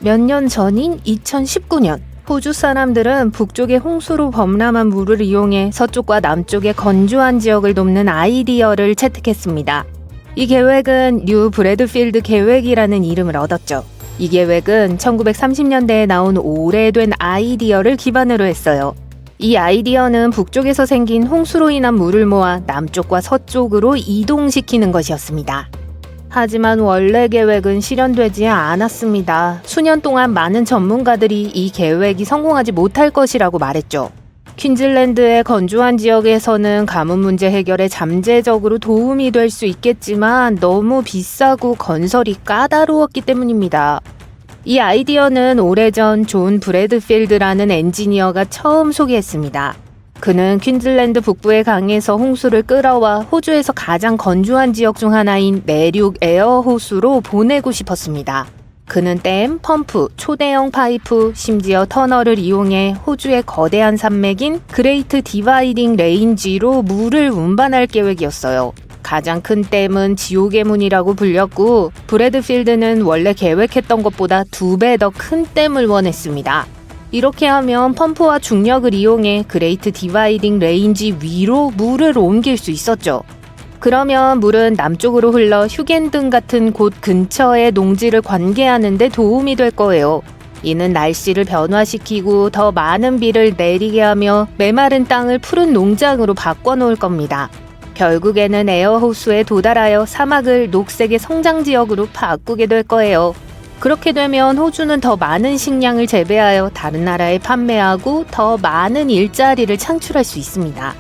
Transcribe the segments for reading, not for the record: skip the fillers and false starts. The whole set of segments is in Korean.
몇 년 전인 2019년, 호주 사람들은 북쪽의 홍수로 범람한 물을 이용해 서쪽과 남쪽의 건조한 지역을 돕는 아이디어를 채택했습니다. 이 계획은 뉴 브래드필드 계획이라는 이름을 얻었죠. 이 계획은 1930년대에 나온 오래된 아이디어를 기반으로 했어요. 이 아이디어는 북쪽에서 생긴 홍수로 인한 물을 모아 남쪽과 서쪽으로 이동시키는 것이었습니다. 하지만 원래 계획은 실현되지 않았습니다. 수년 동안 많은 전문가들이 이 계획이 성공하지 못할 것이라고 말했죠. 퀸즐랜드의 건조한 지역에서는 가뭄 문제 해결에 잠재적으로 도움이 될 수 있겠지만 너무 비싸고 건설이 까다로웠기 때문입니다. 이 아이디어는 오래전 존 브래드필드라는 엔지니어가 처음 소개했습니다. 그는 퀸즐랜드 북부의 강에서 홍수를 끌어와 호주에서 가장 건조한 지역 중 하나인 내륙 에어 호수로 보내고 싶었습니다. 그는 댐, 펌프, 초대형 파이프, 심지어 터널을 이용해 호주의 거대한 산맥인 그레이트 디바이딩 레인지로 물을 운반할 계획이었어요. 가장 큰 댐은 지옥의 문이라고 불렸고 브래드필드는 원래 계획했던 것보다 2배 더 큰 댐을 원했습니다. 이렇게 하면 펌프와 중력을 이용해 그레이트 디바이딩 레인지 위로 물을 옮길 수 있었죠. 그러면 물은 남쪽으로 흘러 휴겐든 같은 곳 근처의 농지를 관계하는 데 도움이 될 거예요. 이는 날씨를 변화시키고 더 많은 비를 내리게 하며 메마른 땅을 푸른 농장으로 바꿔놓을 겁니다. 결국에는 에어호수에 도달하여 사막을 녹색의 성장지역으로 바꾸게 될 거예요. 그렇게 되면 호주는 더 많은 식량을 재배하여 다른 나라에 판매하고 더 많은 일자리를 창출할 수 있습니다.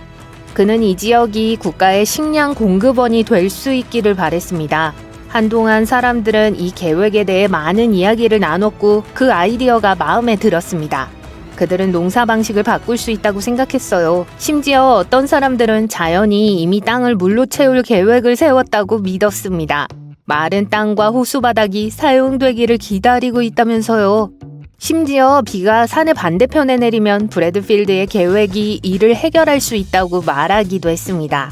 그는 이 지역이 국가의 식량 공급원이 될 수 있기를 바랬습니다. 한동안 사람들은 이 계획에 대해 많은 이야기를 나눴고 그 아이디어가 마음에 들었습니다. 그들은 농사 방식을 바꿀 수 있다고 생각했어요. 심지어 어떤 사람들은 자연이 이미 땅을 물로 채울 계획을 세웠다고 믿었습니다. 마른 땅과 호수바닥이 사용되기를 기다리고 있다면서요. 심지어 비가 산의 반대편에 내리면 브래드필드의 계획이 이를 해결할 수 있다고 말하기도 했습니다.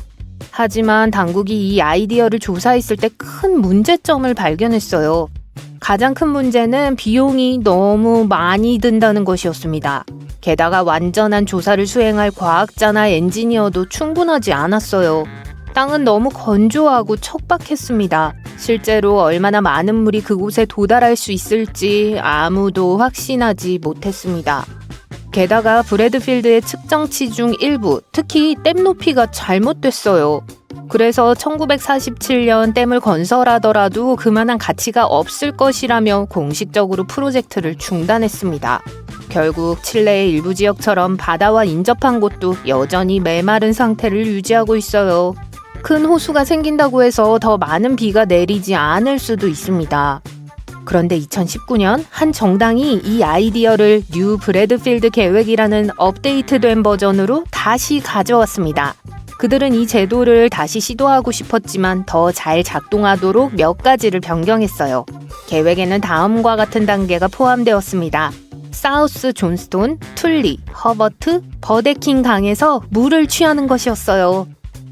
하지만 당국이 이 아이디어를 조사했을 때 큰 문제점을 발견했어요. 가장 큰 문제는 비용이 너무 많이 든다는 것이었습니다. 게다가 완전한 조사를 수행할 과학자나 엔지니어도 충분하지 않았어요. 땅은 너무 건조하고 척박했습니다. 실제로 얼마나 많은 물이 그곳에 도달할 수 있을지 아무도 확신하지 못했습니다. 게다가 브래드필드의 측정치 중 일부, 특히 댐 높이가 잘못됐어요. 그래서 1947년 댐을 건설하더라도 그만한 가치가 없을 것이라며 공식적으로 프로젝트를 중단했습니다. 결국 칠레의 일부 지역처럼 바다와 인접한 곳도 여전히 메마른 상태를 유지하고 있어요. 큰 호수가 생긴다고 해서 더 많은 비가 내리지 않을 수도 있습니다. 그런데 2019년 한 정당이 이 아이디어를 뉴 브래드필드 계획이라는 업데이트된 버전으로 다시 가져왔습니다. 그들은 이 제도를 다시 시도하고 싶었지만 더 잘 작동하도록 몇 가지를 변경했어요. 계획에는 다음과 같은 단계가 포함되었습니다. 사우스 존스톤, 툴리, 허버트, 버데킹 강에서 물을 취하는 것이었어요.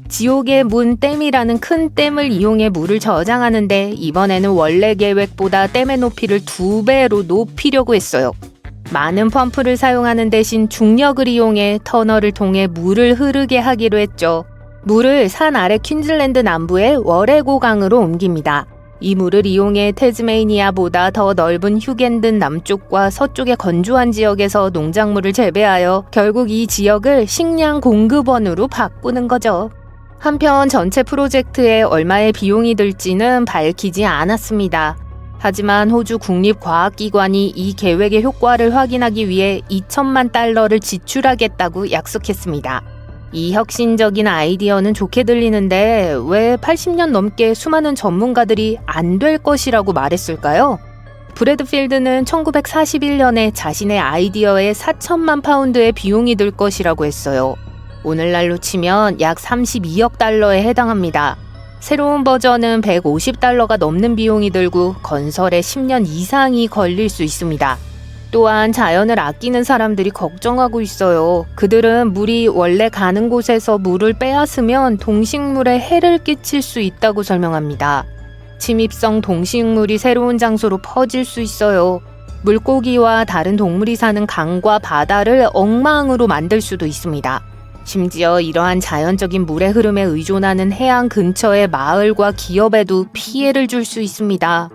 지옥의 문 댐이라는 큰 댐을 이용해 물을 저장하는데 이번에는 원래 계획보다 댐의 높이를 2배로 높이려고 했어요. 많은 펌프를 사용하는 대신 중력을 이용해 터널을 통해 물을 흐르게 하기로 했죠. 물을 산 아래 퀸즐랜드 남부의 워레고 강으로 옮깁니다. 이 물을 이용해 태즈메이니아보다 더 넓은 휴겐든 남쪽과 서쪽의 건조한 지역에서 농작물을 재배하여 결국 이 지역을 식량 공급원으로 바꾸는 거죠. 한편 전체 프로젝트에 얼마의 비용이 들지는 밝히지 않았습니다. 하지만 호주 국립과학기관이 이 계획의 효과를 확인하기 위해 2천만 달러를 지출하겠다고 약속했습니다. 이 혁신적인 아이디어는 좋게 들리는데 왜 80년 넘게 수많은 전문가들이 안 될 것이라고 말했을까요? 브래드필드는 1941년에 자신의 아이디어에 4천만 파운드의 비용이 들 것이라고 했어요. 오늘날로 치면 약 32억 달러에 해당합니다. 새로운 버전은 150달러가 넘는 비용이 들고 건설에 10년 이상이 걸릴 수 있습니다. 또한 자연을 아끼는 사람들이 걱정하고 있어요. 그들은 물이 원래 가는 곳에서 물을 빼앗으면 동식물에 해를 끼칠 수 있다고 설명합니다. 침입성 동식물이 새로운 장소로 퍼질 수 있어요. 물고기와 다른 동물이 사는 강과 바다를 엉망으로 만들 수도 있습니다. 심지어 이러한 자연적인 물의 흐름에 의존하는 해안 근처의 마을과 기업에도 피해를 줄 수 있습니다.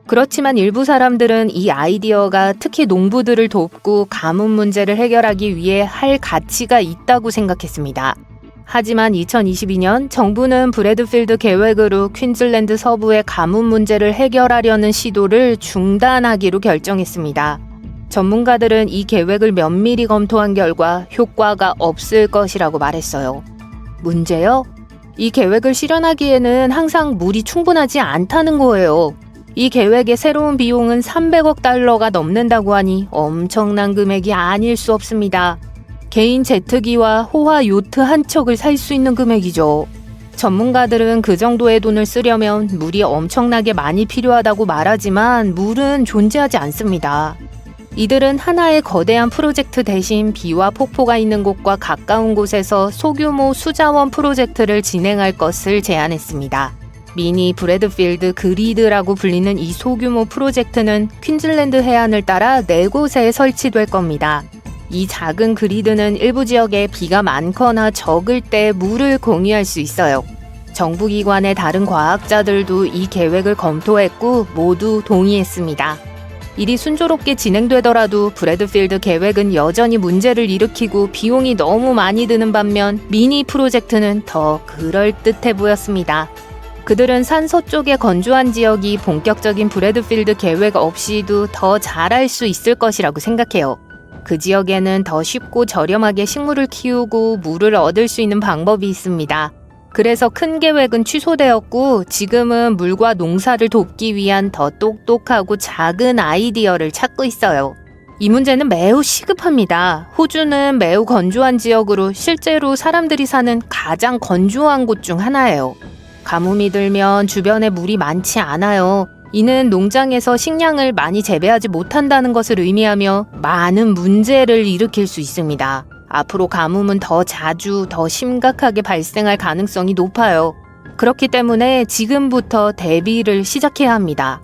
그렇지만 일부 사람들은 이 아이디어가 특히 농부들을 돕고 가뭄 문제를 해결하기 위해 할 가치가 있다고 생각했습니다. 하지만 2022년 정부는 브래드필드 계획으로 퀸즐랜드 서부의 가뭄 문제를 해결하려는 시도를 중단하기로 결정했습니다. 전문가들은 이 계획을 면밀히 검토한 결과 효과가 없을 것이라고 말했어요. 문제요? 이 계획을 실현하기에는 항상 물이 충분하지 않다는 거예요. 이 계획의 새로운 비용은 300억 달러가 넘는다고 하니 엄청난 금액이 아닐 수 없습니다. 개인 제트기와 호화 요트 한 척을 살 수 있는 금액이죠. 전문가들은 그 정도의 돈을 쓰려면 물이 엄청나게 많이 필요하다고 말하지만 물은 존재하지 않습니다. 이들은 하나의 거대한 프로젝트 대신 비와 폭포가 있는 곳과 가까운 곳에서 소규모 수자원 프로젝트를 진행할 것을 제안했습니다. 미니 브래드필드 그리드라고 불리는 이 소규모 프로젝트는 퀸즐랜드 해안을 따라 4곳에 설치될 겁니다. 이 작은 그리드는 일부 지역에 비가 많거나 적을 때 물을 공유할 수 있어요. 정부기관의 다른 과학자들도 이 계획을 검토했고 모두 동의했습니다. 일이 순조롭게 진행되더라도 브래드필드 계획은 여전히 문제를 일으키고 비용이 너무 많이 드는 반면 미니 프로젝트는 더 그럴듯해 보였습니다. 그들은 산 서쪽의 건조한 지역이 본격적인 브래드필드 계획 없이도 더 잘할 수 있을 것이라고 생각해요. 그 지역에는 더 쉽고 저렴하게 식물을 키우고 물을 얻을 수 있는 방법이 있습니다. 그래서 큰 계획은 취소되었고 지금은 물과 농사를 돕기 위한 더 똑똑하고 작은 아이디어를 찾고 있어요. 이 문제는 매우 시급합니다. 호주는 매우 건조한 지역으로 실제로 사람들이 사는 가장 건조한 곳 중 하나예요. 가뭄이 들면 주변에 물이 많지 않아요. 이는 농장에서 식량을 많이 재배하지 못한다는 것을 의미하며 많은 문제를 일으킬 수 있습니다. 앞으로 가뭄은 더 자주, 더 심각하게 발생할 가능성이 높아요. 그렇기 때문에 지금부터 대비를 시작해야 합니다.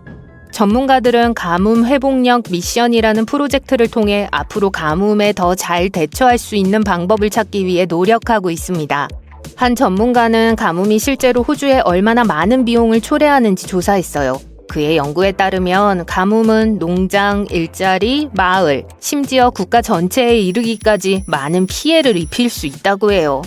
전문가들은 가뭄 회복력 미션이라는 프로젝트를 통해 앞으로 가뭄에 더 잘 대처할 수 있는 방법을 찾기 위해 노력하고 있습니다. 한 전문가는 가뭄이 실제로 호주에 얼마나 많은 비용을 초래하는지 조사했어요. 그의 연구에 따르면 가뭄은 농장, 일자리, 마을, 심지어 국가 전체에 이르기까지 많은 피해를 입힐 수 있다고 해요.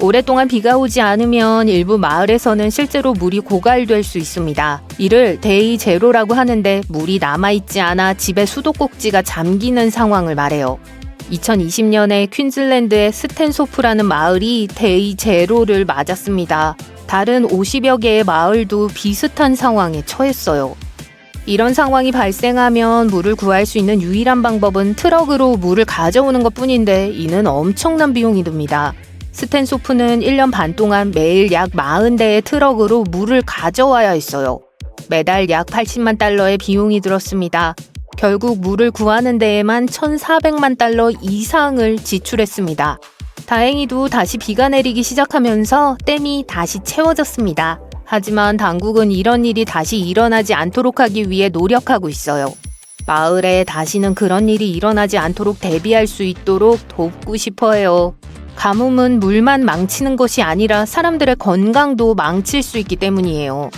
오랫동안 비가 오지 않으면 일부 마을에서는 실제로 물이 고갈될 수 있습니다. 이를 데이 제로라고 하는데 물이 남아있지 않아 집의 수도꼭지가 잠기는 상황을 말해요. 2020년에 퀸즐랜드의 스탠소프라는 마을이 데이 제로를 맞았습니다. 다른 50여 개의 마을도 비슷한 상황에 처했어요. 이런 상황이 발생하면 물을 구할 수 있는 유일한 방법은 트럭으로 물을 가져오는 것뿐인데 이는 엄청난 비용이 듭니다. 스탠소프는 1년 반 동안 매일 약 40대의 트럭으로 물을 가져와야 했어요. 매달 약 80만 달러의 비용이 들었습니다. 결국 물을 구하는 데에만 1,400만 달러 이상을 지출했습니다. 다행히도 다시 비가 내리기 시작하면서 댐이 다시 채워졌습니다. 하지만 당국은 이런 일이 다시 일어나지 않도록 하기 위해 노력하고 있어요. 마을에 다시는 그런 일이 일어나지 않도록 대비할 수 있도록 돕고 싶어요. 가뭄은 물만 망치는 것이 아니라 사람들의 건강도 망칠 수 있기 때문이에요.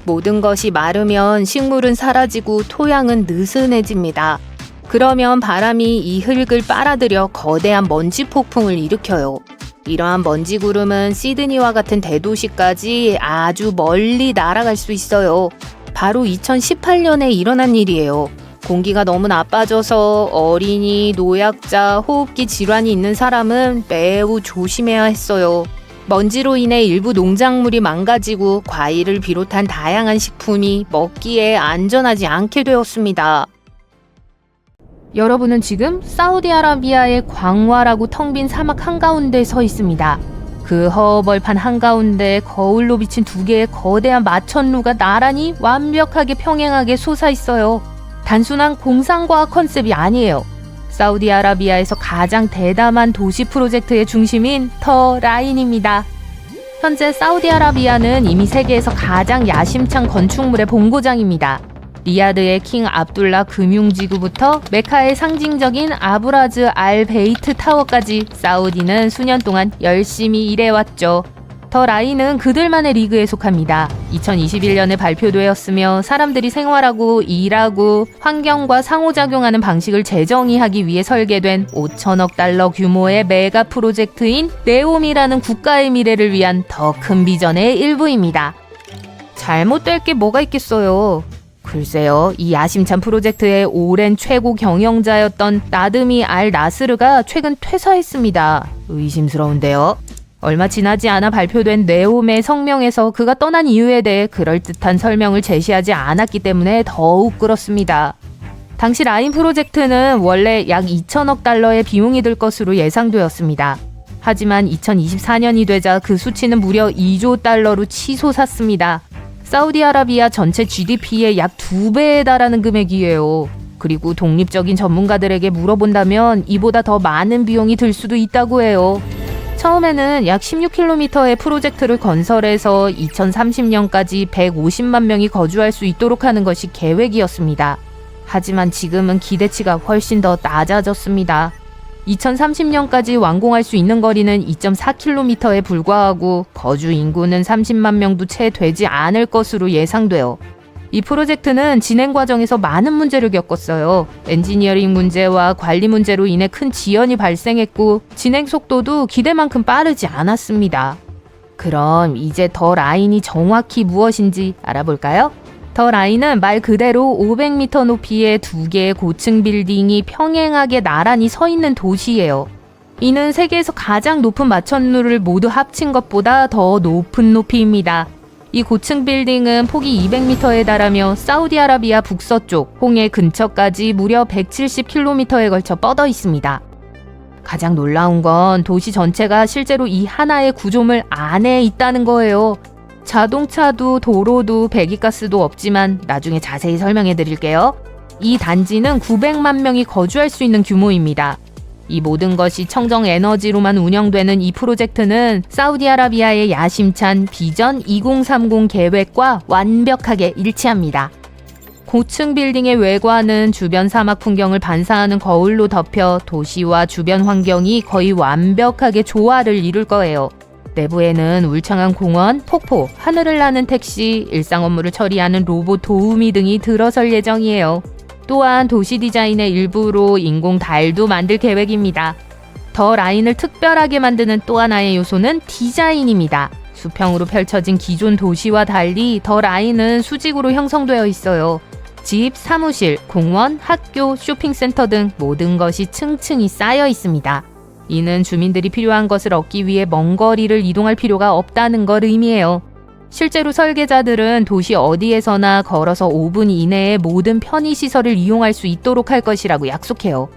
모든 것이 마르면 식물은 사라지고 토양은 느슨해집니다. 그러면 바람이 이 흙을 빨아들여 거대한 먼지 폭풍을 일으켜요. 이러한 먼지 구름은 시드니와 같은 대도시까지 아주 멀리 날아갈 수 있어요. 바로 2018년에 일어난 일이에요. 공기가 너무 나빠져서 어린이, 노약자, 호흡기 질환이 있는 사람은 매우 조심해야 했어요. 먼지로 인해 일부 농작물이 망가지고 과일을 비롯한 다양한 식품이 먹기에 안전하지 않게 되었습니다. 여러분은 지금 사우디아라비아의 광활하고 텅 빈 사막 한가운데 서 있습니다. 그 허벌판 한가운데 거울로 비친 2개의 거대한 마천루가 나란히 완벽하게 평행하게 솟아있어요. 단순한 공상과학 컨셉이 아니에요. 사우디아라비아에서 가장 대담한 도시 프로젝트의 중심인 더 라인입니다. 현재 사우디아라비아는 이미 세계에서 가장 야심찬 건축물의 본고장입니다. 리야드의 킹 압둘라 금융지구부터 메카의 상징적인 아브라즈 알 베이트 타워까지 사우디는 수년 동안 열심히 일해왔죠. 더 라인은 그들만의 리그에 속합니다. 2021년에 발표되었으며 사람들이 생활하고 일하고 환경과 상호작용하는 방식을 재정의하기 위해 설계된 5천억 달러 규모의 메가 프로젝트인 네옴이라는 국가의 미래를 위한 더 큰 비전의 일부입니다. 잘못될 게 뭐가 있겠어요. 글쎄요, 이 야심찬 프로젝트의 오랜 최고 경영자였던 나드미 알 나스르가 최근 퇴사했습니다. 의심스러운데요. 얼마 지나지 않아 발표된 네옴의 성명에서 그가 떠난 이유에 대해 그럴듯한 설명을 제시하지 않았기 때문에 더욱 그렇습니다. 당시 라인 프로젝트는 원래 약 2천억 달러의 비용이 들 것으로 예상되었습니다. 하지만 2024년이 되자 그 수치는 무려 2조 달러로 치솟았습니다. 사우디아라비아 전체 GDP의 약 2배에 달하는 금액이에요. 그리고 독립적인 전문가들에게 물어본다면 이보다 더 많은 비용이 들 수도 있다고 해요. 처음에는 약 16km의 프로젝트를 건설해서 2030년까지 150만 명이 거주할 수 있도록 하는 것이 계획이었습니다. 하지만 지금은 기대치가 훨씬 더 낮아졌습니다. 2030년까지 완공할 수 있는 거리는 2.4km에 불과하고 거주 인구는 30만 명도 채 되지 않을 것으로 예상돼요. 이 프로젝트는 진행 과정에서 많은 문제를 겪었어요. 엔지니어링 문제와 관리 문제로 인해 큰 지연이 발생했고 진행 속도도 기대만큼 빠르지 않았습니다. 그럼 이제 더 라인이 정확히 무엇인지 알아볼까요? 더 라인은 말 그대로 500m 높이의 2개의 고층 빌딩이 평행하게 나란히 서 있는 도시예요. 이는 세계에서 가장 높은 마천루를 모두 합친 것보다 더 높은 높이입니다. 이 고층 빌딩은 폭이 200m에 달하며 사우디아라비아 북서쪽 홍해 근처까지 무려 170km에 걸쳐 뻗어 있습니다. 가장 놀라운 건 도시 전체가 실제로 이 하나의 구조물 안에 있다는 거예요. 자동차도 도로도 배기가스도 없지만 나중에 자세히 설명해 드릴게요. 이 단지는 900만 명이 거주할 수 있는 규모입니다. 이 모든 것이 청정 에너지로만 운영되는 이 프로젝트는 사우디아라비아의 야심찬 비전 2030 계획과 완벽하게 일치합니다. 고층 빌딩의 외관은 주변 사막 풍경을 반사하는 거울로 덮여 도시와 주변 환경이 거의 완벽하게 조화를 이룰 거예요. 내부에는 울창한 공원, 폭포, 하늘을 나는 택시, 일상 업무를 처리하는 로봇 도우미 등이 들어설 예정이에요. 또한 도시 디자인의 일부로 인공 달도 만들 계획입니다. 더 라인을 특별하게 만드는 또 하나의 요소는 디자인입니다. 수평으로 펼쳐진 기존 도시와 달리 더 라인은 수직으로 형성되어 있어요. 집, 사무실, 공원, 학교, 쇼핑센터 등 모든 것이 층층이 쌓여 있습니다. 이는 주민들이 필요한 것을 얻기 위해 먼 거리를 이동할 필요가 없다는 걸 의미해요. 실제로 설계자들은 도시 어디에서나 걸어서 5분 이내에 모든 편의시설을 이용할 수 있도록 할 것이라고 약속해요.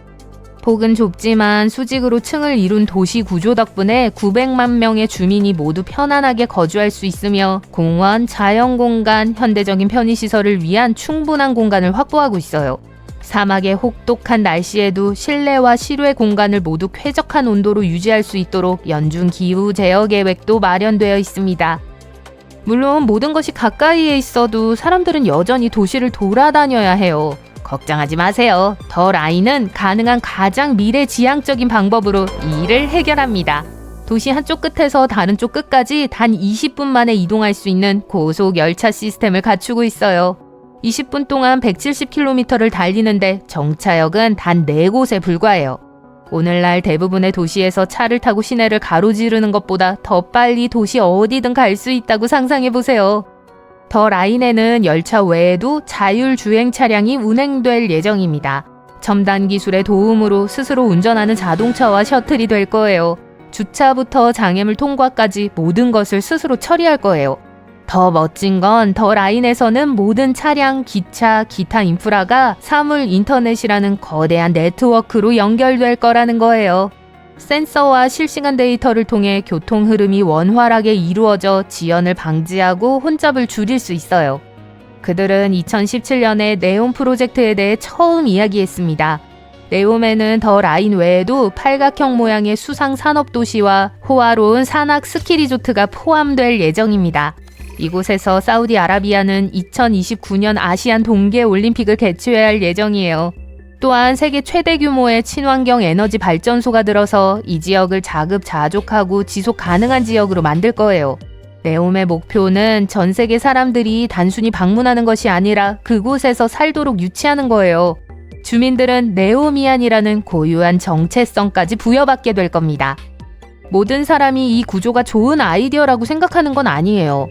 폭은 좁지만 수직으로 층을 이룬 도시 구조 덕분에 900만 명의 주민이 모두 편안하게 거주할 수 있으며 공원, 자연공간, 현대적인 편의시설을 위한 충분한 공간을 확보하고 있어요. 사막의 혹독한 날씨에도 실내와 실외 공간을 모두 쾌적한 온도로 유지할 수 있도록 연중 기후 제어 계획도 마련되어 있습니다. 물론 모든 것이 가까이에 있어도 사람들은 여전히 도시를 돌아다녀야 해요. 걱정하지 마세요. 더 라인은 가능한 가장 미래지향적인 방법으로 이 일을 해결합니다. 도시 한쪽 끝에서 다른 쪽 끝까지 단 20분 만에 이동할 수 있는 고속 열차 시스템을 갖추고 있어요. 20분 동안 170km를 달리는데 정차역은 단 4곳에 불과해요. 오늘날 대부분의 도시에서 차를 타고 시내를 가로지르는 것보다 더 빨리 도시 어디든 갈 수 있다고 상상해보세요. 더 라인에는 열차 외에도 자율주행 차량이 운행될 예정입니다. 첨단 기술의 도움으로 스스로 운전하는 자동차와 셔틀이 될 거예요. 주차부터 장애물 통과까지 모든 것을 스스로 처리할 거예요. 더 멋진 건 더 라인에서는 모든 차량, 기차, 기타 인프라가 사물 인터넷이라는 거대한 네트워크로 연결될 거라는 거예요. 센서와 실시간 데이터를 통해 교통 흐름이 원활하게 이루어져 지연을 방지하고 혼잡을 줄일 수 있어요. 그들은 2017년에 네옴 프로젝트에 대해 처음 이야기했습니다. 네옴에는 더 라인 외에도 팔각형 모양의 수상 산업도시와 호화로운 산악 스키 리조트가 포함될 예정입니다. 이곳에서 사우디아라비아는 2029년 아시안 동계올림픽을 개최해야 할 예정이에요. 또한 세계 최대 규모의 친환경 에너지 발전소가 들어서 이 지역을 자급자족하고 지속 가능한 지역으로 만들 거예요. 네옴의 목표는 전 세계 사람들이 단순히 방문하는 것이 아니라 그곳에서 살도록 유치하는 거예요. 주민들은 네오미안이라는 고유한 정체성까지 부여받게 될 겁니다. 모든 사람이 이 구조가 좋은 아이디어라고 생각하는 건 아니에요.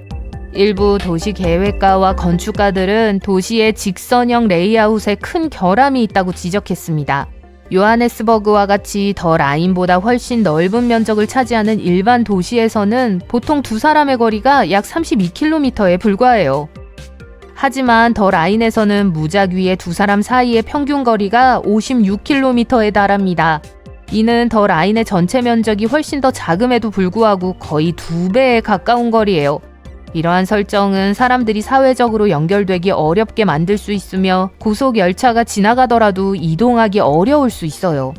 일부 도시 계획가와 건축가들은 도시의 직선형 레이아웃에 큰 결함이 있다고 지적했습니다. 요하네스버그와 같이 더 라인보다 훨씬 넓은 면적을 차지하는 일반 도시에서는 보통 두 사람의 거리가 약 32km에 불과해요. 하지만 더 라인에서는 무작위의 두 사람 사이의 평균 거리가 56km에 달합니다. 이는 더 라인의 전체 면적이 훨씬 더 작음에도 불구하고 거의 2배에 가까운 거리예요. 이러한 설정은 사람들이 사회적으로 연결되기 어렵게 만들 수 있으며 고속 열차가 지나가더라도 이동하기 어려울 수 있어요.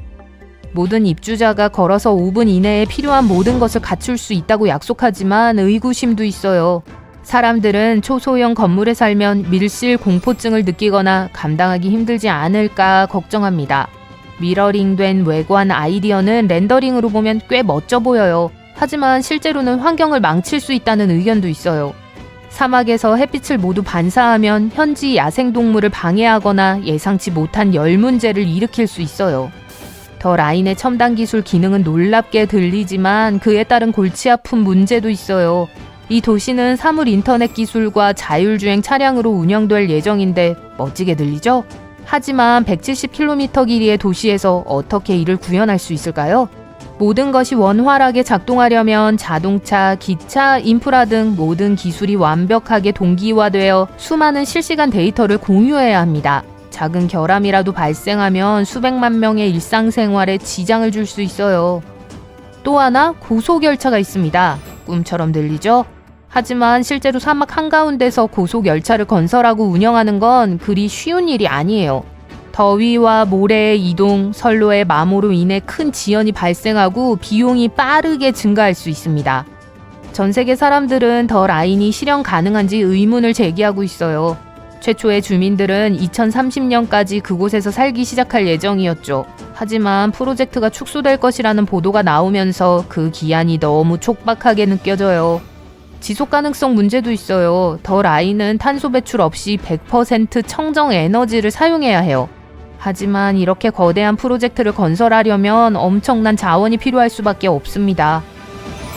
모든 입주자가 걸어서 5분 이내에 필요한 모든 것을 갖출 수 있다고 약속하지만 의구심도 있어요. 사람들은 초소형 건물에 살면 밀실 공포증을 느끼거나 감당하기 힘들지 않을까 걱정합니다. 미러링된 외관 아이디어는 렌더링으로 보면 꽤 멋져 보여요. 하지만 실제로는 환경을 망칠 수 있다는 의견도 있어요. 사막에서 햇빛을 모두 반사하면 현지 야생동물을 방해하거나 예상치 못한 열 문제를 일으킬 수 있어요. 더 라인의 첨단 기술 기능은 놀랍게 들리지만 그에 따른 골치 아픈 문제도 있어요. 이 도시는 사물 인터넷 기술과 자율주행 차량으로 운영될 예정인데 멋지게 들리죠? 하지만 170km 길이의 도시에서 어떻게 이를 구현할 수 있을까요? 모든 것이 원활하게 작동하려면 자동차, 기차, 인프라 등 모든 기술이 완벽하게 동기화되어 수많은 실시간 데이터를 공유해야 합니다. 작은 결함이라도 발생하면 수백만 명의 일상생활에 지장을 줄 수 있어요. 또 하나 고속열차가 있습니다. 꿈처럼 들리죠? 하지만 실제로 사막 한가운데서 고속열차를 건설하고 운영하는 건 그리 쉬운 일이 아니에요. 더위와 모래의 이동, 선로의 마모로 인해 큰 지연이 발생하고 비용이 빠르게 증가할 수 있습니다. 전 세계 사람들은 더 라인이 실현 가능한지 의문을 제기하고 있어요. 최초의 주민들은 2030년까지 그곳에서 살기 시작할 예정이었죠. 하지만 프로젝트가 축소될 것이라는 보도가 나오면서 그 기한이 너무 촉박하게 느껴져요. 지속 가능성 문제도 있어요. 더 라인은 탄소 배출 없이 100% 청정 에너지를 사용해야 해요. 하지만 이렇게 거대한 프로젝트를 건설하려면 엄청난 자원이 필요할 수밖에 없습니다.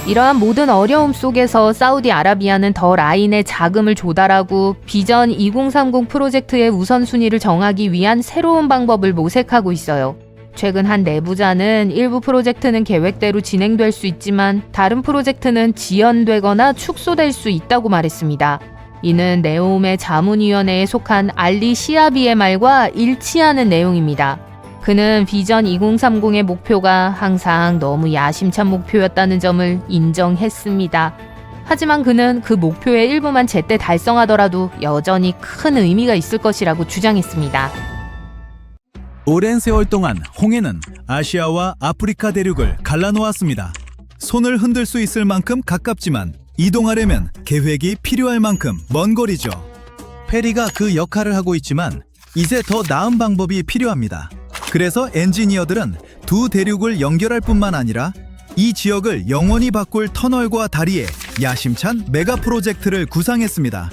이러한 모든 어려움 속에서 사우디아라비아는 더 라인의 자금을 조달하고 비전 2030 프로젝트의 우선순위를 정하기 위한 새로운 방법을 모색하고 있어요. 최근 한 내부자는 일부 프로젝트는 계획대로 진행될 수 있지만 다른 프로젝트는 지연되거나 축소될 수 있다고 말했습니다. 이는 네옴의 자문위원회에 속한 알리 시아비의 말과 일치하는 내용입니다. 그는 비전 2030의 목표가 항상 너무 야심찬 목표였다는 점을 인정했습니다. 하지만 그는 그 목표의 일부만 제때 달성하더라도 여전히 큰 의미가 있을 것이라고 주장했습니다. 오랜 세월 동안 홍해는 아시아와 아프리카 대륙을 갈라놓았습니다. 손을 흔들 수 있을 만큼 가깝지만 이동하려면 계획이 필요할 만큼 먼 거리죠. 페리가 그 역할을 하고 있지만 이제 더 나은 방법이 필요합니다. 그래서 엔지니어들은 두 대륙을 연결할 뿐만 아니라 이 지역을 영원히 바꿀 터널과 다리에 야심찬 메가 프로젝트를 구상했습니다.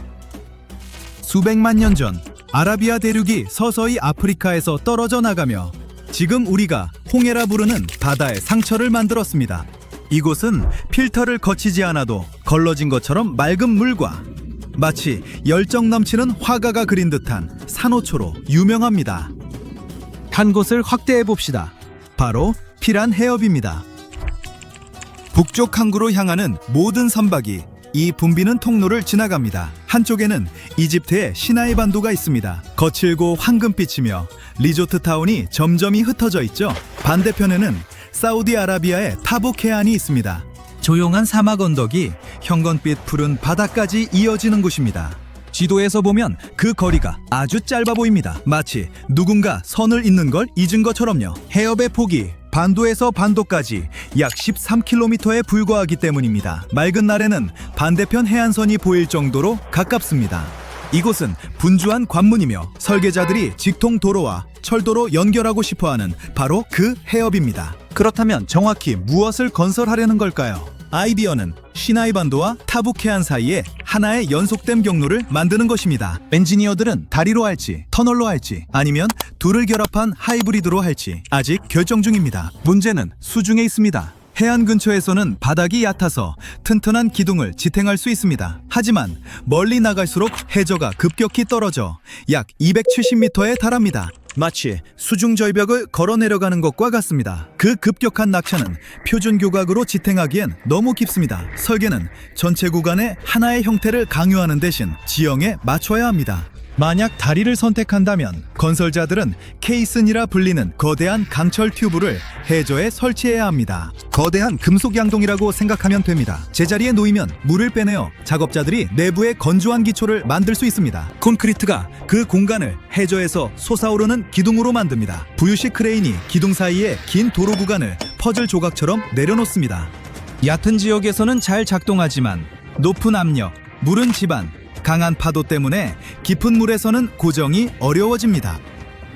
수백만 년 전 아라비아 대륙이 서서히 아프리카에서 떨어져 나가며 지금 우리가 홍해라 부르는 바다의 상처를 만들었습니다. 이곳은 필터를 거치지 않아도 걸러진 것처럼 맑은 물과 마치 열정 넘치는 화가가 그린 듯한 산호초로 유명합니다. 한 곳을 확대해 봅시다. 바로 피란 해협입니다. 북쪽 항구로 향하는 모든 선박이 이 붐비는 통로를 지나갑니다. 한쪽에는 이집트의 시나이 반도가 있습니다. 거칠고 황금빛이며 리조트 타운이 점점이 흩어져 있죠. 반대편에는 사우디아라비아의 타복 해안이 있습니다. 조용한 사막 언덕이 형건빛 푸른 바다까지 이어지는 곳입니다. 지도에서 보면 그 거리가 아주 짧아 보입니다. 마치 누군가 선을 잇는 걸 잊은 것처럼요. 해협의 폭이 반도에서 반도까지 약 13km에 불과하기 때문입니다. 맑은 날에는 반대편 해안선이 보일 정도로 가깝습니다. 이곳은 분주한 관문이며 설계자들이 직통 도로와 철도로 연결하고 싶어하는 바로 그 해협입니다. 그렇다면 정확히 무엇을 건설하려는 걸까요? 아이디어는 시나이 반도와 타북 해안 사이에 하나의 연속된 경로를 만드는 것입니다. 엔지니어들은 다리로 할지 터널로 할지 아니면 둘을 결합한 하이브리드로 할지 아직 결정 중입니다. 문제는 수중에 있습니다. 해안 근처에서는 바닥이 얕아서 튼튼한 기둥을 지탱할 수 있습니다. 하지만 멀리 나갈수록 해저가 급격히 떨어져 약 270m에 달합니다. 마치 수중 절벽을 걸어 내려가는 것과 같습니다. 그 급격한 낙차는 표준 교각으로 지탱하기엔 너무 깊습니다. 설계는 전체 구간에 하나의 형태를 강요하는 대신 지형에 맞춰야 합니다. 만약 다리를 선택한다면 건설자들은 케이슨이라 불리는 거대한 강철 튜브를 해저에 설치해야 합니다. 거대한 금속 양동이라고 생각하면 됩니다. 제자리에 놓이면 물을 빼내어 작업자들이 내부에 건조한 기초를 만들 수 있습니다. 콘크리트가 그 공간을 해저에서 솟아오르는 기둥으로 만듭니다. 부유식 크레인이 기둥 사이에 긴 도로 구간을 퍼즐 조각처럼 내려놓습니다. 얕은 지역에서는 잘 작동하지만 높은 압력, 물은 집안, 강한 파도 때문에 깊은 물에서는 고정이 어려워집니다.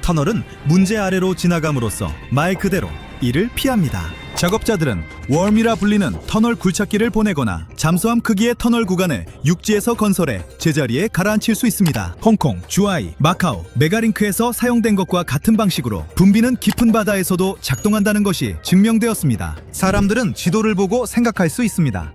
터널은 문제 아래로 지나감으로써 말 그대로 이를 피합니다. 작업자들은 웜이라 불리는 터널 굴착기를 보내거나 잠수함 크기의 터널 구간을 육지에서 건설해 제자리에 가라앉힐 수 있습니다. 홍콩, 주아이, 마카오, 메가링크에서 사용된 것과 같은 방식으로 붐비는 깊은 바다에서도 작동한다는 것이 증명되었습니다. 사람들은 지도를 보고 생각할 수 있습니다.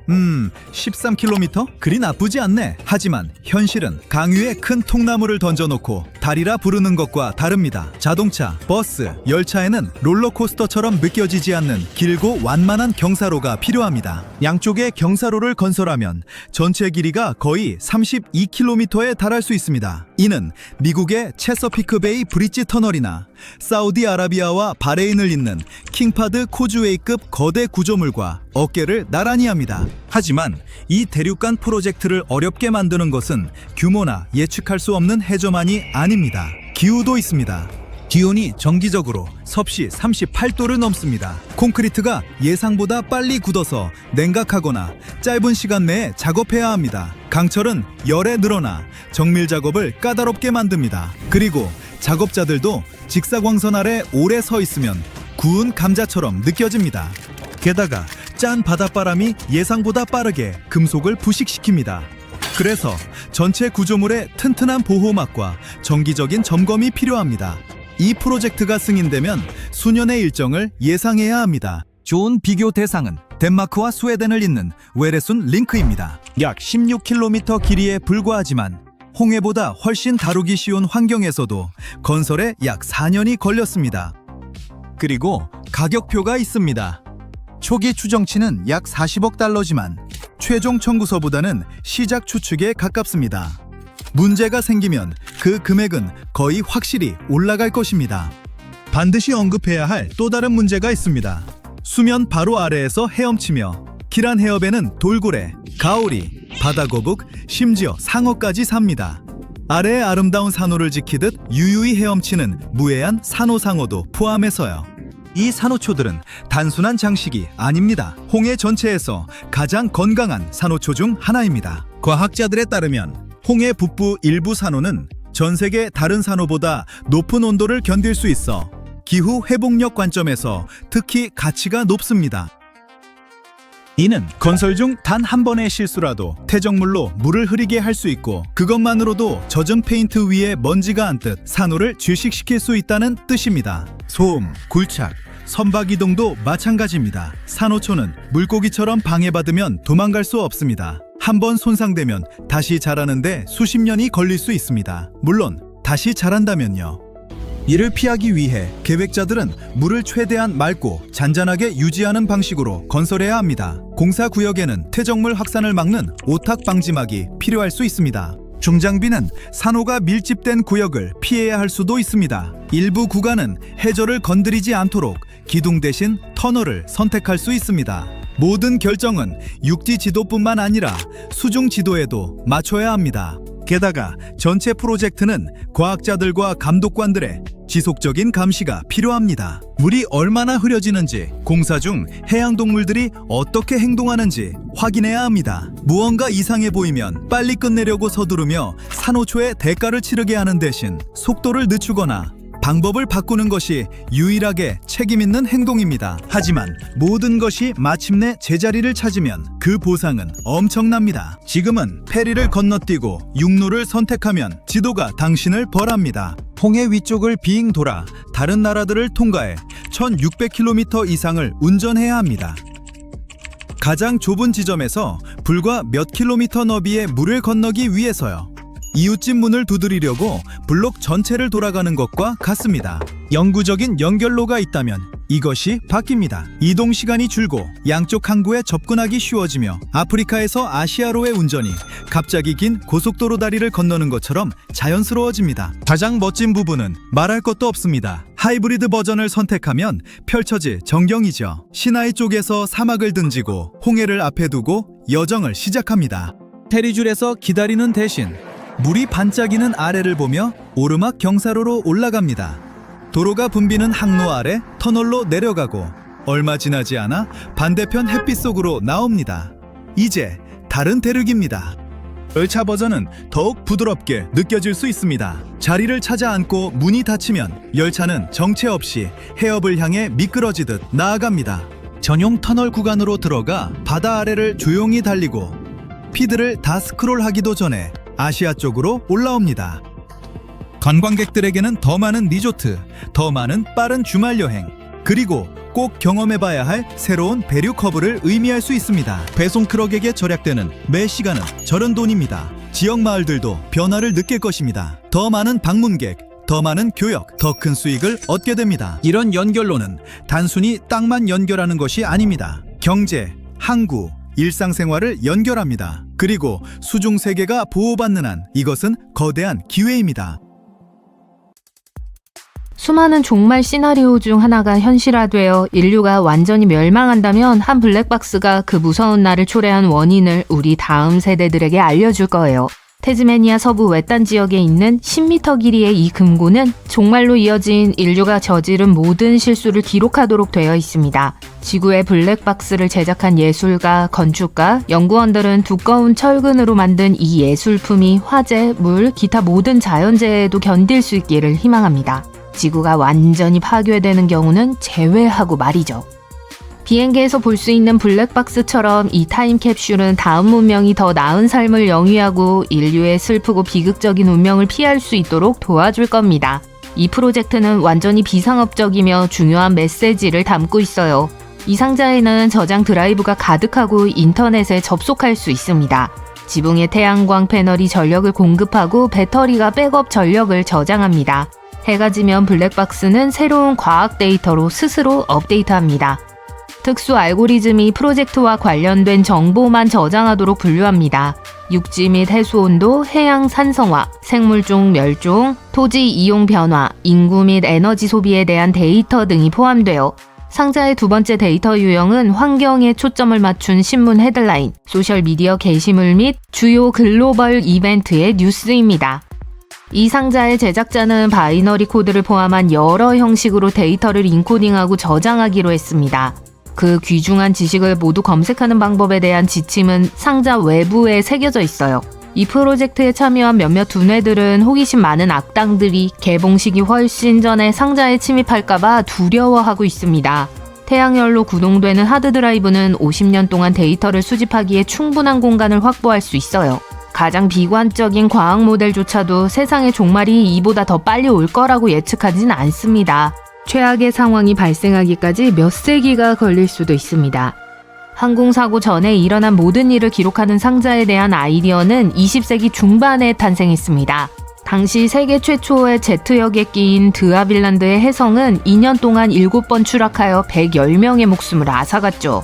13km? 그리 나쁘지 않네. 하지만 현실은 강위에 큰 통나무를 던져놓고 다리라 부르는 것과 다릅니다. 자동차, 버스, 열차에는 롤러코스터처럼 느껴지지 않는 길고 완만한 경사로가 필요합니다. 양쪽에 경사로를 건설하면 전체 길이가 거의 32km에 달할 수 있습니다. 이는 미국의 체서피크 베이 브릿지 터널이나 사우디아라비아와 바레인을 잇는 킹파드 코즈웨이급 거대 구조물과 어깨를 나란히 합니다. 하지만 이 대륙간 프로젝트를 어렵게 만드는 것은 규모나 예측할 수 없는 해저만이 아닙니다. 기후도 있습니다. 기온이 정기적으로 섭씨 38도를 넘습니다. 콘크리트가 예상보다 빨리 굳어서 냉각하거나 짧은 시간 내에 작업해야 합니다. 강철은 열에 늘어나 정밀 작업을 까다롭게 만듭니다. 그리고 작업자들도 직사광선 아래 오래 서 있으면 구운 감자처럼 느껴집니다. 게다가 짠 바닷바람이 예상보다 빠르게 금속을 부식시킵니다. 그래서 전체 구조물의 튼튼한 보호막과 정기적인 점검이 필요합니다. 이 프로젝트가 승인되면 수년의 일정을 예상해야 합니다. 좋은 비교 대상은 덴마크와 스웨덴을 잇는 웨레순 링크입니다. 약 16km 길이에 불과하지만 홍해보다 훨씬 다루기 쉬운 환경에서도 건설에 약 4년이 걸렸습니다. 그리고 가격표가 있습니다. 초기 추정치는 약 40억 달러지만 최종 청구서보다는 시작 추측에 가깝습니다. 문제가 생기면 그 금액은 거의 확실히 올라갈 것입니다. 반드시 언급해야 할 또 다른 문제가 있습니다. 수면 바로 아래에서 헤엄치며 길한 해협에는 돌고래, 가오리, 바다거북, 심지어 상어까지 삽니다. 아래의 아름다운 산호를 지키듯 유유히 헤엄치는 무해한 산호상어도 포함해서요. 이 산호초들은 단순한 장식이 아닙니다. 홍해 전체에서 가장 건강한 산호초 중 하나입니다. 과학자들에 따르면 홍해 북부 일부 산호는 전 세계 다른 산호보다 높은 온도를 견딜 수 있어 기후 회복력 관점에서 특히 가치가 높습니다. 이는 건설 중 단 한 번의 실수라도 퇴적물로 물을 흐리게 할 수 있고 그것만으로도 젖은 페인트 위에 먼지가 앉듯 산호를 질식시킬 수 있다는 뜻입니다. 소음, 굴착, 선박 이동도 마찬가지입니다. 산호초는 물고기처럼 방해받으면 도망갈 수 없습니다. 한번 손상되면 다시 자라는데 수십 년이 걸릴 수 있습니다. 물론 다시 자란다면요. 이를 피하기 위해 계획자들은 물을 최대한 맑고 잔잔하게 유지하는 방식으로 건설해야 합니다. 공사구역에는 퇴적물 확산을 막는 오탁 방지막이 필요할 수 있습니다. 중장비는 산호가 밀집된 구역을 피해야 할 수도 있습니다. 일부 구간은 해저를 건드리지 않도록 기둥 대신 터널을 선택할 수 있습니다. 모든 결정은 육지 지도뿐만 아니라 수중 지도에도 맞춰야 합니다. 게다가 전체 프로젝트는 과학자들과 감독관들의 지속적인 감시가 필요합니다. 물이 얼마나 흐려지는지, 공사 중 해양동물들이 어떻게 행동하는지 확인해야 합니다. 무언가 이상해 보이면 빨리 끝내려고 서두르며 산호초에 대가를 치르게 하는 대신 속도를 늦추거나 방법을 바꾸는 것이 유일하게 책임있는 행동입니다. 하지만 모든 것이 마침내 제자리를 찾으면 그 보상은 엄청납니다. 지금은 페리를 건너뛰고 육로를 선택하면 지도가 당신을 벌합니다. 홍해 위쪽을 빙 돌아 다른 나라들을 통과해 1600km 이상을 운전해야 합니다. 가장 좁은 지점에서 불과 몇 킬로미터 너비의 물을 건너기 위해서요. 이웃집 문을 두드리려고 블록 전체를 돌아가는 것과 같습니다. 영구적인 연결로가 있다면 이것이 바뀝니다. 이동 시간이 줄고 양쪽 항구에 접근하기 쉬워지며 아프리카에서 아시아로의 운전이 갑자기 긴 고속도로 다리를 건너는 것처럼 자연스러워집니다. 가장 멋진 부분은 말할 것도 없습니다. 하이브리드 버전을 선택하면 펼쳐질 전경이죠. 시나이 쪽에서 사막을 등지고 홍해를 앞에 두고 여정을 시작합니다. 테리줄에서 기다리는 대신 물이 반짝이는 아래를 보며 오르막 경사로로 올라갑니다. 도로가 붐비는 항로 아래 터널로 내려가고 얼마 지나지 않아 반대편 햇빛 속으로 나옵니다. 이제 다른 대륙입니다. 열차 버전은 더욱 부드럽게 느껴질 수 있습니다. 자리를 찾아 앉고 문이 닫히면 열차는 정체 없이 해협을 향해 미끄러지듯 나아갑니다. 전용 터널 구간으로 들어가 바다 아래를 조용히 달리고 피드를 다 스크롤하기도 전에 아시아 쪽으로 올라옵니다. 관광객들에게는 더 많은 리조트, 더 많은 빠른 주말 여행, 그리고 꼭 경험해봐야 할 새로운 배류 커브를 의미할 수 있습니다. 배송 크럭에게 절약되는 매 시간은 저런 돈입니다. 지역 마을들도 변화를 느낄 것입니다. 더 많은 방문객, 더 많은 교역, 더 큰 수익을 얻게 됩니다. 이런 연결로는 단순히 땅만 연결하는 것이 아닙니다. 경제, 항구, 일상생활을 연결합니다. 그리고 수중 세계가 보호받는 한 이것은 거대한 기회입니다. 수많은 종말 시나리오 중 하나가 현실화되어 인류가 완전히 멸망한다면 한 블랙박스가 그 무서운 날을 초래한 원인을 우리 다음 세대들에게 알려줄 거예요. 태즈메니아 서부 외딴 지역에 있는 10m 길이의 이 금고는 종말로 이어진 인류가 저지른 모든 실수를 기록하도록 되어 있습니다. 지구의 블랙박스를 제작한 예술가, 건축가, 연구원들은 두꺼운 철근으로 만든 이 예술품이 화재, 물, 기타 모든 자연재해에도 견딜 수 있기를 희망합니다. 지구가 완전히 파괴되는 경우는 제외하고 말이죠. 비행기에서 볼 수 있는 블랙박스처럼 이 타임캡슐은 다음 문명이 더 나은 삶을 영위하고 인류의 슬프고 비극적인 운명을 피할 수 있도록 도와줄 겁니다. 이 프로젝트는 완전히 비상업적이며 중요한 메시지를 담고 있어요. 이 상자에는 저장 드라이브가 가득하고 인터넷에 접속할 수 있습니다. 지붕에 태양광 패널이 전력을 공급하고 배터리가 백업 전력을 저장합니다. 해가 지면 블랙박스는 새로운 과학 데이터로 스스로 업데이트합니다. 특수 알고리즘이 프로젝트와 관련된 정보만 저장하도록 분류합니다. 육지 및 해수 온도, 해양 산성화, 생물종 멸종, 토지 이용 변화, 인구 및 에너지 소비에 대한 데이터 등이 포함되어 상자의 두 번째 데이터 유형은 환경에 초점을 맞춘 신문 헤드라인, 소셜미디어 게시물 및 주요 글로벌 이벤트의 뉴스입니다. 이 상자의 제작자는 바이너리 코드를 포함한 여러 형식으로 데이터를 인코딩하고 저장하기로 했습니다. 그 귀중한 지식을 모두 검색하는 방법에 대한 지침은 상자 외부에 새겨져 있어요. 이 프로젝트에 참여한 몇몇 두뇌들은 호기심 많은 악당들이 개봉식이 훨씬 전에 상자에 침입할까봐 두려워하고 있습니다. 태양열로 구동되는 하드드라이브는 50년 동안 데이터를 수집하기에 충분한 공간을 확보할 수 있어요. 가장 비관적인 과학 모델조차도 세상의 종말이 이보다 더 빨리 올 거라고 예측하진 않습니다. 최악의 상황이 발생하기까지 몇 세기가 걸릴 수도 있습니다. 항공사고 전에 일어난 모든 일을 기록하는 상자에 대한 아이디어는 20세기 중반에 탄생했습니다. 당시 세계 최초의 제트역에 끼인 드아빌란드의 혜성은 2년 동안 7번 추락하여 110명의 목숨을 앗아갔죠.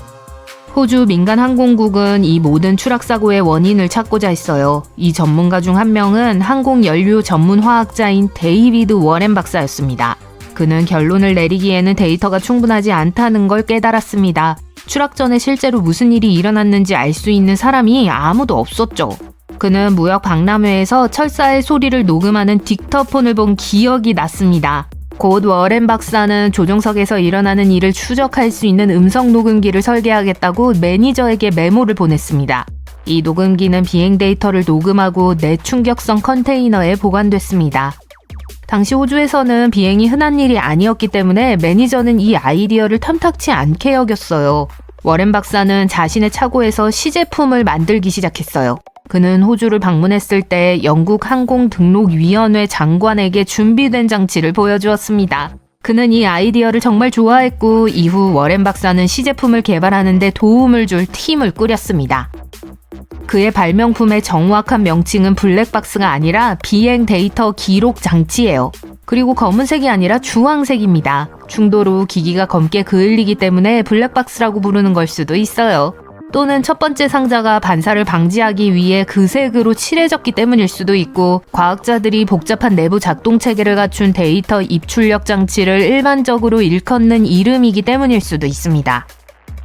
호주 민간 항공국은 이 모든 추락사고의 원인을 찾고자 했어요. 이 전문가 중 한 명은 항공연료 전문 화학자인 데이비드 워렌 박사였습니다. 그는 결론을 내리기에는 데이터가 충분하지 않다는 걸 깨달았습니다. 추락 전에 실제로 무슨 일이 일어났는지 알 수 있는 사람이 아무도 없었죠. 그는 무역 박람회에서 철사의 소리를 녹음하는 딕터폰을 본 기억이 났습니다. 곧 워렌 박사는 조종석에서 일어나는 일을 추적할 수 있는 음성 녹음기를 설계하겠다고 매니저에게 메모를 보냈습니다. 이 녹음기는 비행 데이터를 녹음하고 내충격성 컨테이너에 보관됐습니다. 당시 호주에서는 비행이 흔한 일이 아니었기 때문에 매니저는 이 아이디어를 탐탁치 않게 여겼어요. 워렌 박사는 자신의 차고에서 시제품을 만들기 시작했어요. 그는 호주를 방문했을 때 영국 항공등록위원회 장관에게 준비된 장치를 보여주었습니다. 그는 이 아이디어를 정말 좋아했고 이후 워렌 박사는 시제품을 개발하는 데 도움을 줄 팀을 꾸렸습니다. 그의 발명품의 정확한 명칭은 블랙박스가 아니라 비행 데이터 기록 장치예요. 그리고 검은색이 아니라 주황색입니다. 충돌 후 기기가 검게 그을리기 때문에 블랙박스라고 부르는 걸 수도 있어요. 또는 첫 번째 상자가 반사를 방지하기 위해 그 색으로 칠해졌기 때문일 수도 있고, 과학자들이 복잡한 내부 작동 체계를 갖춘 데이터 입출력 장치를 일반적으로 일컫는 이름이기 때문일 수도 있습니다.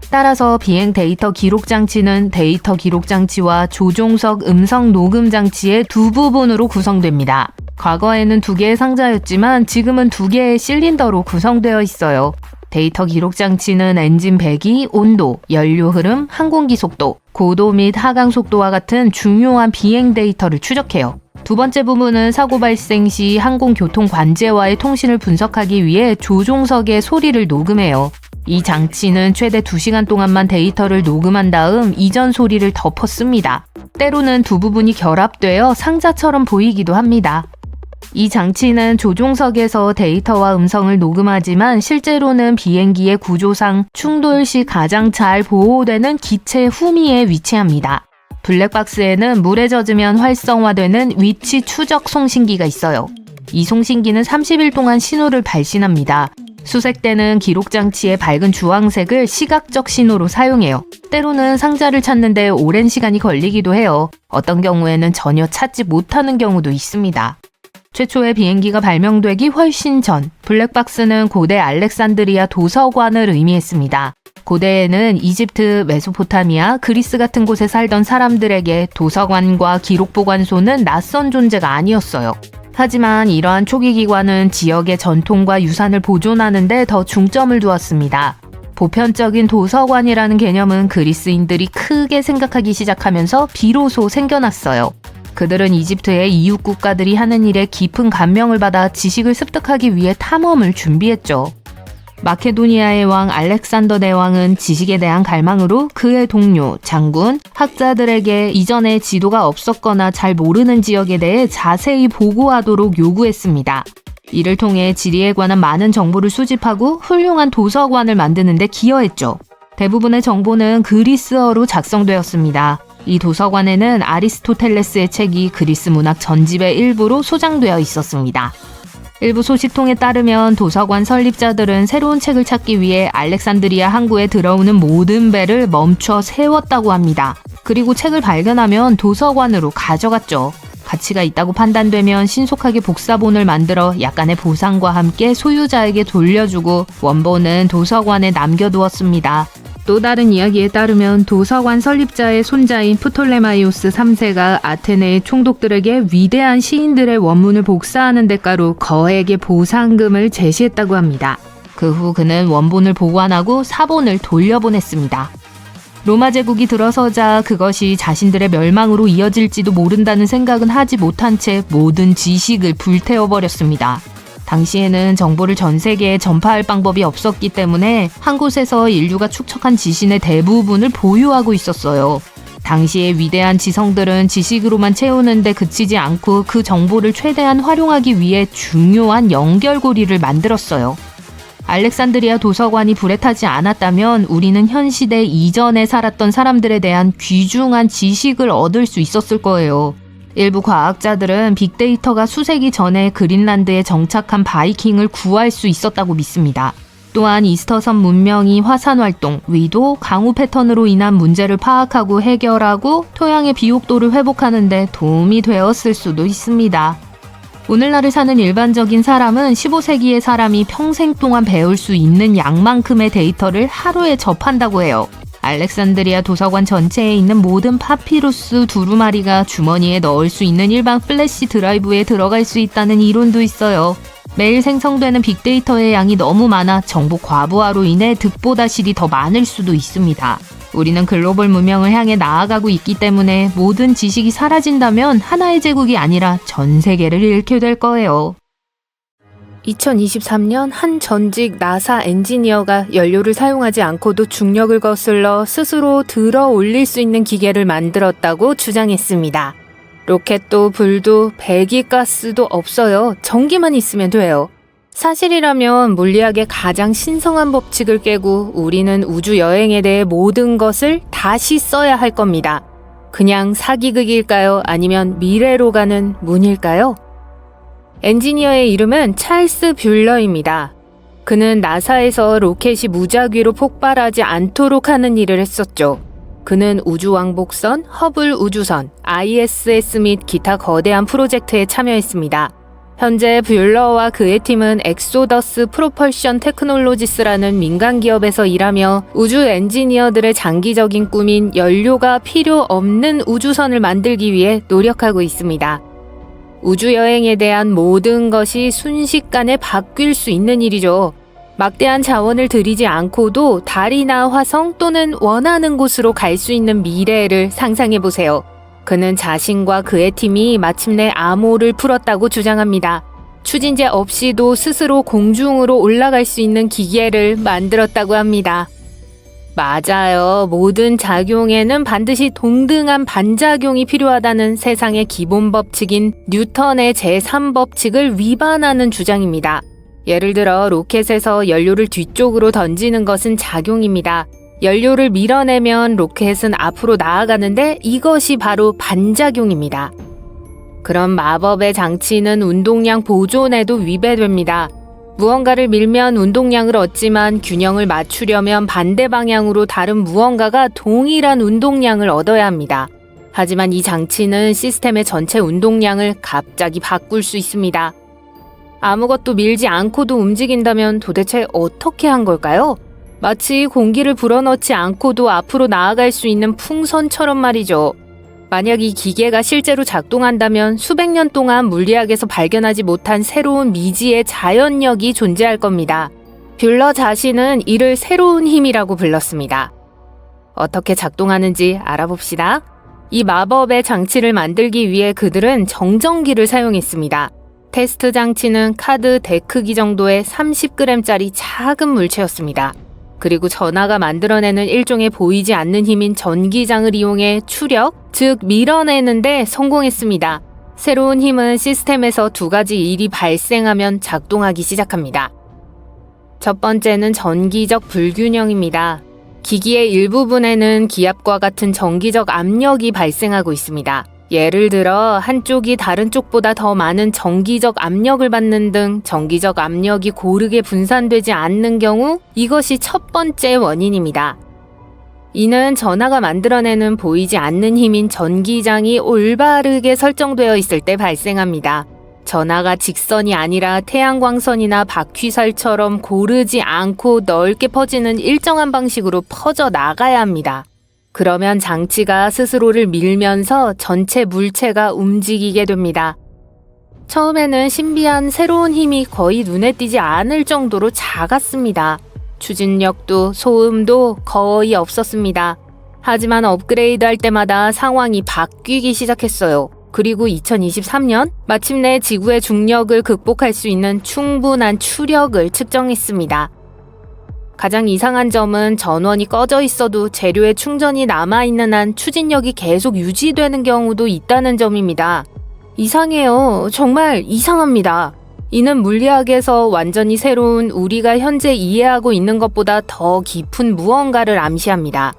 따라서 비행 데이터 기록 장치는 데이터 기록 장치와 조종석 음성 녹음 장치의 두 부분으로 구성됩니다. 과거에는 2개의 상자였지만 지금은 2개의 실린더로 구성되어 있어요. 데이터 기록 장치는 엔진 배기, 온도, 연료 흐름, 항공기 속도, 고도 및 하강 속도와 같은 중요한 비행 데이터를 추적해요. 두 번째 부분은 사고 발생 시 항공교통 관제와의 통신을 분석하기 위해 조종석의 소리를 녹음해요. 이 장치는 최대 2시간 동안만 데이터를 녹음한 다음 이전 소리를 덮었습니다. 때로는 두 부분이 결합되어 상자처럼 보이기도 합니다. 이 장치는 조종석에서 데이터와 음성을 녹음하지만 실제로는 비행기의 구조상 충돌 시 가장 잘 보호되는 기체 후미에 위치합니다. 블랙박스에는 물에 젖으면 활성화되는 위치 추적 송신기가 있어요. 이 송신기는 30일 동안 신호를 발신합니다. 수색대는 기록장치의 밝은 주황색을 시각적 신호로 사용해요. 때로는 상자를 찾는데 오랜 시간이 걸리기도 해요. 어떤 경우에는 전혀 찾지 못하는 경우도 있습니다. 최초의 비행기가 발명되기 훨씬 전, 블랙박스는 고대 알렉산드리아 도서관을 의미했습니다. 고대에는 이집트, 메소포타미아, 그리스 같은 곳에 살던 사람들에게 도서관과 기록보관소는 낯선 존재가 아니었어요. 하지만 이러한 초기 기관은 지역의 전통과 유산을 보존하는 데 더 중점을 두었습니다. 보편적인 도서관이라는 개념은 그리스인들이 크게 생각하기 시작하면서 비로소 생겨났어요. 그들은 이집트의 이웃 국가들이 하는 일에 깊은 감명을 받아 지식을 습득하기 위해 탐험을 준비했죠. 마케도니아의 왕 알렉산더 대왕은 지식에 대한 갈망으로 그의 동료, 장군, 학자들에게 이전에 지도가 없었거나 잘 모르는 지역에 대해 자세히 보고하도록 요구했습니다. 이를 통해 지리에 관한 많은 정보를 수집하고 훌륭한 도서관을 만드는 데 기여했죠. 대부분의 정보는 그리스어로 작성되었습니다. 이 도서관에는 아리스토텔레스의 책이 그리스 문학 전집의 일부로 소장되어 있었습니다. 일부 소식통에 따르면 도서관 설립자들은 새로운 책을 찾기 위해 알렉산드리아 항구에 들어오는 모든 배를 멈춰 세웠다고 합니다. 그리고 책을 발견하면 도서관으로 가져갔죠. 가치가 있다고 판단되면 신속하게 복사본을 만들어 약간의 보상과 함께 소유자에게 돌려주고 원본은 도서관에 남겨두었습니다. 또 다른 이야기에 따르면 도서관 설립자의 손자인 프톨레마이오스 3세가 아테네의 총독들에게 위대한 시인들의 원문을 복사하는 대가로 거액의 보상금을 제시했다고 합니다. 그 후 그는 원본을 보관하고 사본을 돌려보냈습니다. 로마 제국이 들어서자 그것이 자신들의 멸망으로 이어질지도 모른다는 생각은 하지 못한 채 모든 지식을 불태워버렸습니다. 당시에는 정보를 전 세계에 전파할 방법이 없었기 때문에 한 곳에서 인류가 축적한 지신의 대부분을 보유하고 있었어요. 당시의 위대한 지성들은 지식으로만 채우는데 그치지 않고 그 정보를 최대한 활용하기 위해 중요한 연결고리를 만들었어요. 알렉산드리아 도서관이 불에 타지 않았다면 우리는 현 시대 이전에 살았던 사람들에 대한 귀중한 지식을 얻을 수 있었을 거예요. 일부 과학자들은 빅데이터가 수세기 전에 그린란드에 정착한 바이킹을 구할 수 있었다고 믿습니다. 또한 이스터섬 문명이 화산 활동, 위도, 강우 패턴으로 인한 문제를 파악하고 해결하고 토양의 비옥도를 회복하는 데 도움이 되었을 수도 있습니다. 오늘날을 사는 일반적인 사람은 15세기의 사람이 평생 동안 배울 수 있는 양만큼의 데이터를 하루에 접한다고 해요. 알렉산드리아 도서관 전체에 있는 모든 파피루스 두루마리가 주머니에 넣을 수 있는 일반 플래시 드라이브에 들어갈 수 있다는 이론도 있어요. 매일 생성되는 빅데이터의 양이 너무 많아 정보 과부하로 인해 득보다 실이 더 많을 수도 있습니다. 우리는 글로벌 문명을 향해 나아가고 있기 때문에 모든 지식이 사라진다면 하나의 제국이 아니라 전 세계를 잃게 될 거예요. 2023년 한 전직 나사 엔지니어가 연료를 사용하지 않고도 중력을 거슬러 스스로 들어 올릴 수 있는 기계를 만들었다고 주장했습니다. 로켓도 불도 배기가스도 없어요. 전기만 있으면 돼요. 사실이라면 물리학의 가장 신성한 법칙을 깨고 우리는 우주 여행에 대해 모든 것을 다시 써야 할 겁니다. 그냥 사기극일까요? 아니면 미래로 가는 문일까요? 엔지니어의 이름은 찰스 뷸러입니다. 그는 나사에서 로켓이 무작위로 폭발하지 않도록 하는 일을 했었죠. 그는 우주왕복선, 허블 우주선, ISS 및 기타 거대한 프로젝트에 참여했습니다. 현재 뷸러와 그의 팀은 엑소더스 프로펄션 테크놀로지스라는 민간 기업에서 일하며 우주 엔지니어들의 장기적인 꿈인 연료가 필요 없는 우주선을 만들기 위해 노력하고 있습니다. 우주여행에 대한 모든 것이 순식간에 바뀔 수 있는 일이죠. 막대한 자원을 들이지 않고도 달이나 화성 또는 원하는 곳으로 갈 수 있는 미래를 상상해보세요. 그는 자신과 그의 팀이 마침내 암호를 풀었다고 주장합니다. 추진제 없이도 스스로 공중으로 올라갈 수 있는 기계를 만들었다고 합니다. 맞아요. 모든 작용에는 반드시 동등한 반작용이 필요하다는 세상의 기본 법칙인 뉴턴의 제3법칙을 위반하는 주장입니다. 예를 들어 로켓에서 연료를 뒤쪽으로 던지는 것은 작용입니다. 연료를 밀어내면 로켓은 앞으로 나아가는데 이것이 바로 반작용입니다. 그런 마법의 장치는 운동량 보존에도 위배됩니다. 무언가를 밀면 운동량을 얻지만 균형을 맞추려면 반대 방향으로 다른 무언가가 동일한 운동량을 얻어야 합니다. 하지만 이 장치는 시스템의 전체 운동량을 갑자기 바꿀 수 있습니다. 아무것도 밀지 않고도 움직인다면 도대체 어떻게 한 걸까요? 마치 공기를 불어넣지 않고도 앞으로 나아갈 수 있는 풍선처럼 말이죠. 만약 이 기계가 실제로 작동한다면 수백 년 동안 물리학에서 발견하지 못한 새로운 미지의 자연력이 존재할 겁니다. 뷸러 자신은 이를 새로운 힘이라고 불렀습니다. 어떻게 작동하는지 알아봅시다. 이 마법의 장치를 만들기 위해 그들은 정전기를 사용했습니다. 테스트 장치는 카드 덱 크기 정도의 30g짜리 작은 물체였습니다. 그리고 전하가 만들어내는 일종의 보이지 않는 힘인 전기장을 이용해 추력, 즉 밀어내는데 성공했습니다. 새로운 힘은 시스템에서 두 가지 일이 발생하면 작동하기 시작합니다. 첫 번째는 전기적 불균형입니다. 기기의 일부분에는 기압과 같은 전기적 압력이 발생하고 있습니다. 예를 들어 한쪽이 다른 쪽보다 더 많은 전기적 압력을 받는 등 전기적 압력이 고르게 분산되지 않는 경우 이것이 첫 번째 원인입니다. 이는 전하가 만들어내는 보이지 않는 힘인 전기장이 올바르게 설정되어 있을 때 발생합니다. 전하가 직선이 아니라 태양광선이나 바퀴살처럼 고르지 않고 넓게 퍼지는 일정한 방식으로 퍼져 나가야 합니다. 그러면 장치가 스스로를 밀면서 전체 물체가 움직이게 됩니다. 처음에는 신비한 새로운 힘이 거의 눈에 띄지 않을 정도로 작았습니다. 추진력도 소음도 거의 없었습니다. 하지만 업그레이드할 때마다 상황이 바뀌기 시작했어요. 그리고 2023년 마침내 지구의 중력을 극복할 수 있는 충분한 추력을 측정했습니다. 가장 이상한 점은 전원이 꺼져 있어도 재료의 충전이 남아있는 한 추진력이 계속 유지되는 경우도 있다는 점입니다. 이상해요. 정말 이상합니다. 이는 물리학에서 완전히 새로운 우리가 현재 이해하고 있는 것보다 더 깊은 무언가를 암시합니다.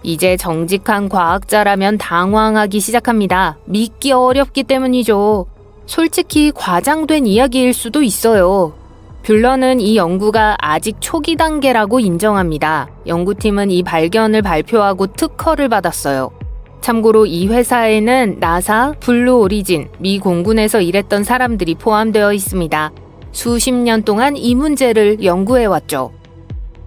이제 정직한 과학자라면 당황하기 시작합니다. 믿기 어렵기 때문이죠. 솔직히 과장된 이야기일 수도 있어요. 뷸러는 이 연구가 아직 초기 단계라고 인정합니다. 연구팀은 이 발견을 발표하고 특허를 받았어요. 참고로 이 회사에는 나사, 블루 오리진, 미 공군에서 일했던 사람들이 포함되어 있습니다. 수십 년 동안 이 문제를 연구해왔죠.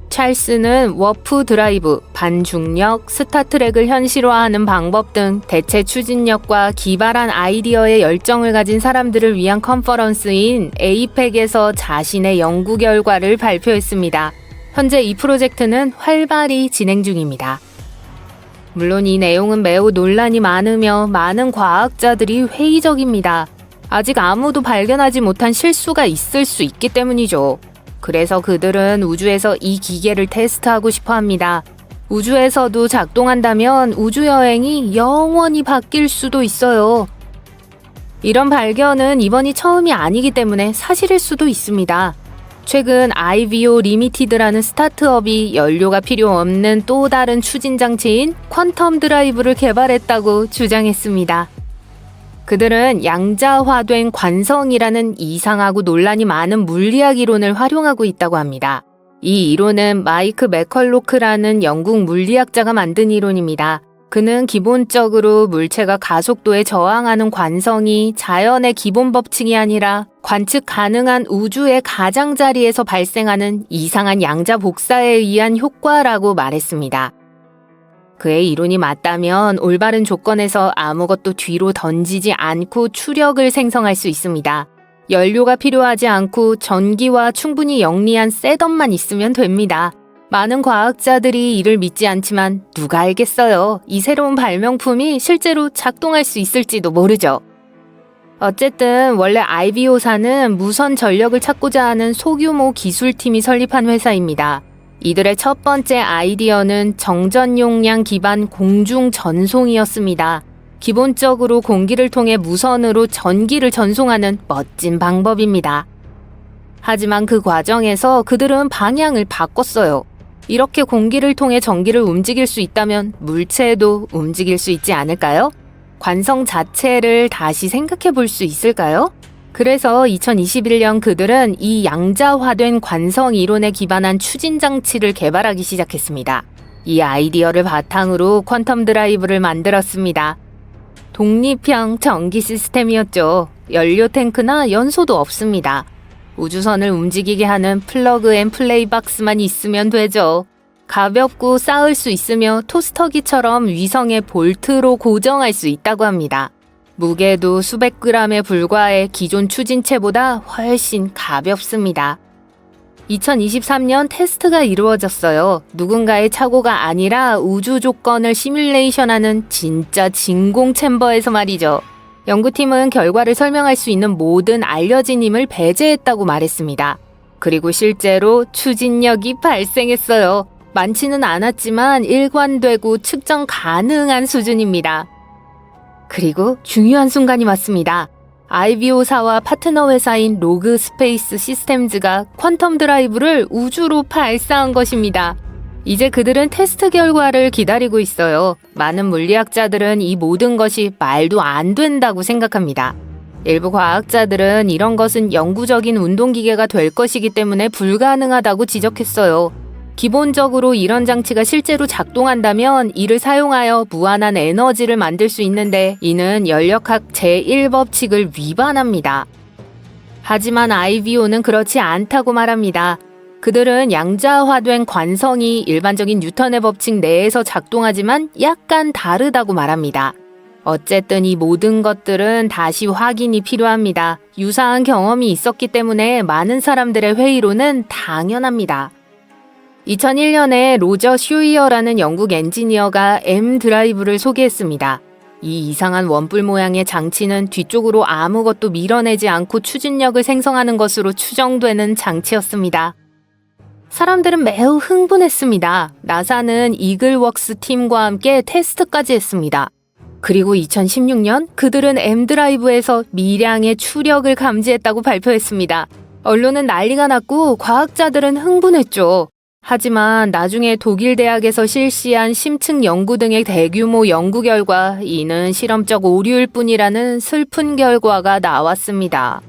찰스는 워프 드라이브, 반중력, 스타트랙을 현실화하는 방법 등 대체 추진력과 기발한 아이디어에 열정을 가진 사람들을 위한 컨퍼런스인 에이펙에서 자신의 연구 결과를 발표했습니다. 현재 이 프로젝트는 활발히 진행 중입니다. 물론 이 내용은 매우 논란이 많으며 많은 과학자들이 회의적입니다. 아직 아무도 발견하지 못한 실수가 있을 수 있기 때문이죠. 그래서 그들은 우주에서 이 기계를 테스트하고 싶어 합니다. 우주에서도 작동한다면 우주여행이 영원히 바뀔 수도 있어요. 이런 발견은 이번이 처음이 아니기 때문에 사실일 수도 있습니다. 최근 IVO 리미티드라는 스타트업이 연료가 필요 없는 또 다른 추진 장치인 퀀텀 드라이브를 개발했다고 주장했습니다. 그들은 양자화된 관성이라는 이상하고 논란이 많은 물리학 이론을 활용하고 있다고 합니다. 이 이론은 마이크 맥컬로크라는 영국 물리학자가 만든 이론입니다. 그는 기본적으로 물체가 가속도에 저항하는 관성이 자연의 기본 법칙이 아니라 관측 가능한 우주의 가장자리에서 발생하는 이상한 양자 복사에 의한 효과라고 말했습니다. 그의 이론이 맞다면 올바른 조건에서 아무것도 뒤로 던지지 않고 추력을 생성할 수 있습니다. 연료가 필요하지 않고 전기와 충분히 영리한 셋업만 있으면 됩니다. 많은 과학자들이 이를 믿지 않지만 누가 알겠어요. 이 새로운 발명품이 실제로 작동할 수 있을지도 모르죠. 어쨌든 원래 IVO사는 무선 전력을 찾고자 하는 소규모 기술팀이 설립한 회사입니다. 이들의 첫 번째 아이디어는 정전 용량 기반 공중 전송이었습니다. 기본적으로 공기를 통해 무선으로 전기를 전송하는 멋진 방법입니다. 하지만 그 과정에서 그들은 방향을 바꿨어요. 이렇게 공기를 통해 전기를 움직일 수 있다면 물체도 움직일 수 있지 않을까요? 관성 자체를 다시 생각해 볼 수 있을까요? 그래서 2021년 그들은 이 양자화된 관성 이론에 기반한 추진 장치를 개발하기 시작했습니다. 이 아이디어를 바탕으로 퀀텀 드라이브를 만들었습니다. 독립형 전기 시스템이었죠. 연료 탱크나 연소도 없습니다. 우주선을 움직이게 하는 플러그 앤 플레이 박스만 있으면 되죠. 가볍고 쌓을 수 있으며 토스터기처럼 위성에 볼트로 고정할 수 있다고 합니다. 무게도 수백 그램에 불과해 기존 추진체보다 훨씬 가볍습니다. 2023년 테스트가 이루어졌어요. 누군가의 착오가 아니라 우주 조건을 시뮬레이션하는 진짜 진공 챔버에서 말이죠. 연구팀은 결과를 설명할 수 있는 모든 알려진 힘을 배제했다고 말했습니다. 그리고 실제로 추진력이 발생했어요. 많지는 않았지만 일관되고 측정 가능한 수준입니다. 그리고 중요한 순간이 왔습니다. IVO사와 파트너 회사인 로그 스페이스 시스템즈가 퀀텀 드라이브를 우주로 발사한 것입니다. 이제 그들은 테스트 결과를 기다리고 있어요. 많은 물리학자들은 이 모든 것이 말도 안 된다고 생각합니다. 일부 과학자들은 이런 것은 영구적인 운동기계가 될 것이기 때문에 불가능하다고 지적했어요. 기본적으로 이런 장치가 실제로 작동한다면 이를 사용하여 무한한 에너지를 만들 수 있는데 이는 연력학 제1법칙을 위반합니다. 하지만 IVO는 그렇지 않다고 말합니다. 그들은 양자화된 관성이 일반적인 뉴턴의 법칙 내에서 작동하지만 약간 다르다고 말합니다. 어쨌든 이 모든 것들은 다시 확인이 필요합니다. 유사한 경험이 있었기 때문에 많은 사람들의 회의로는 당연합니다. 2001년에 로저 슈이어라는 영국 엔지니어가 M 드라이브를 소개했습니다. 이 이상한 원뿔 모양의 장치는 뒤쪽으로 아무것도 밀어내지 않고 추진력을 생성하는 것으로 추정되는 장치였습니다. 사람들은 매우 흥분했습니다. 나사는 이글웍스 팀과 함께 테스트까지 했습니다. 그리고 2016년 그들은 M 드라이브에서 미량의 추력을 감지했다고 발표했습니다. 언론은 난리가 났고 과학자들은 흥분했죠. 하지만 나중에 독일 대학에서 실시한 심층 연구 등의 대규모 연구 결과 이는 실험적 오류일 뿐이라는 슬픈 결과가 나왔습니다.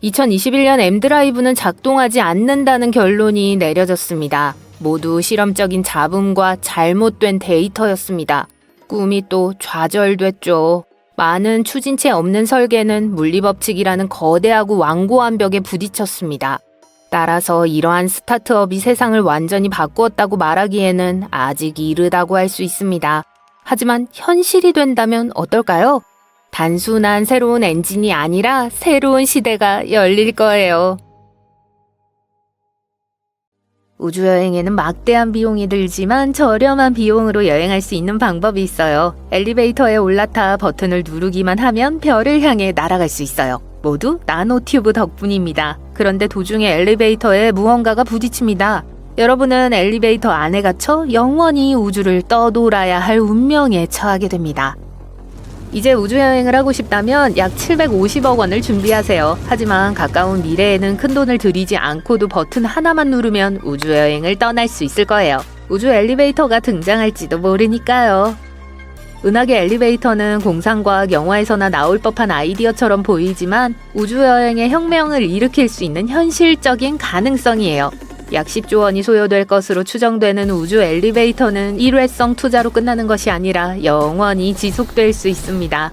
2021년 M 드라이브는 작동하지 않는다는 결론이 내려졌습니다. 모두 실험적인 잡음과 잘못된 데이터였습니다. 꿈이 또 좌절됐죠. 많은 추진체 없는 설계는 물리법칙이라는 거대하고 완고한 벽에 부딪혔습니다. 따라서 이러한 스타트업이 세상을 완전히 바꾸었다고 말하기에는 아직 이르다고 할 수 있습니다. 하지만 현실이 된다면 어떨까요? 단순한 새로운 엔진이 아니라 새로운 시대가 열릴 거예요. 우주여행에는 막대한 비용이 들지만 저렴한 비용으로 여행할 수 있는 방법이 있어요. 엘리베이터에 올라타 버튼을 누르기만 하면 별을 향해 날아갈 수 있어요. 모두 나노튜브 덕분입니다. 그런데 도중에 엘리베이터에 무언가가 부딪힙니다. 여러분은 엘리베이터 안에 갇혀 영원히 우주를 떠돌아야 할 운명에 처하게 됩니다. 이제 우주여행을 하고 싶다면 약 750억 원을 준비하세요. 하지만 가까운 미래에는 큰돈을 들이지 않고도 버튼 하나만 누르면 우주여행을 떠날 수 있을 거예요. 우주 엘리베이터가 등장할지도 모르니까요. 은하계 엘리베이터는 공상과학 영화에서나 나올 법한 아이디어처럼 보이지만 우주여행의 혁명을 일으킬 수 있는 현실적인 가능성이에요. 약 10조 원이 소요될 것으로 추정되는 우주 엘리베이터는 일회성 투자로 끝나는 것이 아니라 영원히 지속될 수 있습니다.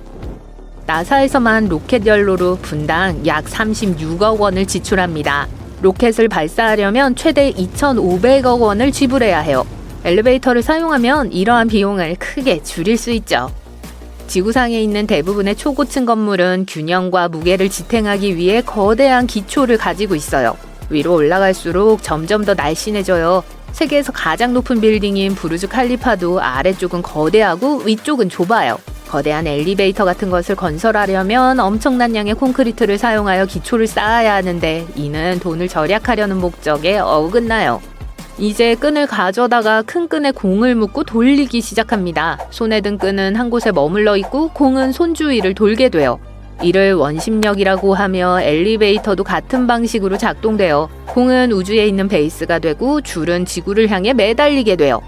나사에서만 로켓 연료로 분당 약 36억 원을 지출합니다. 로켓을 발사하려면 최대 2,500억 원을 지불해야 해요. 엘리베이터를 사용하면 이러한 비용을 크게 줄일 수 있죠. 지구상에 있는 대부분의 초고층 건물은 균형과 무게를 지탱하기 위해 거대한 기초를 가지고 있어요. 위로 올라갈수록 점점 더 날씬해져요. 세계에서 가장 높은 빌딩인 부르즈 칼리파도 아래쪽은 거대하고 위쪽은 좁아요. 거대한 엘리베이터 같은 것을 건설하려면 엄청난 양의 콘크리트를 사용하여 기초를 쌓아야 하는데 이는 돈을 절약하려는 목적에 어긋나요. 이제 끈을 가져다가 큰 끈에 공을 묶고 돌리기 시작합니다. 손에 든 끈은 한 곳에 머물러 있고 공은 손 주위를 돌게 돼요. 이를 원심력이라고 하며 엘리베이터도 같은 방식으로 작동돼요. 공은 우주에 있는 베이스가 되고 줄은 지구를 향해 매달리게 돼요.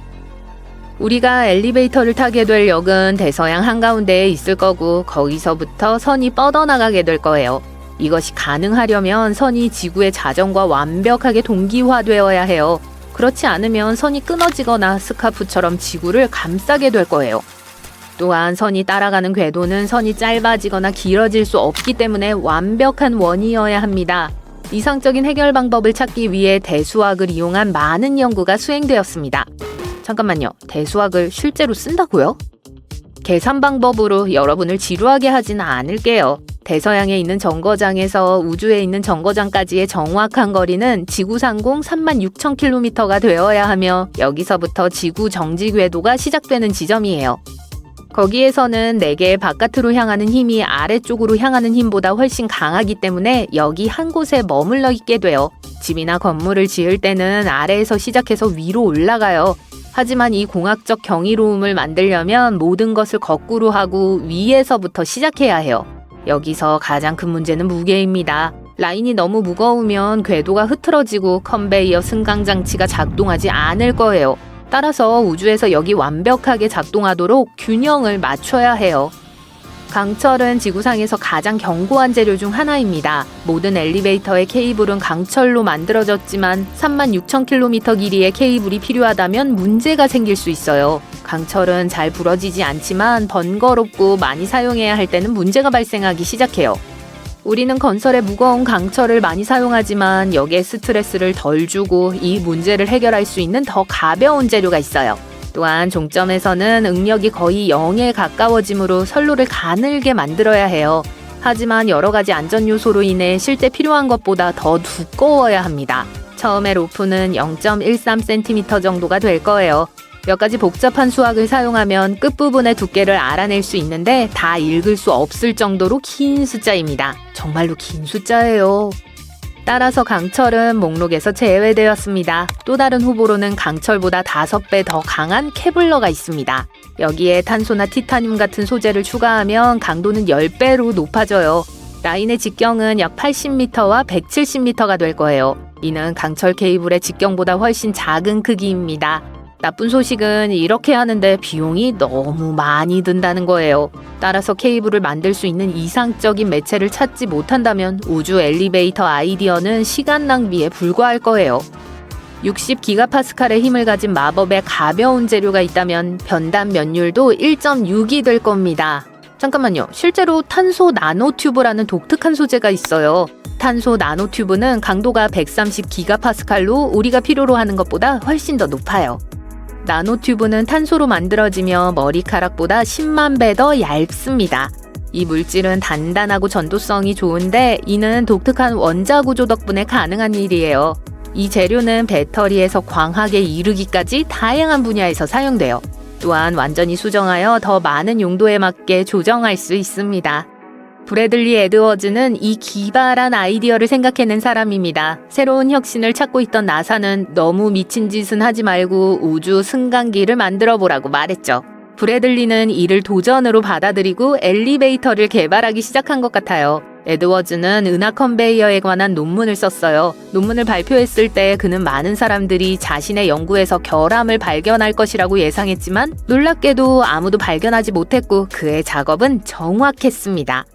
우리가 엘리베이터를 타게 될 역은 대서양 한가운데에 있을 거고 거기서부터 선이 뻗어나가게 될 거예요. 이것이 가능하려면 선이 지구의 자전과 완벽하게 동기화되어야 해요. 그렇지 않으면 선이 끊어지거나 스카프처럼 지구를 감싸게 될 거예요. 또한 선이 따라가는 궤도는 선이 짧아지거나 길어질 수 없기 때문에 완벽한 원이어야 합니다. 이상적인 해결 방법을 찾기 위해 대수학을 이용한 많은 연구가 수행되었습니다. 잠깐만요. 대수학을 실제로 쓴다고요? 계산 방법으로 여러분을 지루하게 하지는 않을게요. 대서양에 있는 정거장에서 우주에 있는 정거장까지의 정확한 거리는 지구 상공 36,000km가 되어야 하며 여기서부터 지구 정지 궤도가 시작되는 지점이에요. 거기에서는 4개의 바깥으로 향하는 힘이 아래쪽으로 향하는 힘보다 훨씬 강하기 때문에 여기 한 곳에 머물러 있게 돼요. 집이나 건물을 지을 때는 아래에서 시작해서 위로 올라가요. 하지만 이 공학적 경이로움을 만들려면 모든 것을 거꾸로 하고 위에서부터 시작해야 해요. 여기서 가장 큰 문제는 무게입니다. 라인이 너무 무거우면 궤도가 흐트러지고 컨베이어 승강 장치가 작동하지 않을 거예요. 따라서 우주에서 여기 완벽하게 작동하도록 균형을 맞춰야 해요. 강철은 지구상에서 가장 견고한 재료 중 하나입니다. 모든 엘리베이터의 케이블은 강철로 만들어졌지만 36,000km 길이의 케이블이 필요하다면 문제가 생길 수 있어요. 강철은 잘 부러지지 않지만 번거롭고 많이 사용해야 할 때는 문제가 발생하기 시작해요. 우리는 건설에 무거운 강철을 많이 사용하지만 여기에 스트레스를 덜 주고 이 문제를 해결할 수 있는 더 가벼운 재료가 있어요. 또한 종점에서는 응력이 거의 0에 가까워지므로 선로를 가늘게 만들어야 해요. 하지만 여러 가지 안전 요소로 인해 실제 필요한 것보다 더 두꺼워야 합니다. 처음에 로프는 0.13cm 정도가 될 거예요. 몇 가지 복잡한 수학을 사용하면 끝부분의 두께를 알아낼 수 있는데 다 읽을 수 없을 정도로 긴 숫자입니다. 정말로 긴 숫자예요. 따라서 강철은 목록에서 제외되었습니다. 또 다른 후보로는 강철보다 5배 더 강한 케블러가 있습니다. 여기에 탄소나 티타늄 같은 소재를 추가하면 강도는 10배로 높아져요. 라인의 직경은 약 80m와 170m가 될 거예요. 이는 강철 케이블의 직경보다 훨씬 작은 크기입니다. 나쁜 소식은 이렇게 하는데 비용이 너무 많이 든다는 거예요. 따라서 케이블을 만들 수 있는 이상적인 매체를 찾지 못한다면 우주 엘리베이터 아이디어는 시간 낭비에 불과할 거예요. 60기가파스칼의 힘을 가진 마법의 가벼운 재료가 있다면 변단 면율도 1.6이 될 겁니다. 잠깐만요. 실제로 탄소 나노튜브라는 독특한 소재가 있어요. 탄소 나노튜브는 강도가 130기가파스칼로 우리가 필요로 하는 것보다 훨씬 더 높아요. 나노튜브는 탄소로 만들어지며 머리카락보다 10만 배 더 얇습니다. 이 물질은 단단하고 전도성이 좋은데 이는 독특한 원자 구조 덕분에 가능한 일이에요. 이 재료는 배터리에서 광학에 이르기까지 다양한 분야에서 사용돼요. 또한 완전히 수정하여 더 많은 용도에 맞게 조정할 수 있습니다. 브래들리 에드워즈는 이 기발한 아이디어를 생각해낸 사람입니다. 새로운 혁신을 찾고 있던 나사는 너무 미친 짓은 하지 말고 우주 승강기를 만들어 보라고 말했죠. 브래들리는 이를 도전으로 받아들이고 엘리베이터를 개발하기 시작한 것 같아요. 에드워즈는 은하 컨베이어에 관한 논문을 썼어요. 논문을 발표했을 때 그는 많은 사람들이 자신의 연구에서 결함을 발견할 것이라고 예상했지만 놀랍게도 아무도 발견하지 못했고 그의 작업은 정확했습니다.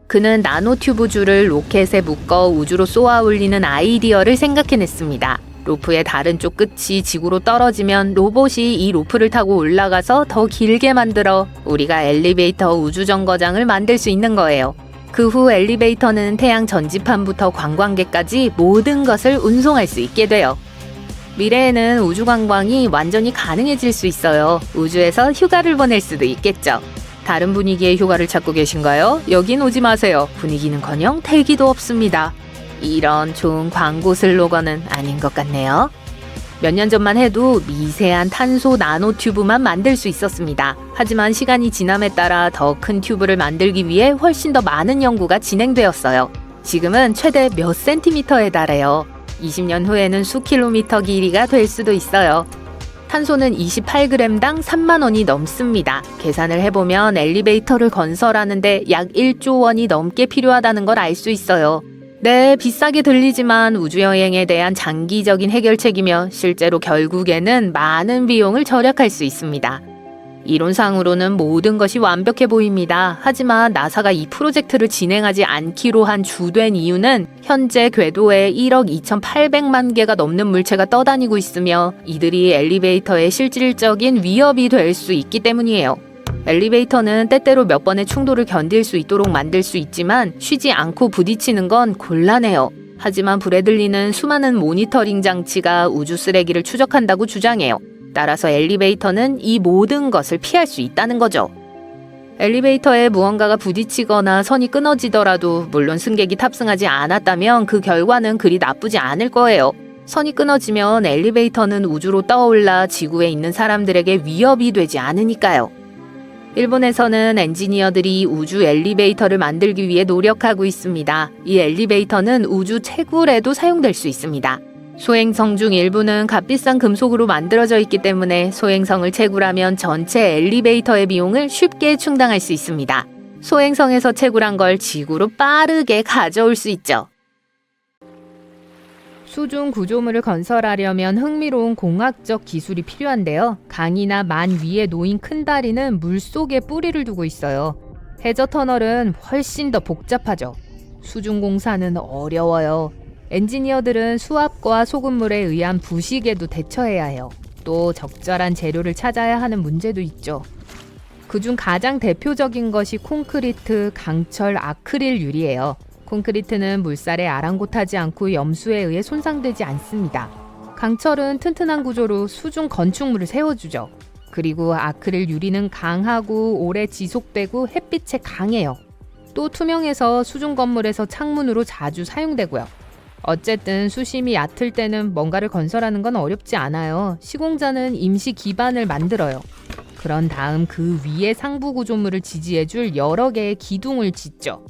그는 나노튜브 줄을 로켓에 묶어 우주로 쏘아 올리는 아이디어를 생각해냈습니다. 로프의 다른 쪽 끝이 지구로 떨어지면 로봇이 이 로프를 타고 올라가서 더 길게 만들어 우리가 엘리베이터 우주정거장을 만들 수 있는 거예요. 그 후 엘리베이터는 태양 전지판부터 관광객까지 모든 것을 운송할 수 있게 돼요. 미래에는 우주 관광이 완전히 가능해질 수 있어요. 우주에서 휴가를 보낼 수도 있겠죠. 다른 분위기의 휴가를 찾고 계신가요? 여긴 오지 마세요. 분위기는커녕 대기도 없습니다. 이런 좋은 광고 슬로건은 아닌 것 같네요. 몇 년 전만 해도 미세한 탄소 나노튜브만 만들 수 있었습니다. 하지만 시간이 지남에 따라 더 큰 튜브를 만들기 위해 훨씬 더 많은 연구가 진행되었어요. 지금은 최대 몇 센티미터에 달해요. 20년 후에는 수킬로미터 길이가 될 수도 있어요. 탄소는 28g당 3만 원이 넘습니다. 계산을 해보면 엘리베이터를 건설하는데 약 1조 원이 넘게 필요하다는 걸 알 수 있어요. 네, 비싸게 들리지만 우주여행에 대한 장기적인 해결책이며 실제로 결국에는 많은 비용을 절약할 수 있습니다. 이론상으로는 모든 것이 완벽해 보입니다. 하지만 나사가 이 프로젝트를 진행하지 않기로 한 주된 이유는 현재 궤도에 1억 2,800만 개가 넘는 물체가 떠다니고 있으며 이들이 엘리베이터에 실질적인 위협이 될 수 있기 때문이에요. 엘리베이터는 때때로 몇 번의 충돌을 견딜 수 있도록 만들 수 있지만 쉬지 않고 부딪히는 건 곤란해요. 하지만 브래들리는 수많은 모니터링 장치가 우주 쓰레기를 추적한다고 주장해요. 따라서 엘리베이터는 이 모든 것을 피할 수 있다는 거죠. 엘리베이터에 무언가가 부딪히거나 선이 끊어지더라도 물론 승객이 탑승하지 않았다면 그 결과는 그리 나쁘지 않을 거예요. 선이 끊어지면 엘리베이터는 우주로 떠올라 지구에 있는 사람들에게 위협이 되지 않으니까요. 일본에서는 엔지니어들이 우주 엘리베이터를 만들기 위해 노력하고 있습니다. 이 엘리베이터는 우주 채굴에도 사용될 수 있습니다. 소행성 중 일부는 값비싼 금속으로 만들어져 있기 때문에 소행성을 채굴하면 전체 엘리베이터의 비용을 쉽게 충당할 수 있습니다. 소행성에서 채굴한 걸 지구로 빠르게 가져올 수 있죠. 수중 구조물을 건설하려면 흥미로운 공학적 기술이 필요한데요. 강이나 만 위에 놓인 큰 다리는 물속에 뿌리를 두고 있어요. 해저 터널은 훨씬 더 복잡하죠. 수중 공사는 어려워요. 엔지니어들은 수압과 소금물에 의한 부식에도 대처해야 해요. 또 적절한 재료를 찾아야 하는 문제도 있죠. 그중 가장 대표적인 것이 콘크리트, 강철, 아크릴 유리예요. 콘크리트는 물살에 아랑곳하지 않고 염수에 의해 손상되지 않습니다. 강철은 튼튼한 구조로 수중 건축물을 세워주죠. 그리고 아크릴 유리는 강하고 오래 지속되고 햇빛에 강해요. 또 투명해서 수중 건물에서 창문으로 자주 사용되고요. 어쨌든 수심이 얕을 때는 뭔가를 건설하는 건 어렵지 않아요. 시공자는 임시 기반을 만들어요. 그런 다음 그 위에 상부 구조물을 지지해줄 여러 개의 기둥을 짓죠.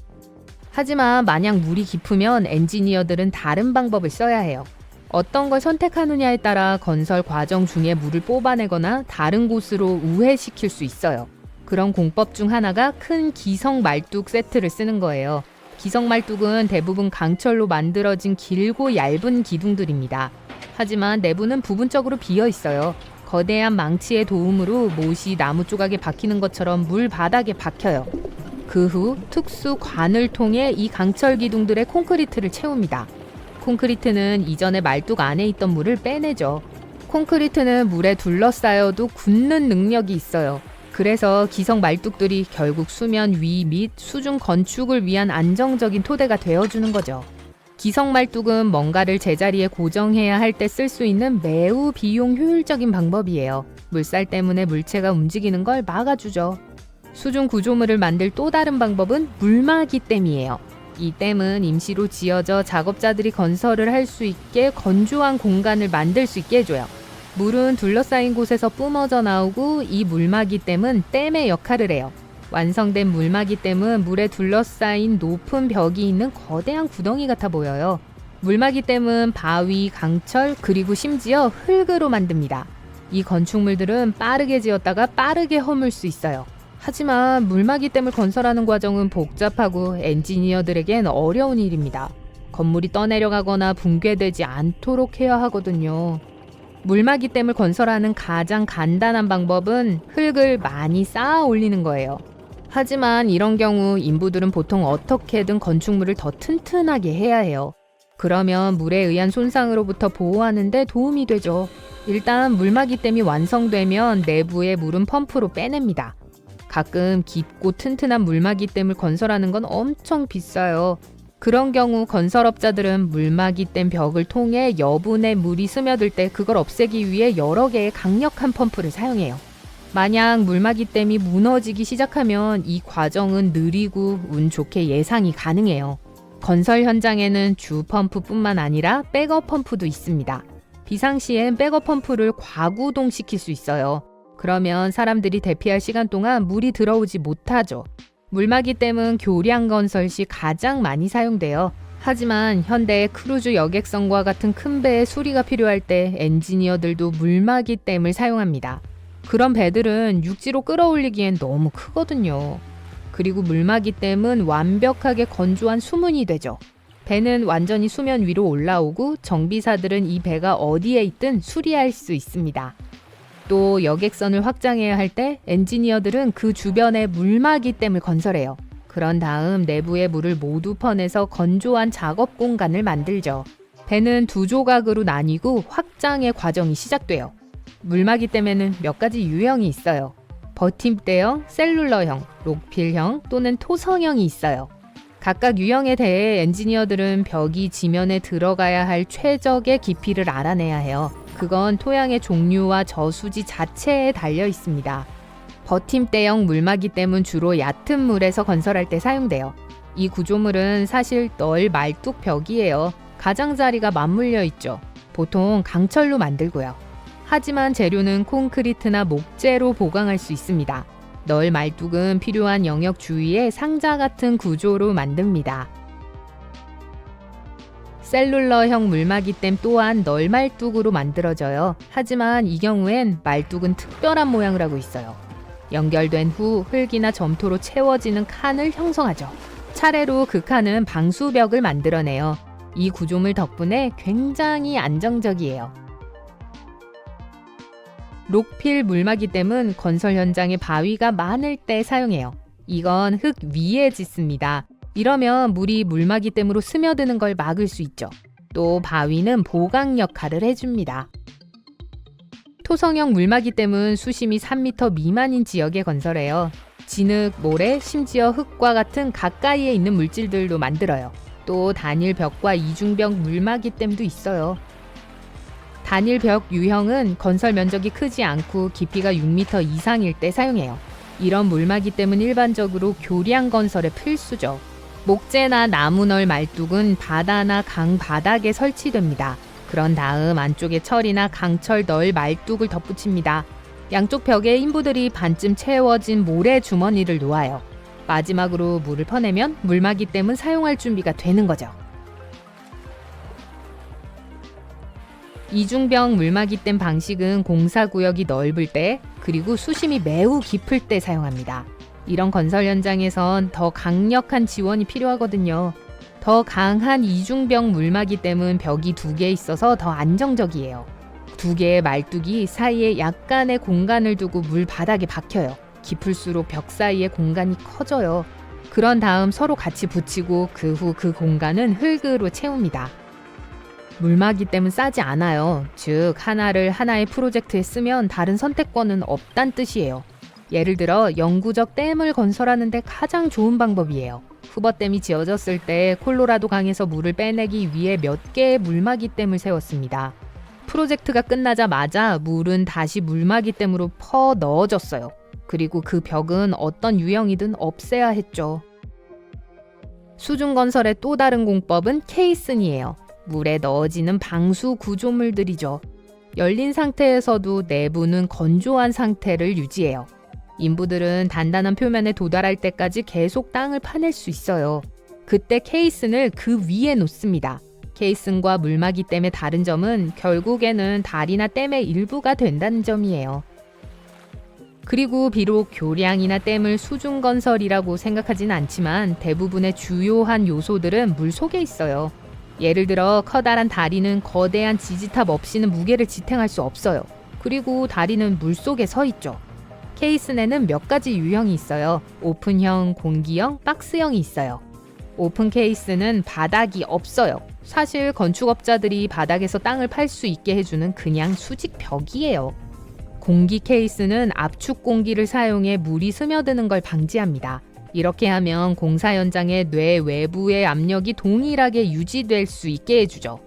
하지만 만약 물이 깊으면 엔지니어들은 다른 방법을 써야 해요. 어떤 걸 선택하느냐에 따라 건설 과정 중에 물을 뽑아내거나 다른 곳으로 우회시킬 수 있어요. 그런 공법 중 하나가 큰 기성 말뚝 세트를 쓰는 거예요. 기성 말뚝은 대부분 강철로 만들어진 길고 얇은 기둥들입니다. 하지만 내부는 부분적으로 비어 있어요. 거대한 망치의 도움으로 못이 나무 조각에 박히는 것처럼 물 바닥에 박혀요. 그 후 특수 관을 통해 이 강철 기둥들의 콘크리트를 채웁니다. 콘크리트는 이전에 말뚝 안에 있던 물을 빼내죠. 콘크리트는 물에 둘러싸여도 굳는 능력이 있어요. 그래서 기성 말뚝들이 결국 수면 위 및 수중 건축을 위한 안정적인 토대가 되어주는 거죠. 기성 말뚝은 뭔가를 제자리에 고정해야 할 때 쓸 수 있는 매우 비용 효율적인 방법이에요. 물살 때문에 물체가 움직이는 걸 막아주죠. 수중 구조물을 만들 또 다른 방법은 물막이 댐이에요. 이 댐은 임시로 지어져 작업자들이 건설을 할 수 있게 건조한 공간을 만들 수 있게 해줘요. 물은 둘러싸인 곳에서 뿜어져 나오고 이 물막이 댐은 댐의 역할을 해요. 완성된 물막이 댐은 물에 둘러싸인 높은 벽이 있는 거대한 구덩이 같아 보여요. 물막이 댐은 바위, 강철, 그리고 심지어 흙으로 만듭니다. 이 건축물들은 빠르게 지었다가 빠르게 허물 수 있어요. 하지만 물막이 댐을 건설하는 과정은 복잡하고 엔지니어들에겐 어려운 일입니다. 건물이 떠내려가거나 붕괴되지 않도록 해야 하거든요. 물막이 댐을 건설하는 가장 간단한 방법은 흙을 많이 쌓아 올리는 거예요. 하지만 이런 경우 인부들은 보통 어떻게든 건축물을 더 튼튼하게 해야 해요. 그러면 물에 의한 손상으로부터 보호하는 데 도움이 되죠. 일단 물막이 댐이 완성되면 내부의 물은 펌프로 빼냅니다. 가끔 깊고 튼튼한 물막이 댐을 건설하는 건 엄청 비싸요. 그런 경우 건설업자들은 물막이 댐 벽을 통해 여분의 물이 스며들 때 그걸 없애기 위해 여러 개의 강력한 펌프를 사용해요. 만약 물막이 댐이 무너지기 시작하면 이 과정은 느리고 운 좋게 예상이 가능해요. 건설 현장에는 주 펌프뿐만 아니라 백업 펌프도 있습니다. 비상시엔 백업 펌프를 과구동시킬 수 있어요. 그러면 사람들이 대피할 시간 동안 물이 들어오지 못하죠. 물막이 댐은 교량 건설 시 가장 많이 사용돼요. 하지만 현대의 크루즈 여객선과 같은 큰 배의 수리가 필요할 때 엔지니어들도 물막이 댐을 사용합니다. 그런 배들은 육지로 끌어올리기엔 너무 크거든요. 그리고 물막이 댐은 완벽하게 건조한 수문이 되죠. 배는 완전히 수면 위로 올라오고 정비사들은 이 배가 어디에 있든 수리할 수 있습니다. 또 여객선을 확장해야 할 때 엔지니어들은 그 주변에 물막이 댐을 건설해요. 그런 다음 내부의 물을 모두 퍼내서 건조한 작업 공간을 만들죠. 배는 두 조각으로 나뉘고 확장의 과정이 시작돼요. 물막이 댐에는 몇 가지 유형이 있어요. 버팀대형, 셀룰러형, 록필형 또는 토성형이 있어요. 각각 유형에 대해 엔지니어들은 벽이 지면에 들어가야 할 최적의 깊이를 알아내야 해요. 그건 토양의 종류와 저수지 자체에 달려 있습니다. 버팀대형 물막이 댐은 주로 얕은 물에서 건설할 때 사용돼요. 이 구조물은 사실 널 말뚝 벽이에요. 가장자리가 맞물려 있죠. 보통 강철로 만들고요. 하지만 재료는 콘크리트나 목재로 보강할 수 있습니다. 널 말뚝은 필요한 영역 주위에 상자 같은 구조로 만듭니다. 셀룰러형 물막이 댐 또한 널 말뚝으로 만들어져요. 하지만 이 경우엔 말뚝은 특별한 모양을 하고 있어요. 연결된 후 흙이나 점토로 채워지는 칸을 형성하죠. 차례로 그 칸은 방수벽을 만들어내요. 이 구조물 덕분에 굉장히 안정적이에요. 록필 물막이 댐은 건설 현장에 바위가 많을 때 사용해요. 이건 흙 위에 짓습니다. 이러면 물이 물막이 댐으로 스며드는 걸 막을 수 있죠. 또 바위는 보강 역할을 해줍니다. 토성형 물막이 댐은 수심이 3m 미만인 지역에 건설해요. 진흙, 모래, 심지어 흙과 같은 가까이에 있는 물질들도 만들어요. 또 단일벽과 이중벽 물막이 댐도 있어요. 단일벽 유형은 건설 면적이 크지 않고 깊이가 6m 이상일 때 사용해요. 이런 물막이 댐은 일반적으로 교량 건설에 필수죠. 목재나 나무널 말뚝은 바다나 강 바닥에 설치됩니다. 그런 다음 안쪽에 철이나 강철 널 말뚝을 덧붙입니다. 양쪽 벽에 인부들이 반쯤 채워진 모래 주머니를 놓아요. 마지막으로 물을 퍼내면 물막이 댐은 사용할 준비가 되는 거죠. 이중벽 물막이 댐 방식은 공사구역이 넓을 때 그리고 수심이 매우 깊을 때 사용합니다. 이런 건설 현장에선 더 강력한 지원이 필요하거든요. 더 강한 이중벽 물막이 댐은 벽이 2개 있어서 더 안정적이에요. 2개의 말뚝이 사이에 약간의 공간을 두고 물 바닥에 박혀요. 깊을수록 벽 사이의 공간이 커져요. 그런 다음 서로 같이 붙이고 그 후 그 공간은 흙으로 채웁니다. 물막이 댐은 싸지 않아요. 즉 하나를 하나의 프로젝트에 쓰면 다른 선택권은 없단 뜻이에요. 예를 들어 영구적 댐을 건설하는데 가장 좋은 방법이에요. 후버댐이 지어졌을 때 콜로라도 강에서 물을 빼내기 위해 몇 개의 물막이댐을 세웠습니다. 프로젝트가 끝나자마자 물은 다시 물막이댐으로 퍼 넣어졌어요. 그리고 그 벽은 어떤 유형이든 없애야 했죠. 수중 건설의 또 다른 공법은 케이슨이에요. 물에 넣어지는 방수 구조물들이죠. 열린 상태에서도 내부는 건조한 상태를 유지해요. 인부들은 단단한 표면에 도달할 때까지 계속 땅을 파낼 수 있어요. 그때 케이슨을 그 위에 놓습니다. 케이슨과 물막이 댐의 다른 점은 결국에는 다리나 댐의 일부가 된다는 점이에요. 그리고 비록 교량이나 댐을 수중 건설이라고 생각하진 않지만 대부분의 주요한 요소들은 물 속에 있어요. 예를 들어 커다란 다리는 거대한 지지탑 없이는 무게를 지탱할 수 없어요. 그리고 다리는 물 속에 서 있죠. 케이슨에는 몇 가지 유형이 있어요. 오픈형, 공기형, 박스형이 있어요. 오픈 케이스는 바닥이 없어요. 사실 건축업자들이 바닥에서 땅을 팔 수 있게 해주는 그냥 수직 벽이에요. 공기 케이스는 압축 공기를 사용해 물이 스며드는 걸 방지합니다. 이렇게 하면 공사 현장의 뇌 외부의 압력이 동일하게 유지될 수 있게 해주죠.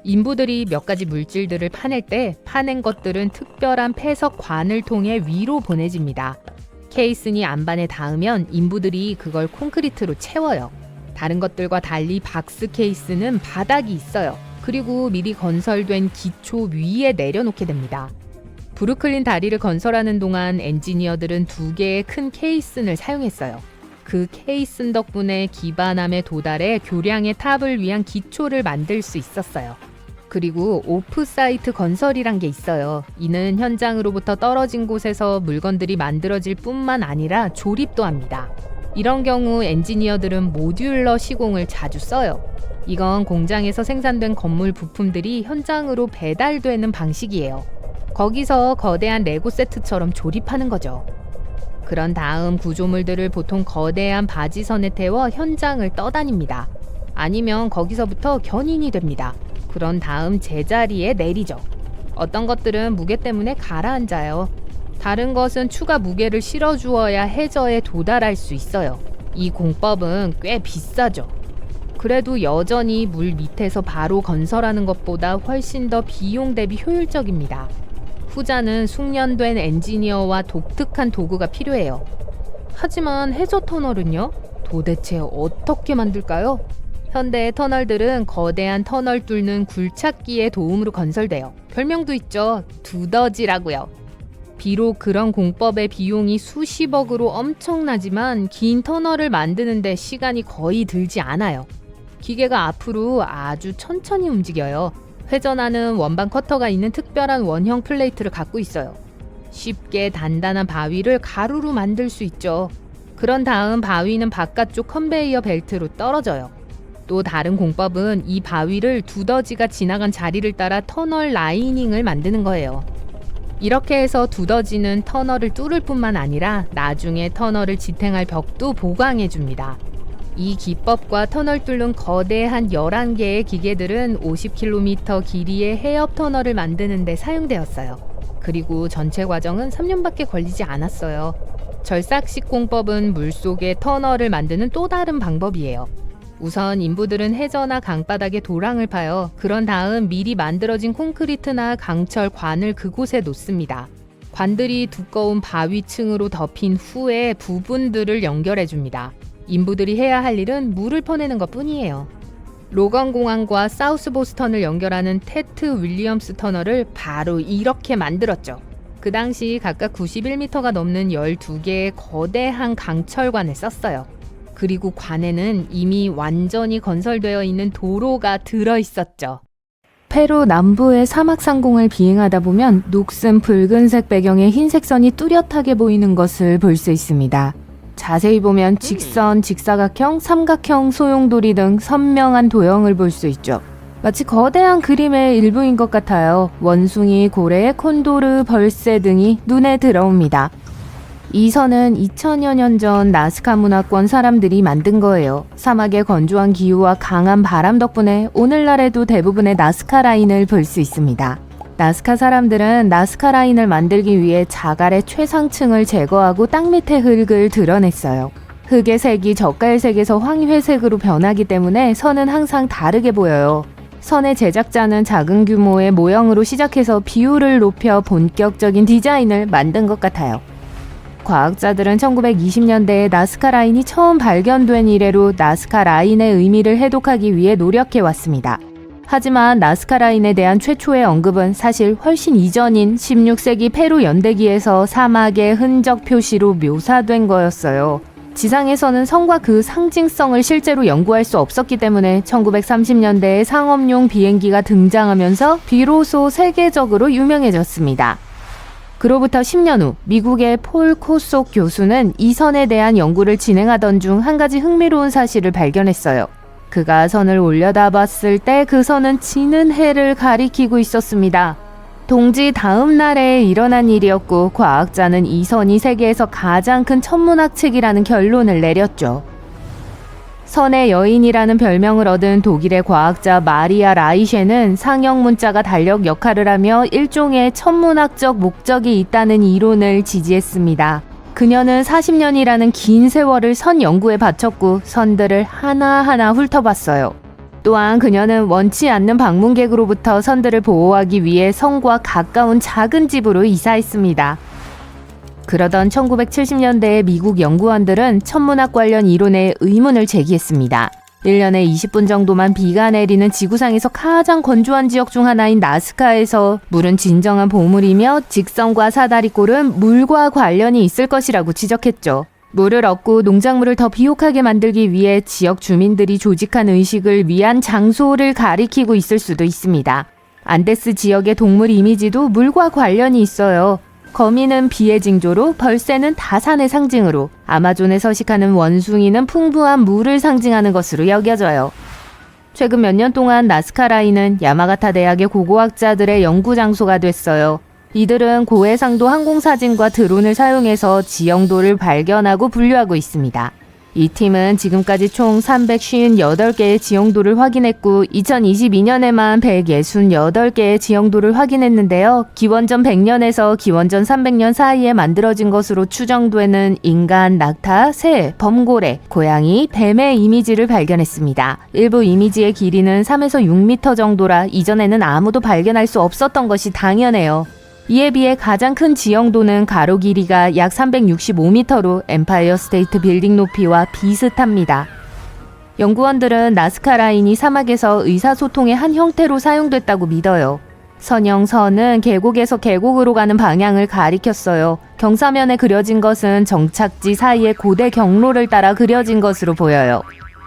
인부들이 몇 가지 물질들을 파낼 때 파낸 것들은 특별한 폐석관을 통해 위로 보내집니다. 케이슨이 안반에 닿으면 인부들이 그걸 콘크리트로 채워요. 다른 것들과 달리 박스 케이스는 바닥이 있어요. 그리고 미리 건설된 기초 위에 내려놓게 됩니다. 브루클린 다리를 건설하는 동안 엔지니어들은 2개의 큰 케이슨을 사용했어요. 그 케이슨 덕분에 기반함에 도달해 교량의 탑을 위한 기초를 만들 수 있었어요. 그리고 오프사이트 건설이란 게 있어요. 이는 현장으로부터 떨어진 곳에서 물건들이 만들어질 뿐만 아니라 조립도 합니다. 이런 경우 엔지니어들은 모듈러 시공을 자주 써요. 이건 공장에서 생산된 건물 부품들이 현장으로 배달되는 방식이에요. 거기서 거대한 레고 세트처럼 조립하는 거죠. 그런 다음 구조물들을 보통 거대한 바지선에 태워 현장을 떠다닙니다. 아니면 거기서부터 견인이 됩니다. 그런 다음 제자리에 내리죠. 어떤 것들은 무게 때문에 가라앉아요. 다른 것은 추가 무게를 실어주어야 해저에 도달할 수 있어요. 이 공법은 꽤 비싸죠. 그래도 여전히 물 밑에서 바로 건설하는 것보다 훨씬 더 비용 대비 효율적입니다. 후자는 숙련된 엔지니어와 독특한 도구가 필요해요. 하지만 해저 터널은요? 도대체 어떻게 만들까요? 현대의 터널들은 거대한 터널 뚫는 굴착기의 도움으로 건설돼요. 별명도 있죠. 두더지라고요. 비록 그런 공법의 비용이 수십억으로 엄청나지만 긴 터널을 만드는데 시간이 거의 들지 않아요. 기계가 앞으로 아주 천천히 움직여요. 회전하는 원반 커터가 있는 특별한 원형 플레이트를 갖고 있어요. 쉽게 단단한 바위를 가루로 만들 수 있죠. 그런 다음 바위는 바깥쪽 컨베이어 벨트로 떨어져요. 또 다른 공법은 이 바위를 두더지가 지나간 자리를 따라 터널 라이닝을 만드는 거예요. 이렇게 해서 두더지는 터널을 뚫을 뿐만 아니라 나중에 터널을 지탱할 벽도 보강해 줍니다. 이 기법과 터널 뚫는 거대한 11개의 기계들은 50km 길이의 해협 터널을 만드는 데 사용되었어요. 그리고 전체 과정은 3년밖에 걸리지 않았어요. 절삭식 공법은 물속에 터널을 만드는 또 다른 방법이에요. 우선 인부들은 해저나 강바닥에 도랑을 파요. 그런 다음 미리 만들어진 콘크리트나 강철 관을 그곳에 놓습니다. 관들이 두꺼운 바위층으로 덮인 후에 부분들을 연결해 줍니다. 인부들이 해야 할 일은 물을 퍼내는 것 뿐이에요. 로건 공항과 사우스 보스턴을 연결하는 테트 윌리엄스 터널을 바로 이렇게 만들었죠. 그 당시 각각 91m가 넘는 12개의 거대한 강철관을 썼어요. 그리고 관에는 이미 완전히 건설되어 있는 도로가 들어있었죠. 페루 남부의 사막 상공을 비행하다 보면 녹슨 붉은색 배경에 흰색 선이 뚜렷하게 보이는 것을 볼 수 있습니다. 자세히 보면 직선, 직사각형, 삼각형, 소용돌이 등 선명한 도형을 볼 수 있죠. 마치 거대한 그림의 일부인 것 같아요. 원숭이, 고래, 콘도르, 벌새 등이 눈에 들어옵니다. 이 선은 2000여 년 전 나스카 문화권 사람들이 만든 거예요. 사막의 건조한 기후와 강한 바람 덕분에 오늘날에도 대부분의 나스카 라인을 볼 수 있습니다. 나스카 사람들은 나스카 라인을 만들기 위해 자갈의 최상층을 제거하고 땅 밑의 흙을 드러냈어요. 흙의 색이 젓갈색에서 황회색으로 변하기 때문에 선은 항상 다르게 보여요. 선의 제작자는 작은 규모의 모형으로 시작해서 비율을 높여 본격적인 디자인을 만든 것 같아요. 과학자들은 1920년대에 나스카 라인이 처음 발견된 이래로 나스카 라인의 의미를 해독하기 위해 노력해왔습니다. 하지만 나스카 라인에 대한 최초의 언급은 사실 훨씬 이전인 16세기 페루 연대기에서 사막의 흔적 표시로 묘사된 거였어요. 지상에서는 선과 그 상징성을 실제로 연구할 수 없었기 때문에 1930년대에 상업용 비행기가 등장하면서 비로소 세계적으로 유명해졌습니다. 그로부터 10년 후 미국의 폴 코속 교수는 이 선에 대한 연구를 진행하던 중 한 가지 흥미로운 사실을 발견했어요. 그가 선을 올려다봤을 때 그 선은 지는 해를 가리키고 있었습니다. 동지 다음 날에 일어난 일이었고 과학자는 이 선이 세계에서 가장 큰 천문학책이라는 결론을 내렸죠. 선의 여인이라는 별명을 얻은 독일의 과학자 마리아 라이셰는 상형 문자가 달력 역할을 하며 일종의 천문학적 목적이 있다는 이론을 지지했습니다. 그녀는 40년이라는 긴 세월을 선 연구에 바쳤고 선들을 하나하나 훑어봤어요. 또한 그녀는 원치 않는 방문객으로부터 선들을 보호하기 위해 성과 가까운 작은 집으로 이사했습니다. 그러던 1970년대에 미국 연구원들은 천문학 관련 이론에 의문을 제기했습니다. 1년에 20분 정도만 비가 내리는 지구상에서 가장 건조한 지역 중 하나인 나스카에서 물은 진정한 보물이며 직선과 사다리꼴은 물과 관련이 있을 것이라고 지적했죠. 물을 얻고 농작물을 더 비옥하게 만들기 위해 지역 주민들이 조직한 의식을 위한 장소를 가리키고 있을 수도 있습니다. 안데스 지역의 동물 이미지도 물과 관련이 있어요. 거미는 비의 징조로, 벌새는 다산의 상징으로, 아마존에 서식하는 원숭이는 풍부한 물을 상징하는 것으로 여겨져요. 최근 몇 년 동안 나스카 라인은 야마가타 대학의 고고학자들의 연구 장소가 됐어요. 이들은 고해상도 항공사진과 드론을 사용해서 지형도를 발견하고 분류하고 있습니다. 이 팀은 지금까지 총 358개의 지형도를 확인했고 2022년에만 168개의 지형도를 확인했는데요. 기원전 100년에서 기원전 300년 사이에 만들어진 것으로 추정되는 인간, 낙타, 새, 범고래, 고양이, 뱀의 이미지를 발견했습니다. 일부 이미지의 길이는 3에서 6m 정도라 이전에는 아무도 발견할 수 없었던 것이 당연해요. 이에 비해 가장 큰 지형도는 가로 길이가 약 365m로 엠파이어 스테이트 빌딩 높이와 비슷합니다. 연구원들은 나스카 라인이 사막에서 의사소통의 한 형태로 사용됐다고 믿어요. 선형선은 계곡에서 계곡으로 가는 방향을 가리켰어요. 경사면에 그려진 것은 정착지 사이의 고대 경로를 따라 그려진 것으로 보여요.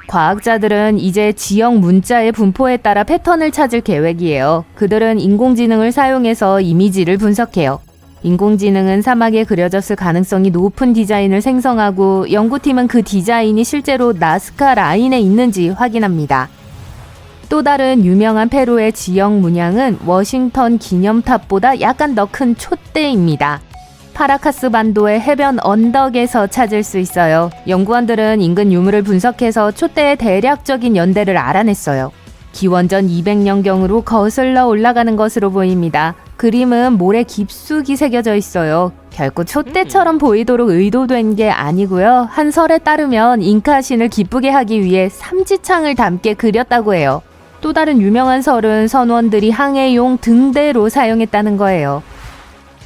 과학자들은 이제 지역 문자의 분포에 따라 패턴을 찾을 계획이에요. 그들은 인공지능을 사용해서 이미지를 분석해요. 인공지능은 사막에 그려졌을 가능성이 높은 디자인을 생성하고 연구팀은 그 디자인이 실제로 나스카 라인에 있는지 확인합니다. 또 다른 유명한 페루의 지역 문양은 워싱턴 기념탑보다 약간 더 큰 촛대입니다. 파라카스 반도의 해변 언덕에서 찾을 수 있어요. 연구원들은 인근 유물을 분석해서 촛대의 대략적인 연대를 알아냈어요. 기원전 200년경으로 거슬러 올라가는 것으로 보입니다. 그림은 모래 깊숙이 새겨져 있어요. 결코 촛대처럼 보이도록 의도된 게 아니고요. 한 설에 따르면 잉카 신을 기쁘게 하기 위해 삼지창을 담게 그렸다고 해요. 또 다른 유명한 설은 선원들이 항해용 등대로 사용했다는 거예요.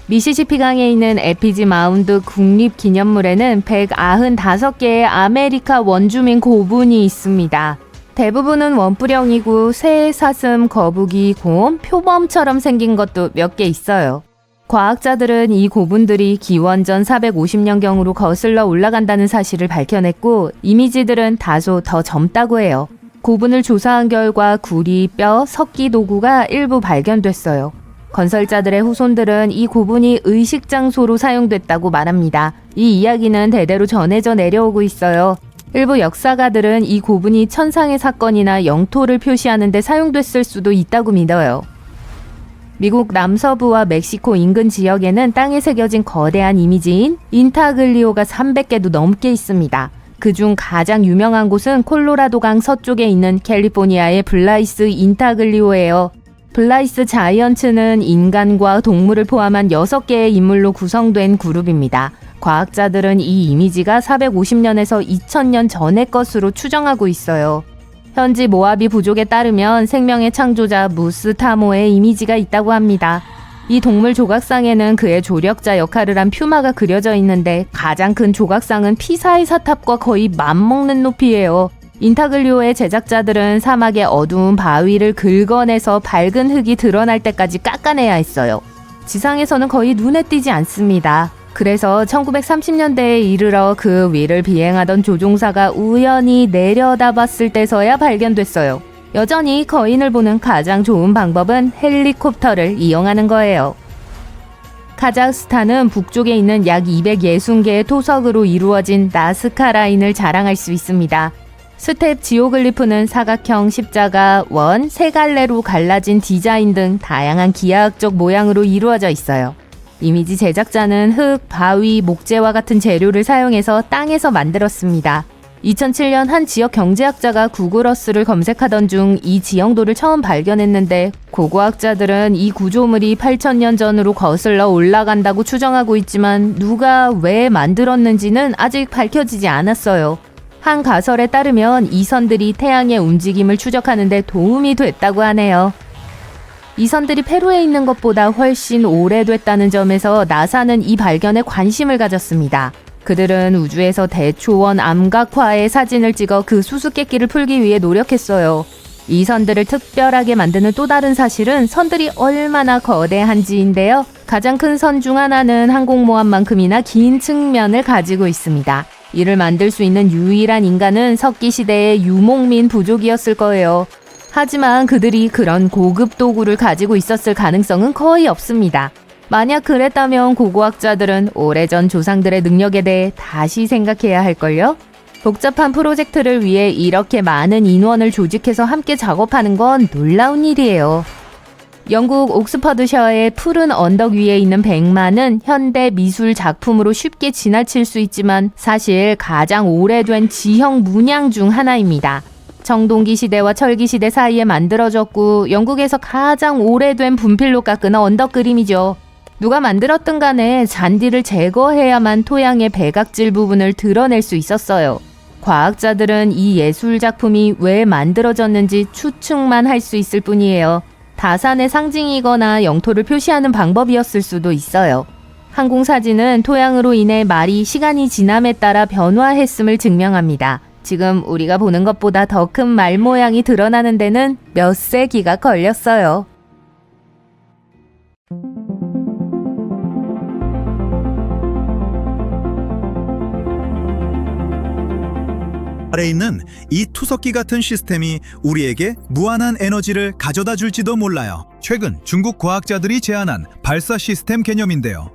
미시시피 강에 있는 에피지 마운드 국립기념물에는 195개의 아메리카 원주민 고분이 있습니다. 대부분은 원뿔형이고 새, 사슴, 거북이, 곰, 표범처럼 생긴 것도 몇 개 있어요. 과학자들은 이 고분들이 기원전 450년경으로 거슬러 올라간다는 사실을 밝혀냈고 이미지들은 다소 더 젊다고 해요. 고분을 조사한 결과 구리, 뼈, 석기 도구가 일부 발견됐어요. 건설자들의 후손들은 이 고분이 의식 장소로 사용됐다고 말합니다. 이 이야기는 대대로 전해져 내려오고 있어요. 일부 역사가들은 이 고분이 천상의 사건이나 영토를 표시하는 데 사용됐을 수도 있다고 믿어요. 미국 남서부와 멕시코 인근 지역에는 땅에 새겨진 거대한 이미지인 인타글리오가 300개도 넘게 있습니다. 그중 가장 유명한 곳은 콜로라도강 서쪽에 있는 캘리포니아의 블라이스 인타글리오예요. 블라이스 자이언츠는 인간과 동물을 포함한 6개의 인물로 구성된 그룹입니다. 과학자들은 이 이미지가 450년에서 2000년 전의 것으로 추정하고 있어요. 현지 모하비 부족에 따르면 생명의 창조자 무스타모의 이미지가 있다고 합니다. 이 동물 조각상에는 그의 조력자 역할을 한 퓨마가 그려져 있는데 가장 큰 조각상은 피사의 사탑과 거의 맞먹는 높이예요. 인타글리오의 제작자들은 사막의 어두운 바위를 긁어내서 밝은 흙이 드러날 때까지 깎아내야 했어요. 지상에서는 거의 눈에 띄지 않습니다. 그래서 1930년대에 이르러 그 위를 비행하던 조종사가 우연히 내려다봤을 때서야 발견됐어요. 여전히 거인을 보는 가장 좋은 방법은 헬리콥터를 이용하는 거예요. 카자흐스탄은 북쪽에 있는 약 260개의 토석으로 이루어진 나스카 라인을 자랑할 수 있습니다. 스텝 지오글리프는 사각형, 십자가, 원, 세 갈래로 갈라진 디자인 등 다양한 기하학적 모양으로 이루어져 있어요. 이미지 제작자는 흙, 바위, 목재와 같은 재료를 사용해서 땅에서 만들었습니다. 2007년 한 지역 경제학자가 구글어스를 검색하던 중 이 지형도를 처음 발견했는데 고고학자들은 이 구조물이 8,000년 전으로 거슬러 올라간다고 추정하고 있지만 누가 왜 만들었는지는 아직 밝혀지지 않았어요. 한 가설에 따르면 이 선들이 태양의 움직임을 추적하는 데 도움이 됐다고 하네요. 이 선들이 페루에 있는 것보다 훨씬 오래됐다는 점에서 나사는 이 발견에 관심을 가졌습니다. 그들은 우주에서 대초원 암각화의 사진을 찍어 그 수수께끼를 풀기 위해 노력했어요. 이 선들을 특별하게 만드는 또 다른 사실은 선들이 얼마나 거대한지인데요. 가장 큰 선 중 하나는 항공모함만큼이나 긴 측면을 가지고 있습니다. 이를 만들 수 있는 유일한 인간은 석기 시대의 유목민 부족이었을 거예요. 하지만 그들이 그런 고급 도구를 가지고 있었을 가능성은 거의 없습니다. 만약 그랬다면 고고학자들은 오래전 조상들의 능력에 대해 다시 생각해야 할걸요? 복잡한 프로젝트를 위해 이렇게 많은 인원을 조직해서 함께 작업하는 건 놀라운 일이에요. 영국 옥스퍼드셔의 푸른 언덕 위에 있는 백마는 현대 미술 작품으로 쉽게 지나칠 수 있지만 사실 가장 오래된 지형 문양 중 하나입니다. 청동기 시대와 철기 시대 사이에 만들어졌고 영국에서 가장 오래된 분필로 깎은 언덕 그림이죠. 누가 만들었든 간에 잔디를 제거해야만 토양의 백악질 부분을 드러낼 수 있었어요. 과학자들은 이 예술 작품이 왜 만들어졌는지 추측만 할 수 있을 뿐이에요. 다산의 상징이거나 영토를 표시하는 방법이었을 수도 있어요. 항공사진은 토양으로 인해 말이 시간이 지남에 따라 변화했음을 증명합니다. 지금 우리가 보는 것보다 더 큰 말 모양이 드러나는 데는 몇 세기가 걸렸어요. 아래 있는 이 투석기 같은 시스템이 우리에게 무한한 에너지를 가져다 줄지도 몰라요. 최근 중국 과학자들이 제안한 발사 시스템 개념인데요.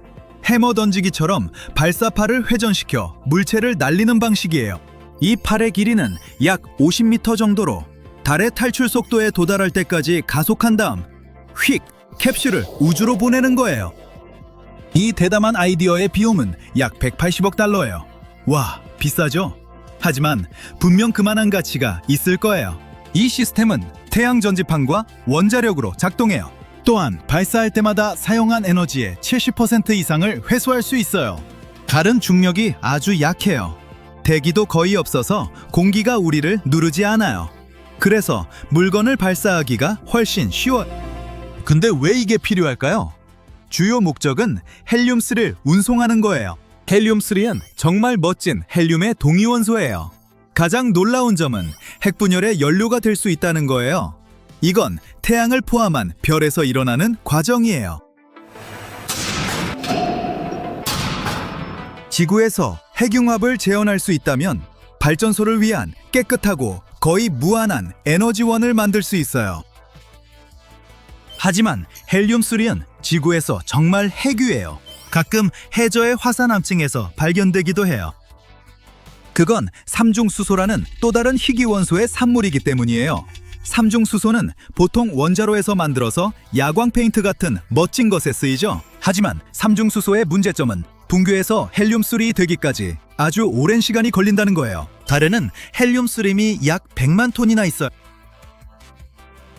해머 던지기처럼 발사팔을 회전시켜 물체를 날리는 방식이에요. 이 팔의 길이는 약 50m 정도로 달의 탈출 속도에 도달할 때까지 가속한 다음 휙 캡슐을 우주로 보내는 거예요. 이 대담한 아이디어의 비용은 약 180억 달러예요. 와, 비싸죠? 하지만 분명 그만한 가치가 있을 거예요. 이 시스템은 태양 전지판과 원자력으로 작동해요. 또한 발사할 때마다 사용한 에너지의 70% 이상을 회수할 수 있어요. 달은 중력이 아주 약해요. 대기도 거의 없어서 공기가 우리를 누르지 않아요. 그래서 물건을 발사하기가 훨씬 쉬워요. 근데 왜 이게 필요할까요? 주요 목적은 헬륨3를 운송하는 거예요. 헬륨3는 정말 멋진 헬륨의 동위원소예요. 가장 놀라운 점은 핵분열의 연료가 될 수 있다는 거예요. 이건 태양을 포함한 별에서 일어나는 과정이에요. 지구에서 핵융합을 재현할 수 있다면 발전소를 위한 깨끗하고 거의 무한한 에너지원을 만들 수 있어요. 하지만 헬륨3는 지구에서 정말 핵유예요. 가끔 해저의 화산암층에서 발견되기도 해요. 그건 삼중수소라는 또 다른 희귀원소의 산물이기 때문이에요. 삼중수소는 보통 원자로에서 만들어서 야광 페인트 같은 멋진 것에 쓰이죠. 하지만 삼중수소의 문제점은 붕괴해서 헬륨3이 되기까지 아주 오랜 시간이 걸린다는 거예요. 달에는 헬륨3이 약 100만 톤이나 있어요.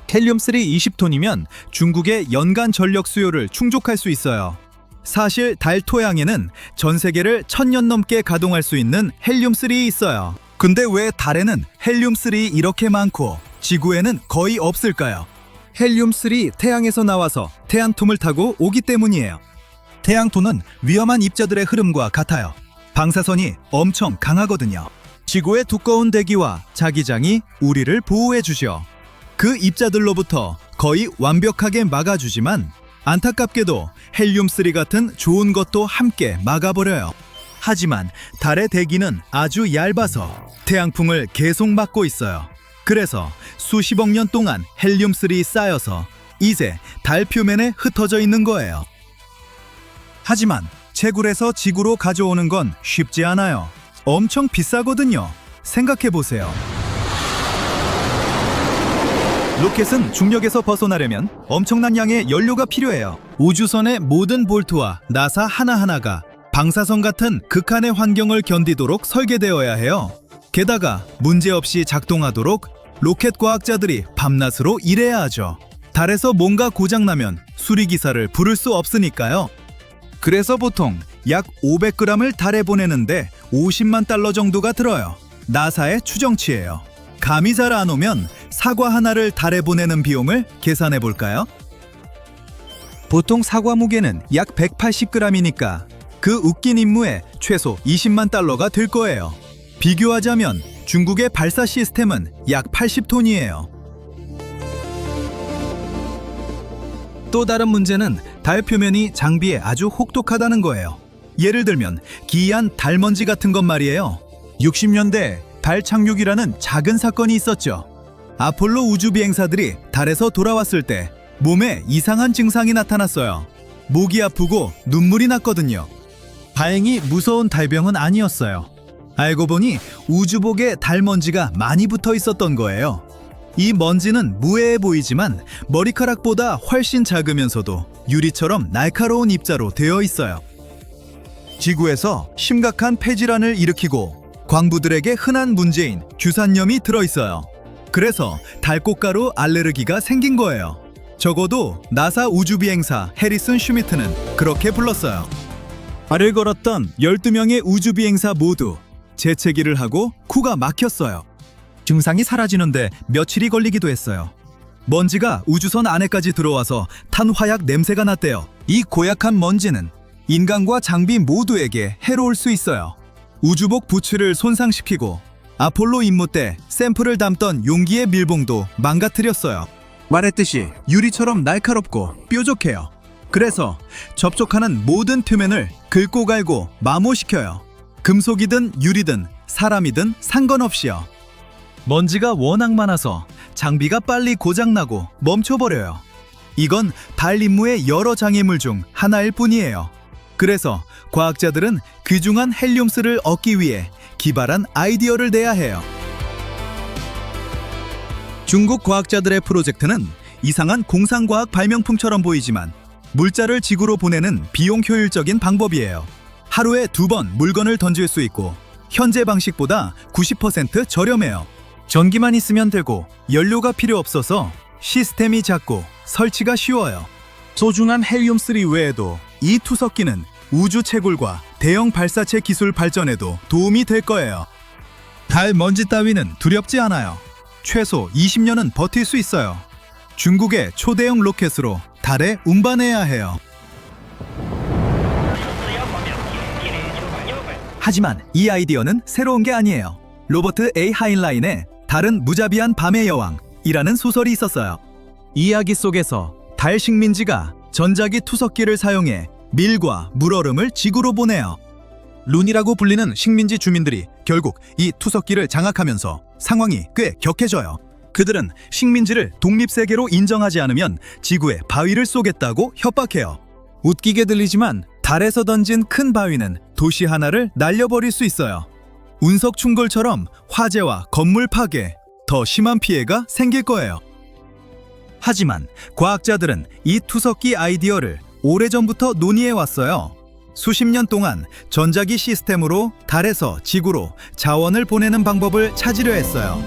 헬륨3 20톤이면 중국의 연간 전력 수요를 충족할 수 있어요. 사실 달 토양에는 전 세계를 1000년 넘게 가동할 수 있는 헬륨3 있어요. 근데 왜 달에는 헬륨3 이렇게 많고 지구에는 거의 없을까요? 헬륨3 태양에서 나와서 태양통을 타고 오기 때문이에요. 태양토는 위험한 입자들의 흐름과 같아요. 방사선이 엄청 강하거든요. 지구의 두꺼운 대기와 자기장이 우리를 보호해 주죠. 그 입자들로부터 거의 완벽하게 막아주지만 안타깝게도 헬륨3 같은 좋은 것도 함께 막아버려요. 하지만 달의 대기는 아주 얇아서 태양풍을 계속 막고 있어요. 그래서 수십억 년 동안 헬륨3 쌓여서 이제 달 표면에 흩어져 있는 거예요. 하지만 채굴에서 지구로 가져오는 건 쉽지 않아요. 엄청 비싸거든요. 생각해보세요. 로켓은 중력에서 벗어나려면 엄청난 양의 연료가 필요해요. 우주선의 모든 볼트와 나사 하나하나가 방사선 같은 극한의 환경을 견디도록 설계되어야 해요. 게다가 문제없이 작동하도록 로켓 과학자들이 밤낮으로 일해야 하죠. 달에서 뭔가 고장나면 수리기사를 부를 수 없으니까요. 그래서 보통 약 500g을 달에 보내는데 50만 달러 정도가 들어요. 나사의 추정치예요. 감이 잘 안 오면 사과 하나를 달에 보내는 비용을 계산해 볼까요? 보통 사과 무게는 약 180g이니까 그 웃긴 임무에 최소 20만 달러가 들 거예요. 비교하자면 중국의 발사 시스템은 약 80톤이에요. 또 다른 문제는 달 표면이 장비에 아주 혹독하다는 거예요. 예를 들면 기이한 달먼지 같은 것 말이에요. 60년대 달 착륙이라는 작은 사건이 있었죠. 아폴로 우주비행사들이 달에서 돌아왔을 때 몸에 이상한 증상이 나타났어요. 목이 아프고 눈물이 났거든요. 다행히 무서운 달병은 아니었어요. 알고 보니 우주복에 달먼지가 많이 붙어 있었던 거예요. 이 먼지는 무해해 보이지만 머리카락보다 훨씬 작으면서도 유리처럼 날카로운 입자로 되어 있어요. 지구에서 심각한 폐질환을 일으키고 광부들에게 흔한 문제인 규산염이 들어있어요. 그래서 달꽃가루 알레르기가 생긴 거예요. 적어도 나사 우주비행사 해리슨 슈미트는 그렇게 불렀어요. 발을 걸었던 12명의 우주비행사 모두 재채기를 하고 코가 막혔어요. 증상이 사라지는데 며칠이 걸리기도 했어요. 먼지가 우주선 안에까지 들어와서 탄화약 냄새가 났대요. 이 고약한 먼지는 인간과 장비 모두에게 해로울 수 있어요. 우주복 부츠를 손상시키고 아폴로 임무 때 샘플을 담던 용기의 밀봉도 망가뜨렸어요. 말했듯이 유리처럼 날카롭고 뾰족해요. 그래서 접촉하는 모든 표면을 긁고 갈고 마모시켜요. 금속이든 유리든 사람이든 상관없이요. 먼지가 워낙 많아서 장비가 빨리 고장나고 멈춰버려요. 이건 달 임무의 여러 장애물 중 하나일 뿐이에요. 그래서 과학자들은 귀중한 헬륨스를 얻기 위해 기발한 아이디어를 내야 해요. 중국 과학자들의 프로젝트는 이상한 공상과학 발명품처럼 보이지만 물자를 지구로 보내는 비용 효율적인 방법이에요. 하루에 2번 물건을 던질 수 있고 현재 방식보다 90% 저렴해요. 전기만 있으면 되고 연료가 필요 없어서 시스템이 작고 설치가 쉬워요. 소중한 헬륨3 외에도 이 투석기는 우주 채굴과 대형 발사체 기술 발전에도 도움이 될 거예요. 달 먼지 따위는 두렵지 않아요. 최소 20년은 버틸 수 있어요. 중국의 초대형 로켓으로 달에 운반해야 해요. 하지만 이 아이디어는 새로운 게 아니에요. 로버트 A. 하인라인의 달은 무자비한 밤의 여왕이라는 소설이 있었어요. 이야기 속에서 달 식민지가 전자기 투석기를 사용해 밀과 물얼음을 지구로 보내요. 룬이라고 불리는 식민지 주민들이 결국 이 투석기를 장악하면서 상황이 꽤 격해져요. 그들은 식민지를 독립세계로 인정하지 않으면 지구에 바위를 쏘겠다고 협박해요. 웃기게 들리지만 달에서 던진 큰 바위는 도시 하나를 날려버릴 수 있어요. 운석 충돌처럼 화재와 건물 파괴, 더 심한 피해가 생길 거예요. 하지만 과학자들은 이 투석기 아이디어를 오래전부터 논의해 왔어요. 수십 년 동안 전자기 시스템으로 달에서 지구로 자원을 보내는 방법을 찾으려 했어요.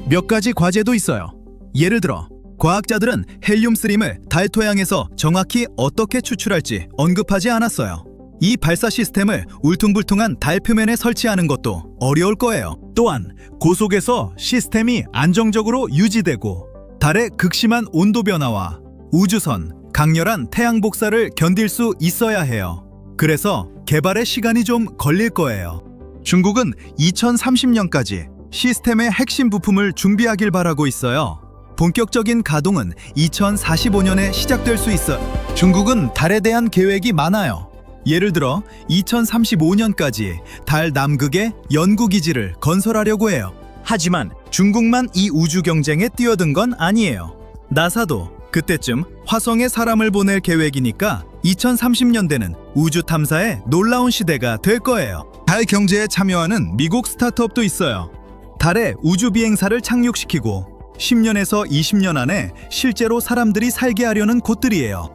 몇 가지 과제도 있어요. 예를 들어 과학자들은 헬륨3을 달 토양에서 정확히 어떻게 추출할지 언급하지 않았어요. 이 발사 시스템을 울퉁불퉁한 달 표면에 설치하는 것도 어려울 거예요. 또한 고속에서 시스템이 안정적으로 유지되고 달의 극심한 온도 변화와 우주선, 강렬한 태양 복사를 견딜 수 있어야 해요. 그래서 개발에 시간이 좀 걸릴 거예요. 중국은 2030년까지 시스템의 핵심 부품을 준비하길 바라고 있어요. 본격적인 가동은 2045년에 시작될 수 있어. 중국은 달에 대한 계획이 많아요. 예를 들어 2035년까지 달 남극에 연구기지를 건설하려고 해요. 하지만 중국만 이 우주 경쟁에 뛰어든 건 아니에요. 나사도 그때쯤 화성에 사람을 보낼 계획이니까 2030년대는 우주 탐사의 놀라운 시대가 될 거예요. 달 경제에 참여하는 미국 스타트업도 있어요. 달에 우주 비행사를 착륙시키고 10년에서 20년 안에 실제로 사람들이 살게 하려는 곳들이에요.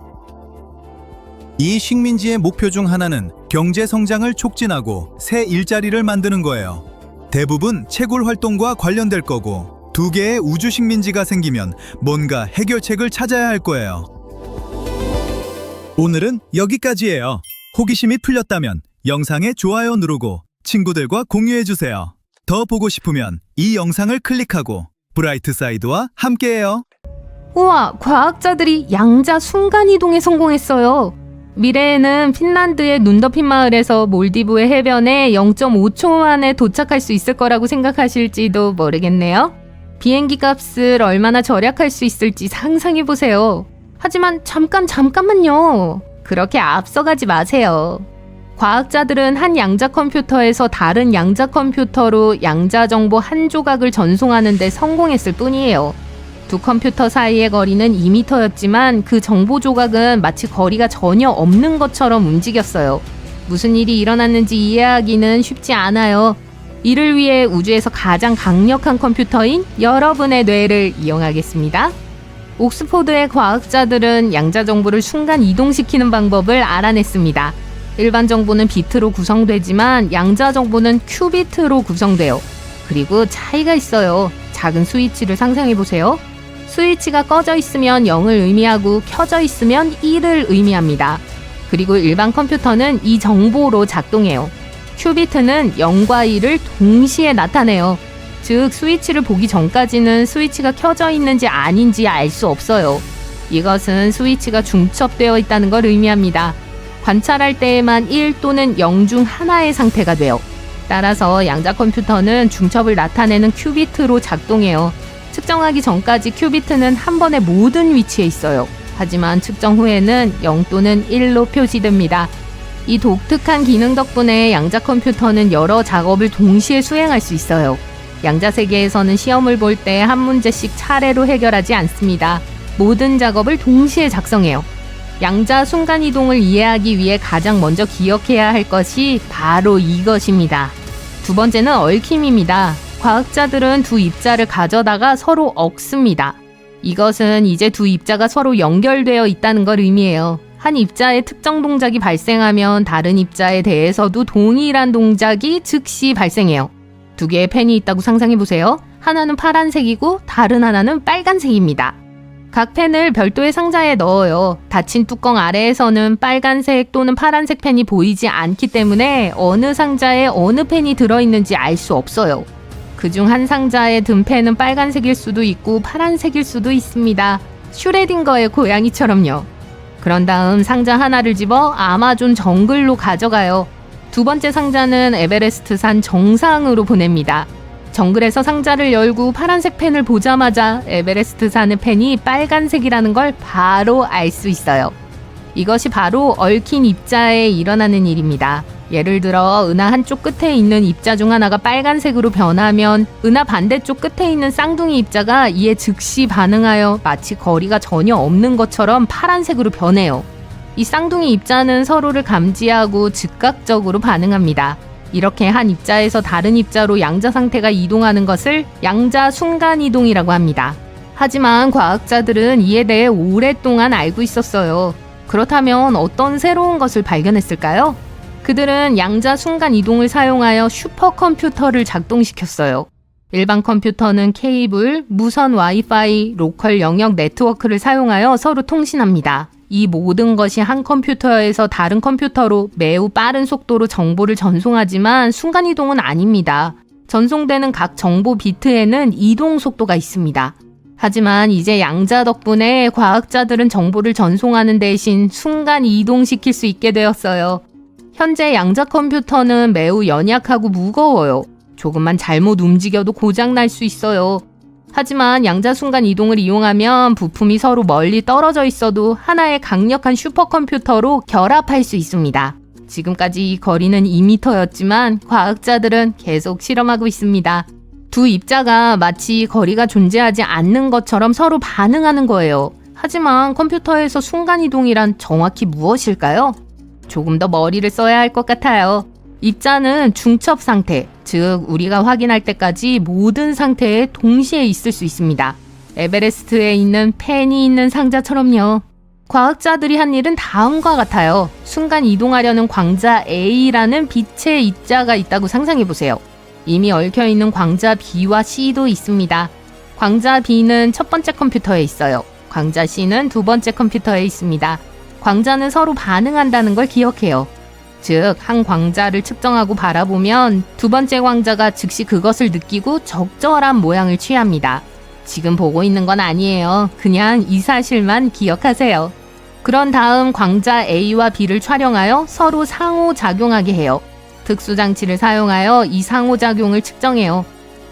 이 식민지의 목표 중 하나는 경제 성장을 촉진하고 새 일자리를 만드는 거예요. 대부분 채굴 활동과 관련될 거고 2개의 우주 식민지가 생기면 뭔가 해결책을 찾아야 할 거예요. 오늘은 여기까지예요. 호기심이 풀렸다면 영상에 좋아요 누르고 친구들과 공유해주세요. 더 보고 싶으면 이 영상을 클릭하고 브라이트 사이드와 함께해요. 우와, 과학자들이 양자 순간이동에 성공했어요. 미래에는 핀란드의 눈 덮인 마을에서 몰디브의 해변에 0.5초 만에 도착할 수 있을 거라고 생각하실지도 모르겠네요. 비행기 값을 얼마나 절약할 수 있을지 상상해보세요. 하지만 잠깐만요. 그렇게 앞서가지 마세요. 과학자들은 한 양자 컴퓨터에서 다른 양자 컴퓨터로 양자 정보 한 조각을 전송하는 데 성공했을 뿐이에요. 두 컴퓨터 사이의 거리는 2m였지만 그 정보 조각은 마치 거리가 전혀 없는 것처럼 움직였어요. 무슨 일이 일어났는지 이해하기는 쉽지 않아요. 이를 위해 우주에서 가장 강력한 컴퓨터인 여러분의 뇌를 이용하겠습니다. 옥스포드의 과학자들은 양자 정보를 순간 이동시키는 방법을 알아냈습니다. 일반 정보는 비트로 구성되지만 양자 정보는 큐비트로 구성돼요. 그리고 차이가 있어요. 작은 스위치를 상상해보세요. 스위치가 꺼져 있으면 0을 의미하고 켜져 있으면 1을 의미합니다. 그리고 일반 컴퓨터는 이 정보로 작동해요. 큐비트는 0과 1을 동시에 나타내요. 즉 스위치를 보기 전까지는 스위치가 켜져 있는지 아닌지 알 수 없어요. 이것은 스위치가 중첩되어 있다는 걸 의미합니다. 관찰할 때에만 1 또는 0 중 하나의 상태가 돼요. 따라서 양자 컴퓨터는 중첩을 나타내는 큐비트로 작동해요. 측정하기 전까지 큐비트는 한 번에 모든 위치에 있어요. 하지만 측정 후에는 0 또는 1로 표시됩니다. 이 독특한 기능 덕분에 양자 컴퓨터는 여러 작업을 동시에 수행할 수 있어요. 양자 세계에서는 시험을 볼 때 한 문제씩 차례로 해결하지 않습니다. 모든 작업을 동시에 작성해요. 양자 순간이동을 이해하기 위해 가장 먼저 기억해야 할 것이 바로 이것입니다. 두 번째는 얽힘입니다. 과학자들은 두 입자를 가져다가 서로 얽습니다. 이것은 이제 두 입자가 서로 연결되어 있다는 걸 의미해요. 한 입자의 특정 동작이 발생하면 다른 입자에 대해서도 동일한 동작이 즉시 발생해요. 두 개의 펜이 있다고 상상해보세요. 하나는 파란색이고 다른 하나는 빨간색입니다. 각 펜을 별도의 상자에 넣어요. 닫힌 뚜껑 아래에서는 빨간색 또는 파란색 펜이 보이지 않기 때문에 어느 상자에 어느 펜이 들어있는지 알 수 없어요. 그중 한 상자에 든 펜은 빨간색일 수도 있고 파란색일 수도 있습니다. 슈레딩거의 고양이처럼요. 그런 다음 상자 하나를 집어 아마존 정글로 가져가요. 두 번째 상자는 에베레스트 산 정상으로 보냅니다. 정글에서 상자를 열고 파란색 펜을 보자마자 에베레스트 산의 펜이 빨간색이라는 걸 바로 알 수 있어요. 이것이 바로 얽힌 입자에 일어나는 일입니다. 예를 들어 은하 한쪽 끝에 있는 입자 중 하나가 빨간색으로 변하면 은하 반대쪽 끝에 있는 쌍둥이 입자가 이에 즉시 반응하여 마치 거리가 전혀 없는 것처럼 파란색으로 변해요. 이 쌍둥이 입자는 서로를 감지하고 즉각적으로 반응합니다. 이렇게 한 입자에서 다른 입자로 양자 상태가 이동하는 것을 양자 순간이동이라고 합니다. 하지만 과학자들은 이에 대해 오랫동안 알고 있었어요. 그렇다면 어떤 새로운 것을 발견했을까요? 그들은 양자 순간이동을 사용하여 슈퍼컴퓨터를 작동시켰어요. 일반 컴퓨터는 케이블, 무선 와이파이, 로컬 영역 네트워크를 사용하여 서로 통신합니다. 이 모든 것이 한 컴퓨터에서 다른 컴퓨터로 매우 빠른 속도로 정보를 전송하지만 순간이동은 아닙니다. 전송되는 각 정보 비트에는 이동 속도가 있습니다. 하지만 이제 양자 덕분에 과학자들은 정보를 전송하는 대신 순간 이동시킬 수 있게 되었어요. 현재 양자 컴퓨터는 매우 연약하고 무거워요. 조금만 잘못 움직여도 고장날 수 있어요. 하지만 양자 순간 이동을 이용하면 부품이 서로 멀리 떨어져 있어도 하나의 강력한 슈퍼컴퓨터로 결합할 수 있습니다. 지금까지 이 거리는 2m였지만 과학자들은 계속 실험하고 있습니다. 두 입자가 마치 거리가 존재하지 않는 것처럼 서로 반응하는 거예요. 하지만 컴퓨터에서 순간이동이란 정확히 무엇일까요? 조금 더 머리를 써야 할 것 같아요. 입자는 중첩 상태, 즉 우리가 확인할 때까지 모든 상태에 동시에 있을 수 있습니다. 에베레스트에 있는 펜이 있는 상자처럼요. 과학자들이 한 일은 다음과 같아요. 순간 이동하려는 광자 A라는 빛의 입자가 있다고 상상해보세요. 이미 얽혀있는 광자 B와 C도 있습니다. 광자 B는 첫 번째 컴퓨터에 있어요. 광자 C는 두 번째 컴퓨터에 있습니다. 광자는 서로 반응한다는 걸 기억해요. 즉, 한 광자를 측정하고 바라보면 두 번째 광자가 즉시 그것을 느끼고 적절한 모양을 취합니다. 지금 보고 있는 건 아니에요. 그냥 이 사실만 기억하세요. 그런 다음 광자 A와 B를 촬영하여 서로 상호작용하게 해요. 특수장치를 사용하여 이 상호작용을 측정해요.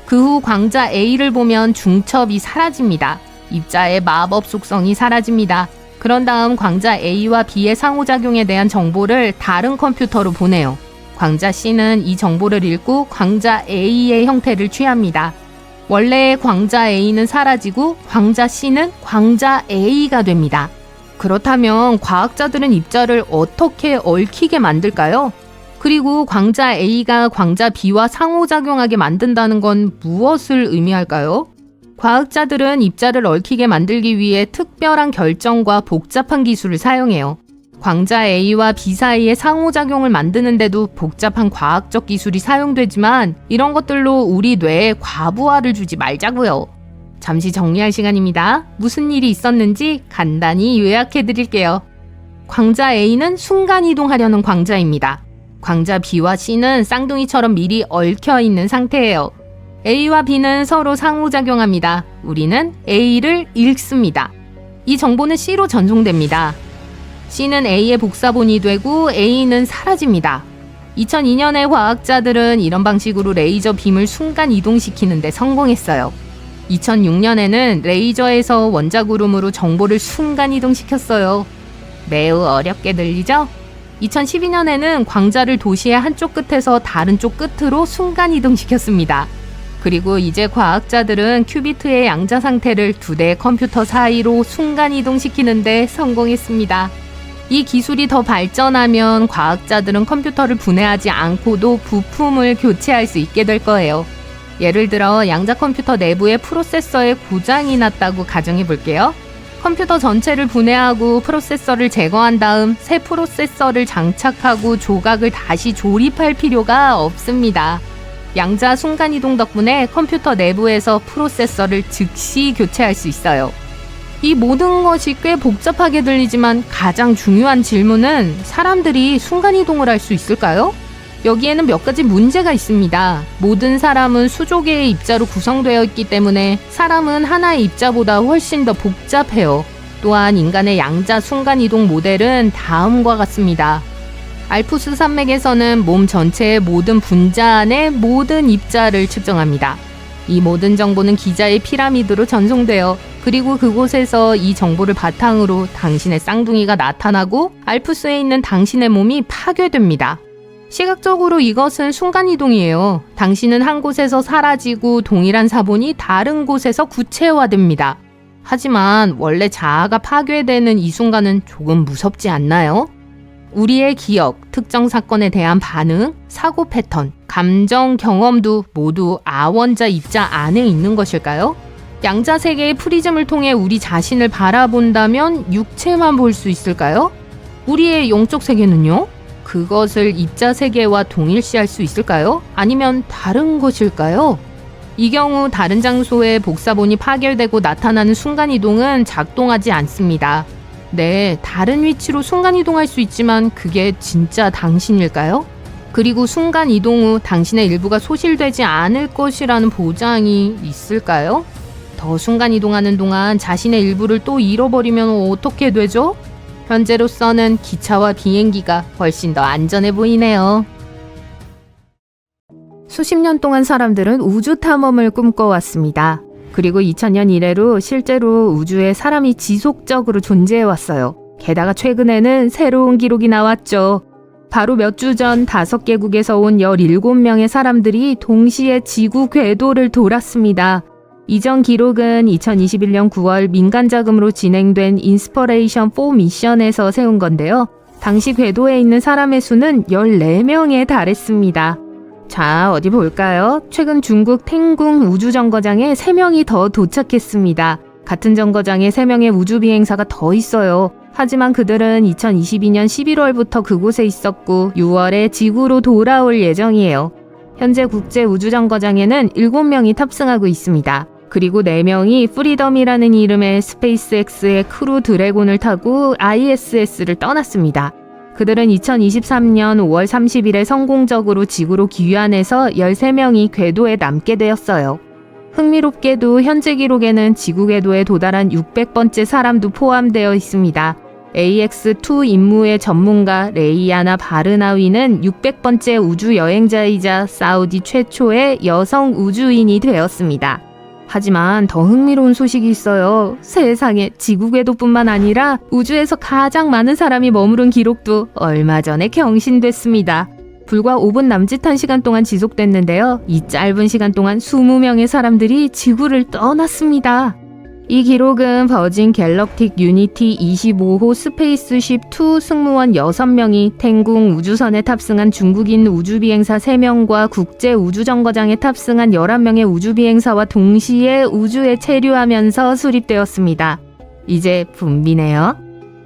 그 후 광자 A를 보면 중첩이 사라집니다. 입자의 마법 속성이 사라집니다. 그런 다음 광자 A와 B의 상호작용에 대한 정보를 다른 컴퓨터로 보내요. 광자 C는 이 정보를 읽고 광자 A의 형태를 취합니다. 원래의 광자 A는 사라지고 광자 C는 광자 A가 됩니다. 그렇다면 과학자들은 입자를 어떻게 얽히게 만들까요? 그리고 광자 A가 광자 B와 상호작용하게 만든다는 건 무엇을 의미할까요? 과학자들은 입자를 얽히게 만들기 위해 특별한 결정과 복잡한 기술을 사용해요. 광자 A와 B 사이의 상호작용을 만드는데도 복잡한 과학적 기술이 사용되지만 이런 것들로 우리 뇌에 과부하를 주지 말자고요. 잠시 정리할 시간입니다. 무슨 일이 있었는지 간단히 요약해 드릴게요. 광자 A는 순간이동하려는 광자입니다. 광자 B와 C는 쌍둥이처럼 미리 얽혀 있는 상태예요. A와 B는 서로 상호작용합니다. 우리는 A를 읽습니다. 이 정보는 C로 전송됩니다. C는 A의 복사본이 되고 A는 사라집니다. 2002년에 과학자들은 이런 방식으로 레이저 빔을 순간 이동시키는 데 성공했어요. 2006년에는 레이저에서 원자구름으로 정보를 순간 이동시켰어요. 매우 어렵게 들리죠? 2012년에는 광자를 도시의 한쪽 끝에서 다른 쪽 끝으로 순간 이동시켰습니다. 그리고 이제 과학자들은 큐비트의 양자 상태를 두 대의 컴퓨터 사이로 순간 이동시키는데 성공했습니다. 이 기술이 더 발전하면 과학자들은 컴퓨터를 분해하지 않고도 부품을 교체할 수 있게 될 거예요. 예를 들어 양자 컴퓨터 내부에 프로세서에 고장이 났다고 가정해 볼게요. 컴퓨터 전체를 분해하고 프로세서를 제거한 다음 새 프로세서를 장착하고 조각을 다시 조립할 필요가 없습니다. 양자 순간이동 덕분에 컴퓨터 내부에서 프로세서를 즉시 교체할 수 있어요. 이 모든 것이 꽤 복잡하게 들리지만 가장 중요한 질문은 사람들이 순간이동을 할 수 있을까요? 여기에는 몇 가지 문제가 있습니다. 모든 사람은 수조 개의 입자로 구성되어 있기 때문에 사람은 하나의 입자보다 훨씬 더 복잡해요. 또한 인간의 양자 순간이동 모델은 다음과 같습니다. 알프스 산맥에서는 몸 전체의 모든 분자 안에 모든 입자를 측정합니다. 이 모든 정보는 기자의 피라미드로 전송돼요. 그리고 그곳에서 이 정보를 바탕으로 당신의 쌍둥이가 나타나고 알프스에 있는 당신의 몸이 파괴됩니다. 시각적으로 이것은 순간이동이에요. 당신은 한 곳에서 사라지고 동일한 사본이 다른 곳에서 구체화됩니다. 하지만 원래 자아가 파괴되는 이 순간은 조금 무섭지 않나요? 우리의 기억, 특정 사건에 대한 반응, 사고 패턴, 감정, 경험도 모두 아원자 입자 안에 있는 것일까요? 양자 세계의 프리즘을 통해 우리 자신을 바라본다면 육체만 볼 수 있을까요? 우리의 영적 세계는요? 그것을 입자 세계와 동일시할 수 있을까요? 아니면 다른 것일까요? 이 경우 다른 장소에 복사본이 파결되고 나타나는 순간이동은 작동하지 않습니다. 네, 다른 위치로 순간이동할 수 있지만 그게 진짜 당신일까요? 그리고 순간이동 후 당신의 일부가 소실되지 않을 것이라는 보장이 있을까요? 더 순간이동하는 동안 자신의 일부를 또 잃어버리면 어떻게 되죠? 현재로서는 기차와 비행기가 훨씬 더 안전해 보이네요. 수십 년 동안 사람들은 우주 탐험을 꿈꿔왔습니다. 그리고 2000년 이래로 실제로 우주에 사람이 지속적으로 존재해왔어요. 게다가 최근에는 새로운 기록이 나왔죠. 바로 몇 주 전 5개국에서 온 17명의 사람들이 동시에 지구 궤도를 돌았습니다. 이전 기록은 2021년 9월 민간 자금으로 진행된 인스퍼레이션 4 미션에서 세운 건데요. 당시 궤도에 있는 사람의 수는 14명에 달했습니다. 자, 어디 볼까요? 최근 중국 탱궁 우주정거장에 3명이 더 도착했습니다. 같은 정거장에 3명의 우주비행사가 더 있어요. 하지만 그들은 2022년 11월부터 그곳에 있었고 6월에 지구로 돌아올 예정이에요. 현재 국제우주정거장에는 7명이 탑승하고 있습니다. 그리고 4명이 프리덤이라는 이름의 스페이스X의 크루 드래곤을 타고 ISS를 떠났습니다. 그들은 2023년 5월 30일에 성공적으로 지구로 귀환해서 13명이 궤도에 남게 되었어요. 흥미롭게도 현재 기록에는 지구 궤도에 도달한 600번째 사람도 포함되어 있습니다. AX2 임무의 전문가 레이아나 바르나위는 600번째 우주 여행자이자 사우디 최초의 여성 우주인이 되었습니다. 하지만 더 흥미로운 소식이 있어요. 세상에, 지구 궤도뿐만 아니라 우주에서 가장 많은 사람이 머무른 기록도 얼마 전에 경신됐습니다. 불과 5분 남짓한 시간 동안 지속됐는데요. 이 짧은 시간 동안 20명의 사람들이 지구를 떠났습니다. 이 기록은 버진 갤럭틱 유니티 25호 스페이스쉽 2 승무원 6명이 탱궁 우주선에 탑승한 중국인 우주비행사 3명과 국제우주정거장에 탑승한 11명의 우주비행사와 동시에 우주에 체류하면서 수립되었습니다. 이제 분비네요.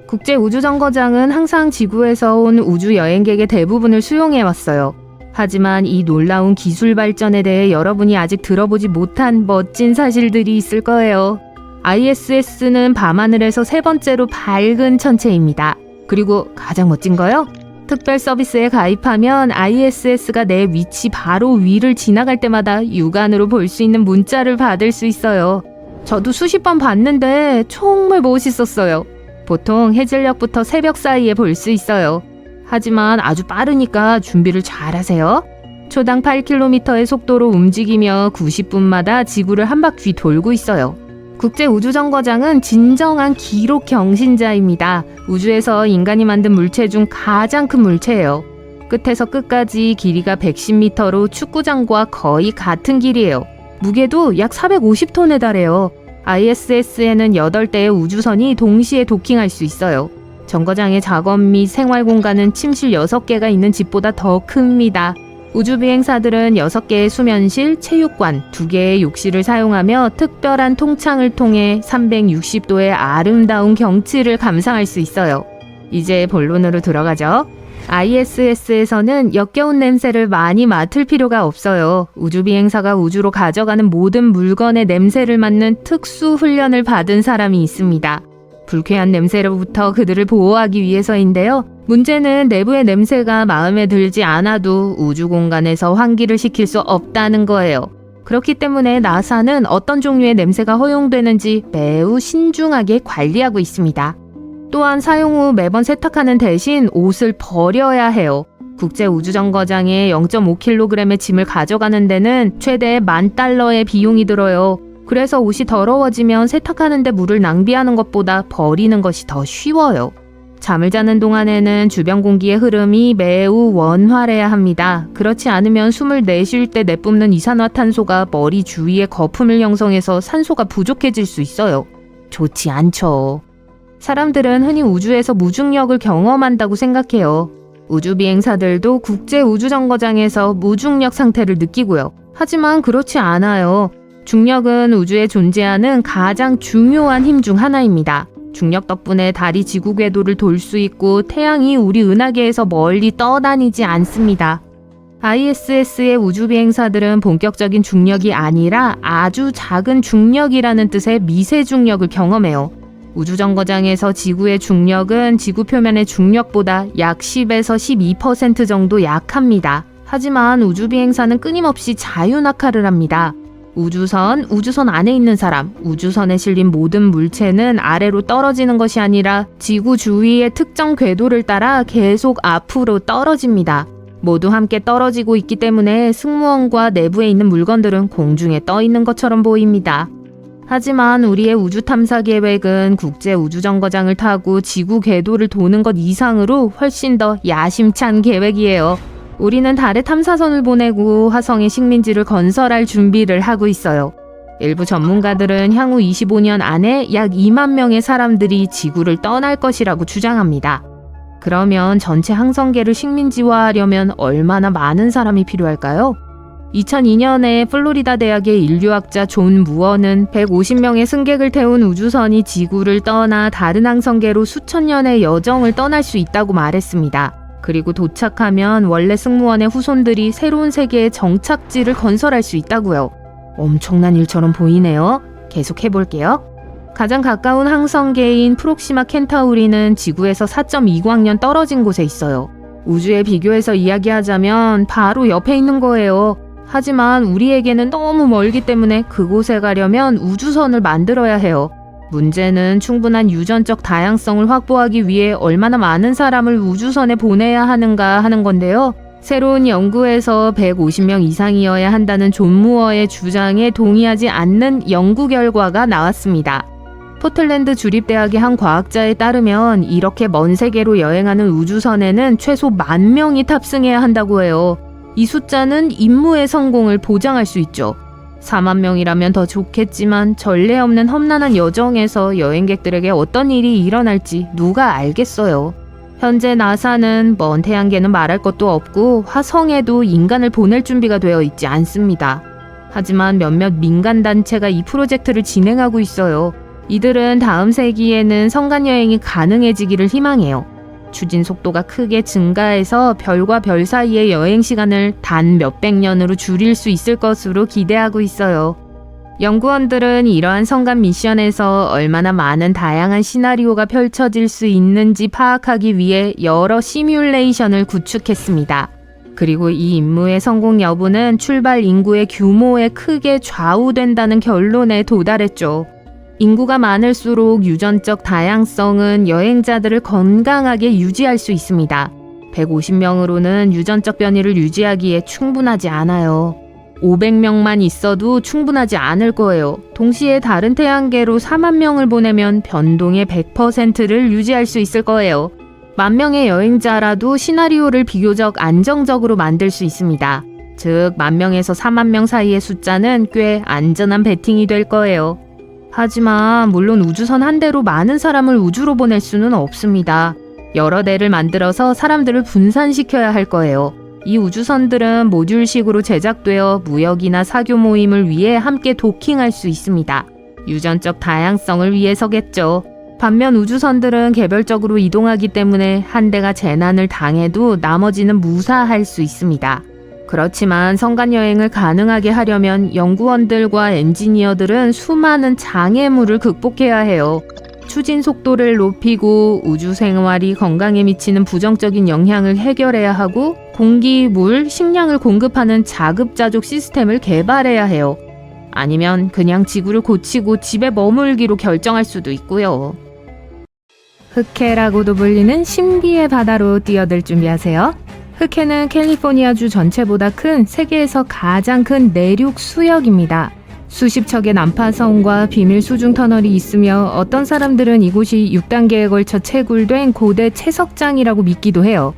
국제우주정거장은 항상 지구에서 온 우주여행객의 대부분을 수용해왔어요. 하지만 이 놀라운 기술 발전에 대해 여러분이 아직 들어보지 못한 멋진 사실들이 있을 거예요. ISS는 밤하늘에서 3번째로 밝은 천체입니다. 그리고 가장 멋진 거요? 특별 서비스에 가입하면 ISS가 내 위치 바로 위를 지나갈 때마다 육안으로 볼 수 있는 문자를 받을 수 있어요. 저도 수십 번 봤는데 정말 멋있었어요. 보통 해질녘부터 새벽 사이에 볼 수 있어요. 하지만 아주 빠르니까 준비를 잘 하세요. 초당 8km의 속도로 움직이며 90분마다 지구를 한 바퀴 돌고 있어요. 국제우주정거장은 진정한 기록 경신자입니다. 우주에서 인간이 만든 물체 중 가장 큰 물체예요. 끝에서 끝까지 길이가 110m로 축구장과 거의 같은 길이에요. 무게도 약 450톤에 달해요. ISS에는 8대의 우주선이 동시에 도킹할 수 있어요. 정거장의 작업 및 생활 공간은 침실 6개가 있는 집보다 더 큽니다. 우주비행사들은 6개의 수면실, 체육관, 2개의 욕실을 사용하며 특별한 통창을 통해 360도의 아름다운 경치를 감상할 수 있어요. 이제 본론으로 들어가죠. ISS에서는 역겨운 냄새를 많이 맡을 필요가 없어요. 우주비행사가 우주로 가져가는 모든 물건의 냄새를 맡는 특수 훈련을 받은 사람이 있습니다. 불쾌한 냄새로부터 그들을 보호하기 위해서인데요. 문제는 내부의 냄새가 마음에 들지 않아도 우주 공간에서 환기를 시킬 수 없다는 거예요. 그렇기 때문에 나사는 어떤 종류의 냄새가 허용되는지 매우 신중하게 관리하고 있습니다. 또한 사용 후 매번 세탁하는 대신 옷을 버려야 해요. 국제우주정거장에 0.5kg의 짐을 가져가는 데는 최대 $10,000의 비용이 들어요. 그래서 옷이 더러워지면 세탁하는 데 물을 낭비하는 것보다 버리는 것이 더 쉬워요. 잠을 자는 동안에는 주변 공기의 흐름이 매우 원활해야 합니다. 그렇지 않으면 숨을 내쉴 때 내뿜는 이산화탄소가 머리 주위에 거품을 형성해서 산소가 부족해질 수 있어요. 좋지 않죠. 사람들은 흔히 우주에서 무중력을 경험한다고 생각해요. 우주비행사들도 국제우주정거장에서 무중력 상태를 느끼고요. 하지만 그렇지 않아요. 중력은 우주에 존재하는 가장 중요한 힘 중 하나입니다. 중력 덕분에 달이 지구 궤도를 돌 수 있고 태양이 우리 은하계에서 멀리 떠다니지 않습니다. ISS의 우주비행사들은 본격적인 중력이 아니라 아주 작은 중력이라는 뜻의 미세 중력을 경험해요. 우주정거장에서 지구의 중력은 지구 표면의 중력보다 약 10에서 12% 정도 약합니다. 하지만 우주비행사는 끊임없이 자유낙하를 합니다. 우주선 안에 있는 사람, 우주선에 실린 모든 물체는 아래로 떨어지는 것이 아니라 지구 주위의 특정 궤도를 따라 계속 앞으로 떨어집니다. 모두 함께 떨어지고 있기 때문에 승무원과 내부에 있는 물건들은 공중에 떠 있는 것처럼 보입니다. 하지만 우리의 우주 탐사 계획은 국제 우주정거장을 타고 지구 궤도를 도는 것 이상으로 훨씬 더 야심찬 계획이에요. 우리는 달에 탐사선을 보내고 화성에 식민지를 건설할 준비를 하고 있어요. 일부 전문가들은 향후 25년 안에 약 2만 명의 사람들이 지구를 떠날 것이라고 주장합니다. 그러면 전체 항성계를 식민지화하려면 얼마나 많은 사람이 필요할까요? 2002년에 플로리다 대학의 인류학자 존 무어는 150명의 승객을 태운 우주선이 지구를 떠나 다른 항성계로 수천 년의 여정을 떠날 수 있다고 말했습니다. 그리고 도착하면 원래 승무원의 후손들이 새로운 세계의 정착지를 건설할 수 있다고요. 엄청난 일처럼 보이네요. 계속 해볼게요. 가장 가까운 항성계인 프록시마 켄타우리는 지구에서 4.2광년 떨어진 곳에 있어요. 우주에 비교해서 이야기하자면 바로 옆에 있는 거예요. 하지만 우리에게는 너무 멀기 때문에 그곳에 가려면 우주선을 만들어야 해요. 문제는 충분한 유전적 다양성을 확보하기 위해 얼마나 많은 사람을 우주선에 보내야 하는가 하는 건데요. 새로운 연구에서 150명 이상이어야 한다는 존 무어의 주장에 동의하지 않는 연구 결과가 나왔습니다. 포틀랜드 주립대학의 한 과학자에 따르면 이렇게 먼 세계로 여행하는 우주선에는 최소 10,000명이 탑승해야 한다고 해요. 이 숫자는 임무의 성공을 보장할 수 있죠. 4만 명이라면 더 좋겠지만 전례 없는 험난한 여정에서 여행객들에게 어떤 일이 일어날지 누가 알겠어요. 현재 나사는 먼 태양계는 말할 것도 없고 화성에도 인간을 보낼 준비가 되어 있지 않습니다. 하지만 몇몇 민간단체가 이 프로젝트를 진행하고 있어요. 이들은 다음 세기에는 성간 여행이 가능해지기를 희망해요. 추진 속도가 크게 증가해서 별과 별 사이의 여행 시간을 단 몇백 년으로 줄일 수 있을 것으로 기대하고 있어요. 연구원들은 이러한 성간 미션에서 얼마나 많은 다양한 시나리오가 펼쳐질 수 있는지 파악하기 위해 여러 시뮬레이션을 구축했습니다. 그리고 이 임무의 성공 여부는 출발 인구의 규모에 크게 좌우된다는 결론에 도달했죠. 인구가 많을수록 유전적 다양성은 여행자들을 건강하게 유지할 수 있습니다. 150명으로는 유전적 변이를 유지하기에 충분하지 않아요. 500명만 있어도 충분하지 않을 거예요. 동시에 다른 태양계로 4만 명을 보내면 변동의 100%를 유지할 수 있을 거예요. 10,000명의 여행자라도 시나리오를 비교적 안정적으로 만들 수 있습니다. 즉, 10,000명에서 4만 명 사이의 숫자는 꽤 안전한 베팅이 될 거예요. 하지만 물론 우주선 한 대로 많은 사람을 우주로 보낼 수는 없습니다. 여러 대를 만들어서 사람들을 분산시켜야 할 거예요. 이 우주선들은 모듈식으로 제작되어 무역이나 사교 모임을 위해 함께 도킹할 수 있습니다. 유전적 다양성을 위해서겠죠. 반면 우주선들은 개별적으로 이동하기 때문에 한 대가 재난을 당해도 나머지는 무사할 수 있습니다. 그렇지만 성간 여행을 가능하게 하려면 연구원들과 엔지니어들은 수많은 장애물을 극복해야 해요. 추진 속도를 높이고 우주 생활이 건강에 미치는 부정적인 영향을 해결해야 하고 공기, 물, 식량을 공급하는 자급자족 시스템을 개발해야 해요. 아니면 그냥 지구를 고치고 집에 머물기로 결정할 수도 있고요. 흑해라고도 불리는 신비의 바다로 뛰어들 준비하세요. 흑해는 캘리포니아주 전체보다 큰 세계에서 가장 큰 내륙 수역입니다. 수십 척의 난파선과 비밀 수중 터널이 있으며 어떤 사람들은 이곳이 6단계에 걸쳐 채굴된 고대 채석장이라고 믿기도 해요.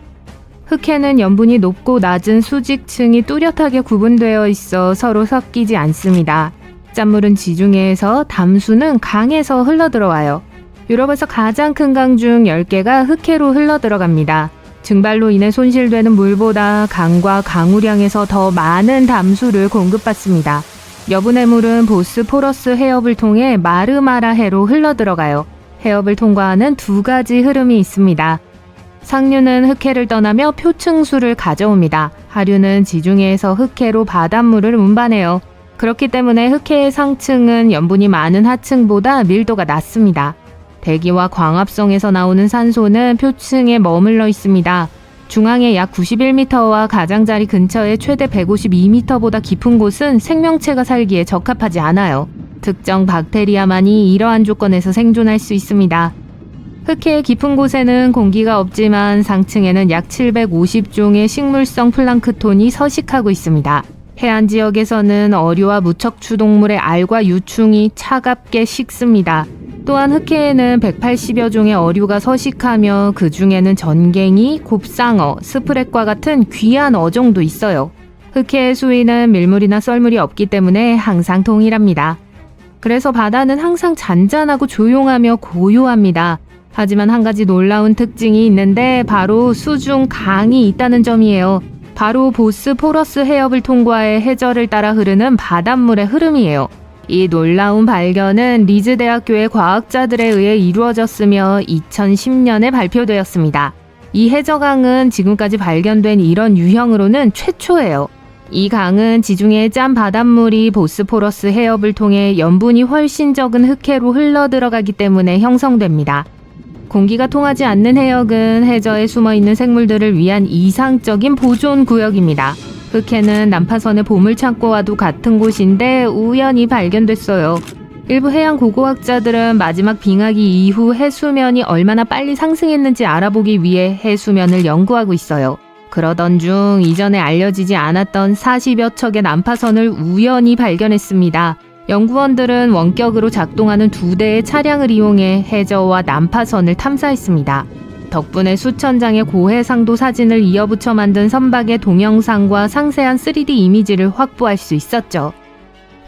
흑해는 염분이 높고 낮은 수직층이 뚜렷하게 구분되어 있어 서로 섞이지 않습니다. 짠물은 지중해에서, 담수는 강에서 흘러들어와요. 유럽에서 가장 큰 강 중 10개가 흑해로 흘러들어갑니다. 증발로 인해 손실되는 물보다 강과 강우량에서 더 많은 담수를 공급받습니다. 여분의 물은 보스포러스 해협을 통해 마르마라 해로 흘러들어가요. 해협을 통과하는 두 가지 흐름이 있습니다. 상류는 흑해를 떠나며 표층수를 가져옵니다. 하류는 지중해에서 흑해로 바닷물을 운반해요. 그렇기 때문에 흑해의 상층은 염분이 많은 하층보다 밀도가 낮습니다. 대기와 광합성에서 나오는 산소는 표층에 머물러 있습니다. 중앙에 약 91m와 가장자리 근처에 최대 152m보다 깊은 곳은 생명체가 살기에 적합하지 않아요. 특정 박테리아만이 이러한 조건에서 생존할 수 있습니다. 흑해의 깊은 곳에는 공기가 없지만 상층에는 약 750종의 식물성 플랑크톤이 서식하고 있습니다. 해안 지역에서는 어류와 무척추 동물의 알과 유충이 차갑게 식습니다. 또한 흑해에는 180여 종의 어류가 서식하며 그 중에는 전갱이, 곱상어, 스프렉과 같은 귀한 어종도 있어요. 흑해의 수위는 밀물이나 썰물이 없기 때문에 항상 동일합니다. 그래서 바다는 항상 잔잔하고 조용하며 고요합니다. 하지만 한 가지 놀라운 특징이 있는데 바로 수중 강이 있다는 점이에요. 바로 보스포러스 해협을 통과해 해저를 따라 흐르는 바닷물의 흐름이에요. 이 놀라운 발견은 리즈 대학교의 과학자들에 의해 이루어졌으며 2010년에 발표되었습니다. 이 해저강은 지금까지 발견된 이런 유형으로는 최초예요. 이 강은 지중해의 짠 바닷물이 보스포러스 해협을 통해 염분이 훨씬 적은 흑해로 흘러들어가기 때문에 형성됩니다. 공기가 통하지 않는 해역은 해저에 숨어있는 생물들을 위한 이상적인 보존 구역입니다. 흑해는 난파선의 보물창고와도 같은 곳인데 우연히 발견됐어요. 일부 해양 고고학자들은 마지막 빙하기 이후 해수면이 얼마나 빨리 상승했는지 알아보기 위해 해수면을 연구하고 있어요. 그러던 중 이전에 알려지지 않았던 40여 척의 난파선을 우연히 발견했습니다. 연구원들은 원격으로 작동하는 2대의 차량을 이용해 해저와 난파선을 탐사했습니다. 덕분에 수천 장의 고해상도 사진을 이어붙여 만든 선박의 동영상과 상세한 3D 이미지를 확보할 수 있었죠.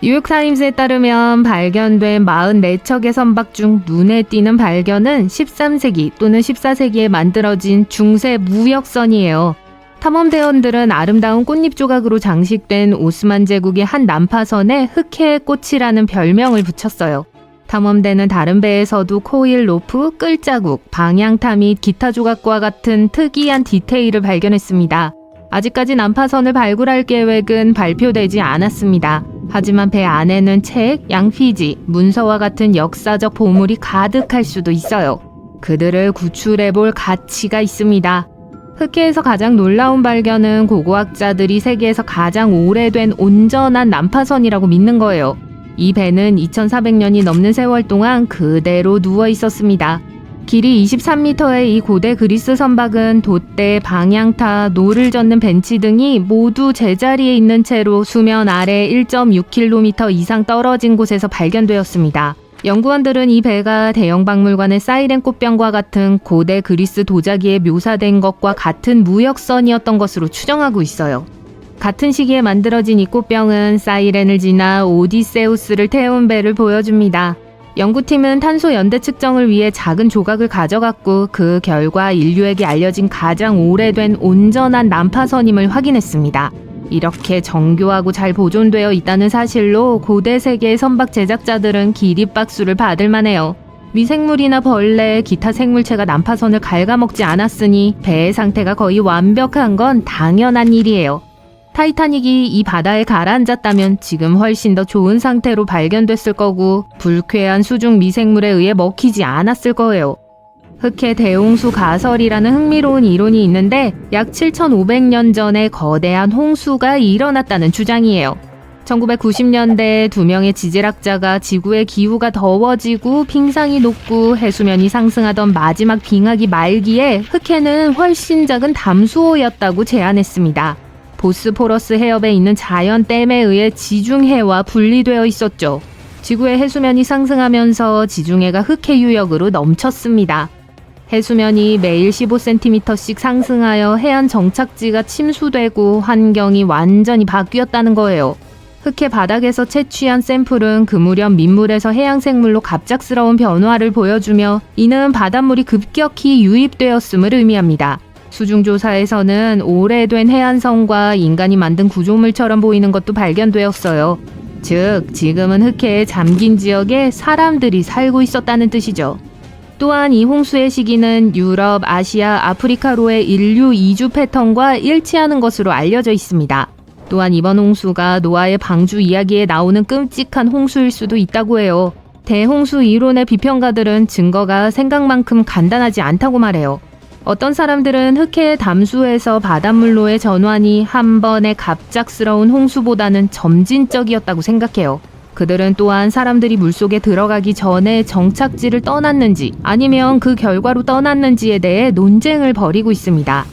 뉴욕타임스에 따르면 발견된 44척의 선박 중 눈에 띄는 발견은 13세기 또는 14세기에 만들어진 중세 무역선이에요. 탐험대원들은 아름다운 꽃잎 조각으로 장식된 오스만 제국의 한 난파선에 흑해의 꽃이라는 별명을 붙였어요. 탐험대는 다른 배에서도 코일 로프, 끌자국, 방향타 및 기타 조각과 같은 특이한 디테일을 발견했습니다. 아직까지 난파선을 발굴할 계획은 발표되지 않았습니다. 하지만 배 안에는 책, 양피지, 문서와 같은 역사적 보물이 가득할 수도 있어요. 그들을 구출해볼 가치가 있습니다. 흑해에서 가장 놀라운 발견은 고고학자들이 세계에서 가장 오래된 온전한 난파선이라고 믿는 거예요. 이 배는 2400년이 넘는 세월 동안 그대로 누워 있었습니다. 길이 23m의 이 고대 그리스 선박은 돛대, 방향타, 노를 젓는 벤치 등이 모두 제자리에 있는 채로 수면 아래 1.6km 이상 떨어진 곳에서 발견되었습니다. 연구원들은 이 배가 대형 박물관의 사이렌 꽃병과 같은 고대 그리스 도자기에 묘사된 것과 같은 무역선이었던 것으로 추정하고 있어요. 같은 시기에 만들어진 이 꽃병은 사이렌을 지나 오디세우스를 태운 배를 보여줍니다. 연구팀은 탄소 연대 측정을 위해 작은 조각을 가져갔고 그 결과 인류에게 알려진 가장 오래된 온전한 난파선임을 확인했습니다. 이렇게 정교하고 잘 보존되어 있다는 사실로 고대 세계의 선박 제작자들은 기립박수를 받을 만해요. 미생물이나 벌레, 기타 생물체가 난파선을 갉아먹지 않았으니 배의 상태가 거의 완벽한 건 당연한 일이에요. 타이타닉이 이 바다에 가라앉았다면 지금 훨씬 더 좋은 상태로 발견됐을 거고 불쾌한 수중 미생물에 의해 먹히지 않았을 거예요. 흑해 대홍수 가설이라는 흥미로운 이론이 있는데 약 7500년 전에 거대한 홍수가 일어났다는 주장이에요. 1990년대에 2명의 지질학자가 지구의 기후가 더워지고 빙상이 녹고 해수면이 상승하던 마지막 빙하기 말기에 흑해는 훨씬 작은 담수호였다고 제안했습니다. 보스포러스 해협에 있는 자연댐에 의해 지중해와 분리되어 있었죠. 지구의 해수면이 상승하면서 지중해가 흑해 유역으로 넘쳤습니다. 해수면이 매일 15cm씩 상승하여 해안 정착지가 침수되고 환경이 완전히 바뀌었다는 거예요. 흑해 바닥에서 채취한 샘플은 그 무렵 민물에서 해양생물로 갑작스러운 변화를 보여주며 이는 바닷물이 급격히 유입되었음을 의미합니다. 수중조사에서는 오래된 해안선과 인간이 만든 구조물처럼 보이는 것도 발견되었어요. 즉, 지금은 흑해에 잠긴 지역에 사람들이 살고 있었다는 뜻이죠. 또한 이 홍수의 시기는 유럽, 아시아, 아프리카로의 인류 이주 패턴과 일치하는 것으로 알려져 있습니다. 또한 이번 홍수가 노아의 방주 이야기에 나오는 끔찍한 홍수일 수도 있다고 해요. 대홍수 이론의 비평가들은 증거가 생각만큼 간단하지 않다고 말해요. 어떤 사람들은 흑해의 담수에서 바닷물로의 전환이 한 번의 갑작스러운 홍수보다는 점진적이었다고 생각해요. 그들은 또한 사람들이 물속에 들어가기 전에 정착지를 떠났는지 아니면 그 결과로 떠났는지에 대해 논쟁을 벌이고 있습니다.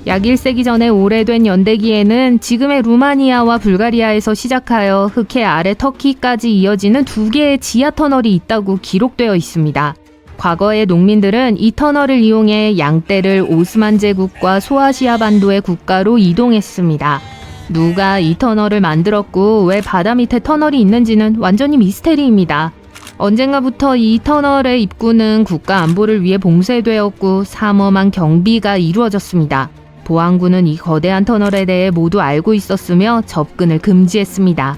약 1세기 전에 오래된 연대기에는 지금의 루마니아와 불가리아에서 시작하여 흑해 아래 터키까지 이어지는 2개의 지하 터널이 있다고 기록되어 있습니다. 과거의 농민들은 이 터널을 이용해 양떼를 오스만 제국과 소아시아 반도의 국가로 이동했습니다. 누가 이 터널을 만들었고 왜 바다 밑에 터널이 있는지는 완전히 미스테리입니다. 언젠가부터 이 터널의 입구는 국가 안보를 위해 봉쇄되었고 삼엄한 경비가 이루어졌습니다. 보안군은 이 거대한 터널에 대해 모두 알고 있었으며 접근을 금지했습니다.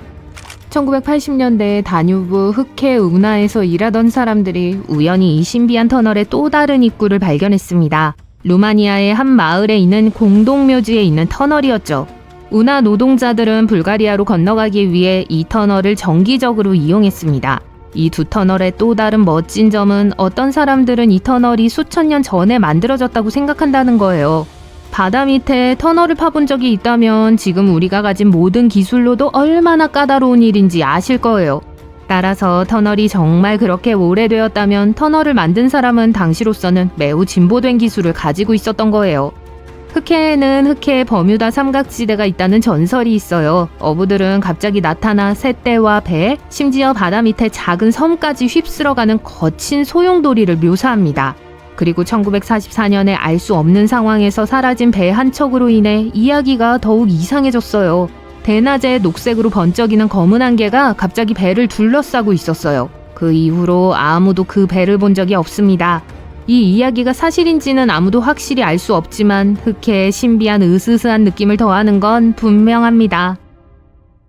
1980년대 다뉴브 흑해 운하에서 일하던 사람들이 우연히 이 신비한 터널의 또 다른 입구를 발견했습니다. 루마니아의 한 마을에 있는 공동묘지에 있는 터널이었죠. 운하 노동자들은 불가리아로 건너가기 위해 이 터널을 정기적으로 이용했습니다. 이 두 터널의 또 다른 멋진 점은 어떤 사람들은 이 터널이 수천 년 전에 만들어졌다고 생각한다는 거예요. 바다 밑에 터널을 파본 적이 있다면 지금 우리가 가진 모든 기술로도 얼마나 까다로운 일인지 아실 거예요. 따라서 터널이 정말 그렇게 오래되었다면 터널을 만든 사람은 당시로서는 매우 진보된 기술을 가지고 있었던 거예요. 흑해에는 흑해의 버뮤다 삼각지대가 있다는 전설이 있어요. 어부들은 갑자기 나타나 새떼와 배, 심지어 바다 밑에 작은 섬까지 휩쓸어가는 거친 소용돌이를 묘사합니다. 그리고 1944년에 알 수 없는 상황에서 사라진 배 한 척으로 인해 이야기가 더욱 이상해졌어요. 대낮에 녹색으로 번쩍이는 검은 안개가 갑자기 배를 둘러싸고 있었어요. 그 이후로 아무도 그 배를 본 적이 없습니다. 이 이야기가 사실인지는 아무도 확실히 알 수 없지만 흑해의 신비한 으스스한 느낌을 더하는 건 분명합니다.